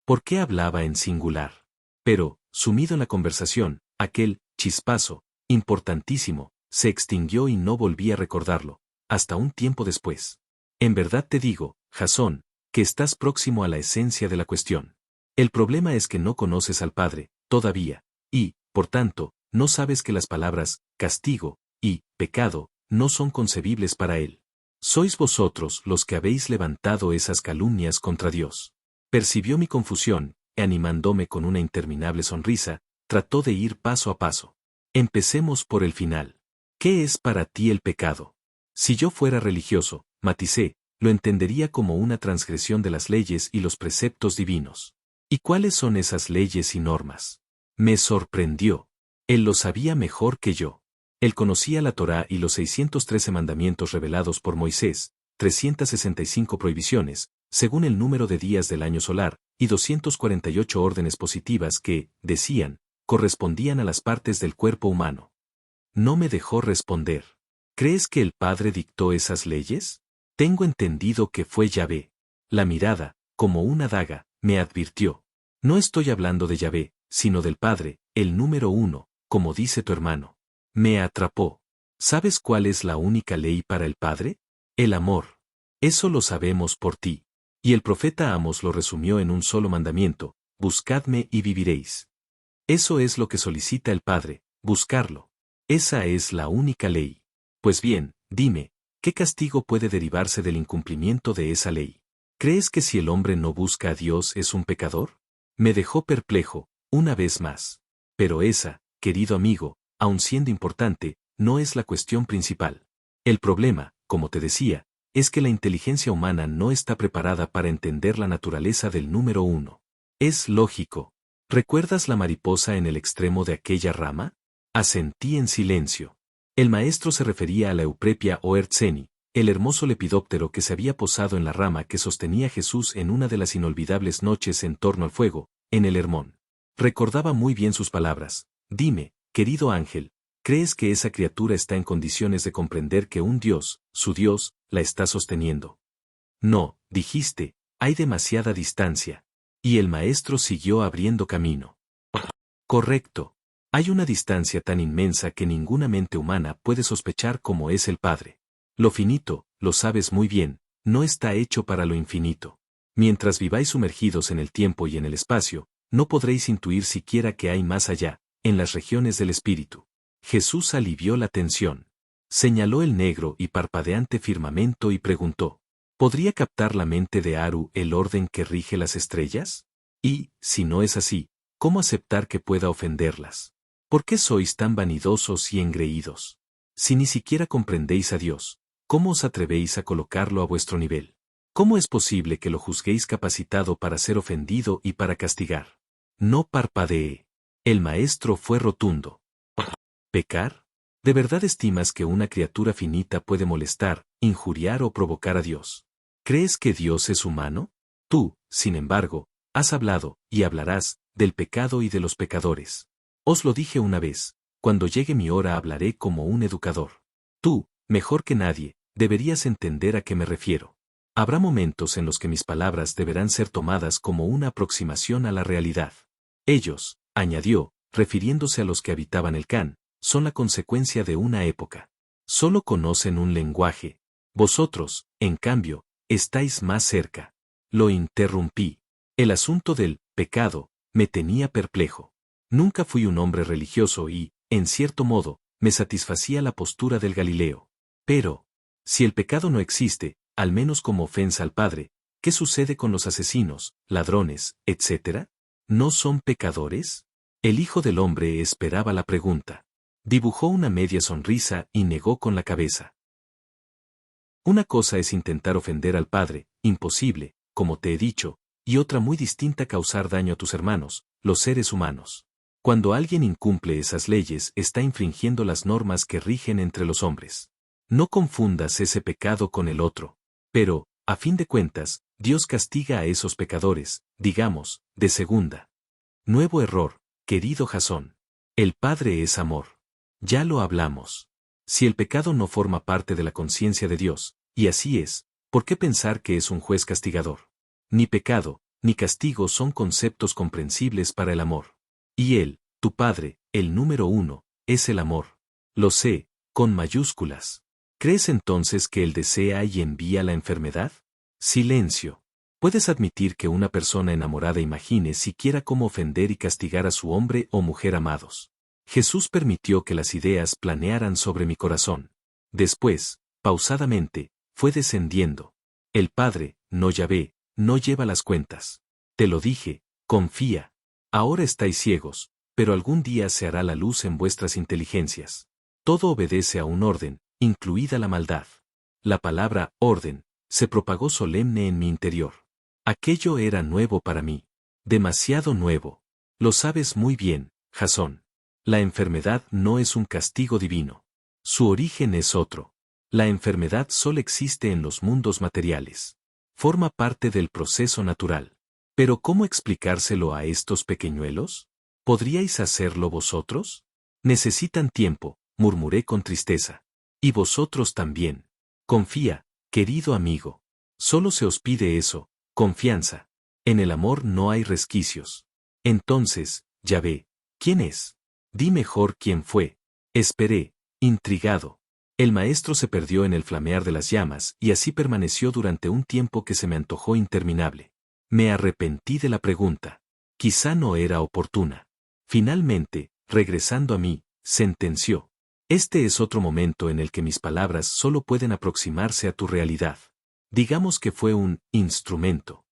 ¿Por qué hablaba en singular? Pero, sumido en la conversación, aquel chispazo, importantísimo, se extinguió y no volví a recordarlo, hasta un tiempo después. En verdad te digo, Jasón, que estás próximo a la esencia de la cuestión. El problema es que no conoces al Padre, todavía, y, por tanto, no sabes que las palabras castigo y pecado no son concebibles para Él. Sois vosotros los que habéis levantado esas calumnias contra Dios. Percibió mi confusión, y animándome con una interminable sonrisa, trató de ir paso a paso. Empecemos por el final. ¿Qué es para ti el pecado? Si yo fuera religioso, maticé, lo entendería como una transgresión de las leyes y los preceptos divinos. ¿Y cuáles son esas leyes y normas? Me sorprendió. Él lo sabía mejor que yo. Él conocía la Torá y los 613 mandamientos revelados por Moisés, 365 prohibiciones, según el número de días del año solar, y 248 órdenes positivas que, decían, correspondían a las partes del cuerpo humano. No me dejó responder. ¿Crees que el Padre dictó esas leyes? Tengo entendido que fue Yahvé. La mirada, como una daga, me advirtió. No estoy hablando de Yahvé, sino del Padre, el número uno, como dice tu hermano. Me atrapó. ¿Sabes cuál es la única ley para el Padre? El amor. Eso lo sabemos por ti. Y el profeta Amos lo resumió en un solo mandamiento: buscadme y viviréis. Eso es lo que solicita el Padre, buscarlo. Esa es la única ley. Pues bien, dime, ¿qué castigo puede derivarse del incumplimiento de esa ley? ¿Crees que si el hombre no busca a Dios es un pecador? Me dejó perplejo, una vez más. Pero esa, querido amigo, aun siendo importante, no es la cuestión principal. El problema, como te decía, es que la inteligencia humana no está preparada para entender la naturaleza del número uno. Es lógico. ¿Recuerdas la mariposa en el extremo de aquella rama? Asentí en silencio. El maestro se refería a la Euprepia o Ertzeni, el hermoso lepidóptero que se había posado en la rama que sostenía Jesús en una de las inolvidables noches en torno al fuego, en el Hermón. Recordaba muy bien sus palabras. Dime, querido ángel, ¿crees que esa criatura está en condiciones de comprender que un Dios, su Dios, la está sosteniendo? No, dijiste, hay demasiada distancia. Y el maestro siguió abriendo camino. Correcto. Hay una distancia tan inmensa que ninguna mente humana puede sospechar como es el Padre. Lo finito, lo sabes muy bien, no está hecho para lo infinito. Mientras viváis sumergidos en el tiempo y en el espacio, no podréis intuir siquiera que hay más allá, en las regiones del espíritu. Jesús alivió la tensión. Señaló el negro y parpadeante firmamento y preguntó: ¿podría captar la mente de Aru el orden que rige las estrellas? Y, si no es así, ¿cómo aceptar que pueda ofenderlas? ¿Por qué sois tan vanidosos y engreídos? Si ni siquiera comprendéis a Dios, ¿cómo os atrevéis a colocarlo a vuestro nivel? ¿Cómo es posible que lo juzguéis capacitado para ser ofendido y para castigar? No parpadeé. El maestro fue rotundo. ¿Pecar? ¿De verdad estimas que una criatura finita puede molestar, injuriar o provocar a Dios? ¿Crees que Dios es humano? Tú, sin embargo, has hablado, y hablarás, del pecado y de los pecadores. Os lo dije una vez, cuando llegue mi hora hablaré como un educador. Tú, mejor que nadie, deberías entender a qué me refiero. Habrá momentos en los que mis palabras deberán ser tomadas como una aproximación a la realidad. Ellos, añadió, refiriéndose a los que habitaban el Can, son la consecuencia de una época. Solo conocen un lenguaje. Vosotros, en cambio, estáis más cerca. Lo interrumpí. El asunto del pecado me tenía perplejo. Nunca fui un hombre religioso y, en cierto modo, me satisfacía la postura del Galileo. Pero, si el pecado no existe, al menos como ofensa al Padre, ¿qué sucede con los asesinos, ladrones, etc.? ¿No son pecadores? El Hijo del Hombre esperaba la pregunta. Dibujó una media sonrisa y negó con la cabeza. Una cosa es intentar ofender al Padre, imposible, como te he dicho, y otra muy distinta causar daño a tus hermanos, los seres humanos. Cuando alguien incumple esas leyes está infringiendo las normas que rigen entre los hombres. No confundas ese pecado con el otro. Pero, a fin de cuentas, Dios castiga a esos pecadores, digamos, de segunda. Nuevo error, querido Jasón. El Padre es amor. Ya lo hablamos. Si el pecado no forma parte de la conciencia de Dios, y así es, ¿por qué pensar que es un juez castigador? Ni pecado, ni castigo son conceptos comprensibles para el amor. Y Él, tu Padre, el número uno, es el amor. Lo sé, con mayúsculas. ¿Crees entonces que Él desea y envía la enfermedad? Silencio. ¿Puedes admitir que una persona enamorada imagine siquiera cómo ofender y castigar a su hombre o mujer amados? Jesús permitió que las ideas planearan sobre mi corazón. Después, pausadamente, fue descendiendo. El Padre, no Yahvé, no lleva las cuentas. Te lo dije, confía. Ahora estáis ciegos, pero algún día se hará la luz en vuestras inteligencias. Todo obedece a un orden, incluida la maldad. La palabra orden se propagó solemne en mi interior. Aquello era nuevo para mí. Demasiado nuevo. Lo sabes muy bien, Jasón. La enfermedad no es un castigo divino. Su origen es otro. La enfermedad solo existe en los mundos materiales. Forma parte del proceso natural. Pero ¿cómo explicárselo a estos pequeñuelos? ¿Podríais hacerlo vosotros? Necesitan tiempo, murmuré con tristeza. Y vosotros también. Confía, querido amigo. Solo se os pide eso, confianza. En el amor no hay resquicios. Entonces, Yahvé, ¿quién es? Di mejor quién fue. Esperé, intrigado. El maestro se perdió en el flamear de las llamas y así permaneció durante un tiempo que se me antojó interminable. Me arrepentí de la pregunta. Quizá no era oportuna. Finalmente, regresando a mí, sentenció. Este es otro momento en el que mis palabras solo pueden aproximarse a tu realidad. Digamos que fue un instrumento.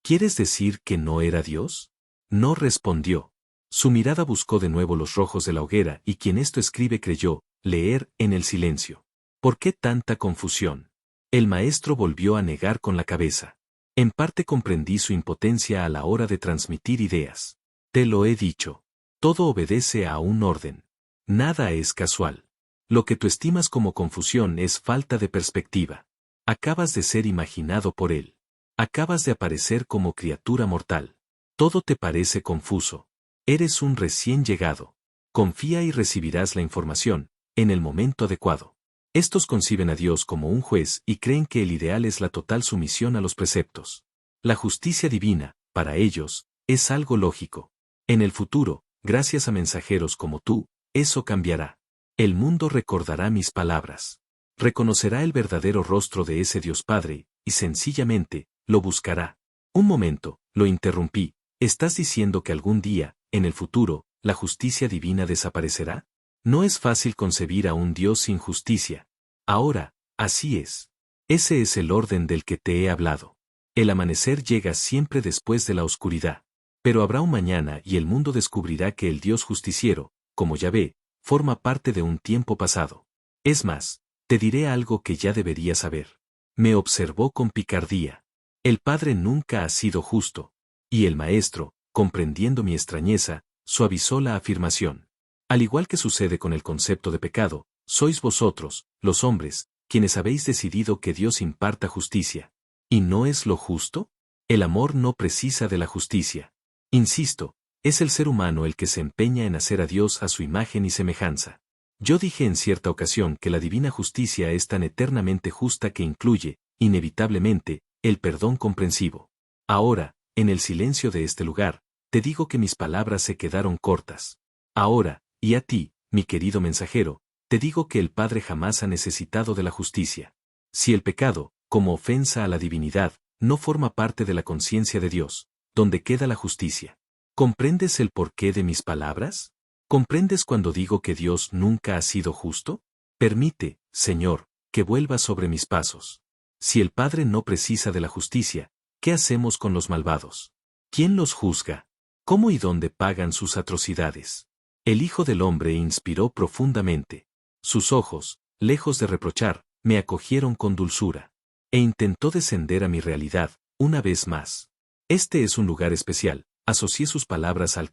¿Quieres decir que no era Dios? No respondió. Su mirada buscó de nuevo los rojos de la hoguera y quien esto escribe creyó leer en el silencio. ¿Por qué tanta confusión? El maestro volvió a negar con la cabeza. En parte comprendí su impotencia a la hora de transmitir ideas. Te lo he dicho. Todo obedece a un orden. Nada es casual. Lo que tú estimas como confusión es falta de perspectiva. Acabas de ser imaginado por él. Acabas de aparecer como criatura mortal. Todo te parece confuso. Eres un recién llegado. Confía y recibirás la información, en el momento adecuado. Estos conciben a Dios como un juez y creen que el ideal es la total sumisión a los preceptos. La justicia divina, para ellos, es algo lógico. En el futuro, gracias a mensajeros como tú, eso cambiará. El mundo recordará mis palabras. Reconocerá el verdadero rostro de ese Dios Padre, y sencillamente, lo buscará. Un momento, lo interrumpí. ¿Estás diciendo que algún día, en el futuro, la justicia divina desaparecerá? No es fácil concebir a un Dios sin justicia. Ahora, así es. Ese es el orden del que te he hablado. El amanecer llega siempre después de la oscuridad. Pero habrá un mañana y el mundo descubrirá que el Dios justiciero, como Yahvé, forma parte de un tiempo pasado. Es más, te diré algo que ya deberías saber. Me observó con picardía. El Padre nunca ha sido justo. Y el Maestro, comprendiendo mi extrañeza, suavizó la afirmación. Al igual que sucede con el concepto de pecado, sois vosotros, los hombres, quienes habéis decidido que Dios imparta justicia. ¿Y no es lo justo? El amor no precisa de la justicia. Insisto, es el ser humano el que se empeña en hacer a Dios a su imagen y semejanza. Yo dije en cierta ocasión que la divina justicia es tan eternamente justa que incluye, inevitablemente, el perdón comprensivo. Ahora, en el silencio de este lugar, te digo que mis palabras se quedaron cortas. Ahora, y a ti, mi querido mensajero, te digo que el Padre jamás ha necesitado de la justicia. Si el pecado, como ofensa a la divinidad, no forma parte de la conciencia de Dios, ¿dónde queda la justicia? ¿Comprendes el porqué de mis palabras? ¿Comprendes cuando digo que Dios nunca ha sido justo? Permite, Señor, que vuelva sobre mis pasos. Si el Padre no precisa de la justicia, ¿qué hacemos con los malvados? ¿Quién los juzga? ¿Cómo y dónde pagan sus atrocidades? El Hijo del Hombre inspiró profundamente. Sus ojos, lejos de reprochar, me acogieron con dulzura. E intentó descender a mi realidad, una vez más. Este es un lugar especial, asocié sus palabras al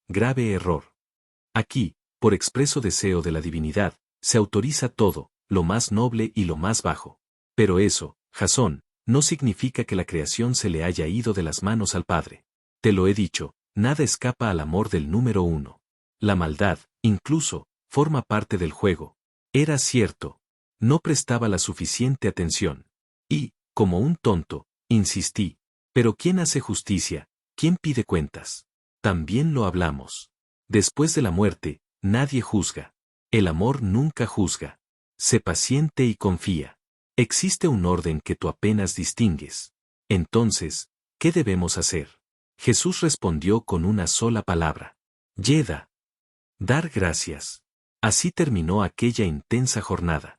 grave error. Aquí, por expreso deseo de la divinidad, se autoriza todo, lo más noble y lo más bajo. Pero eso, Jasón, no significa que la creación se le haya ido de las manos al Padre. Te lo he dicho, nada escapa al amor del número uno. La maldad, incluso, forma parte del juego. Era cierto. No prestaba la suficiente atención. Y, como un tonto, insistí. Pero ¿quién hace justicia? ¿Quién pide cuentas? También lo hablamos. Después de la muerte, nadie juzga. El amor nunca juzga. Sé paciente y confía. Existe un orden que tú apenas distingues. Entonces, ¿qué debemos hacer? Jesús respondió con una sola palabra. Yeda. Dar gracias. Así terminó aquella intensa jornada.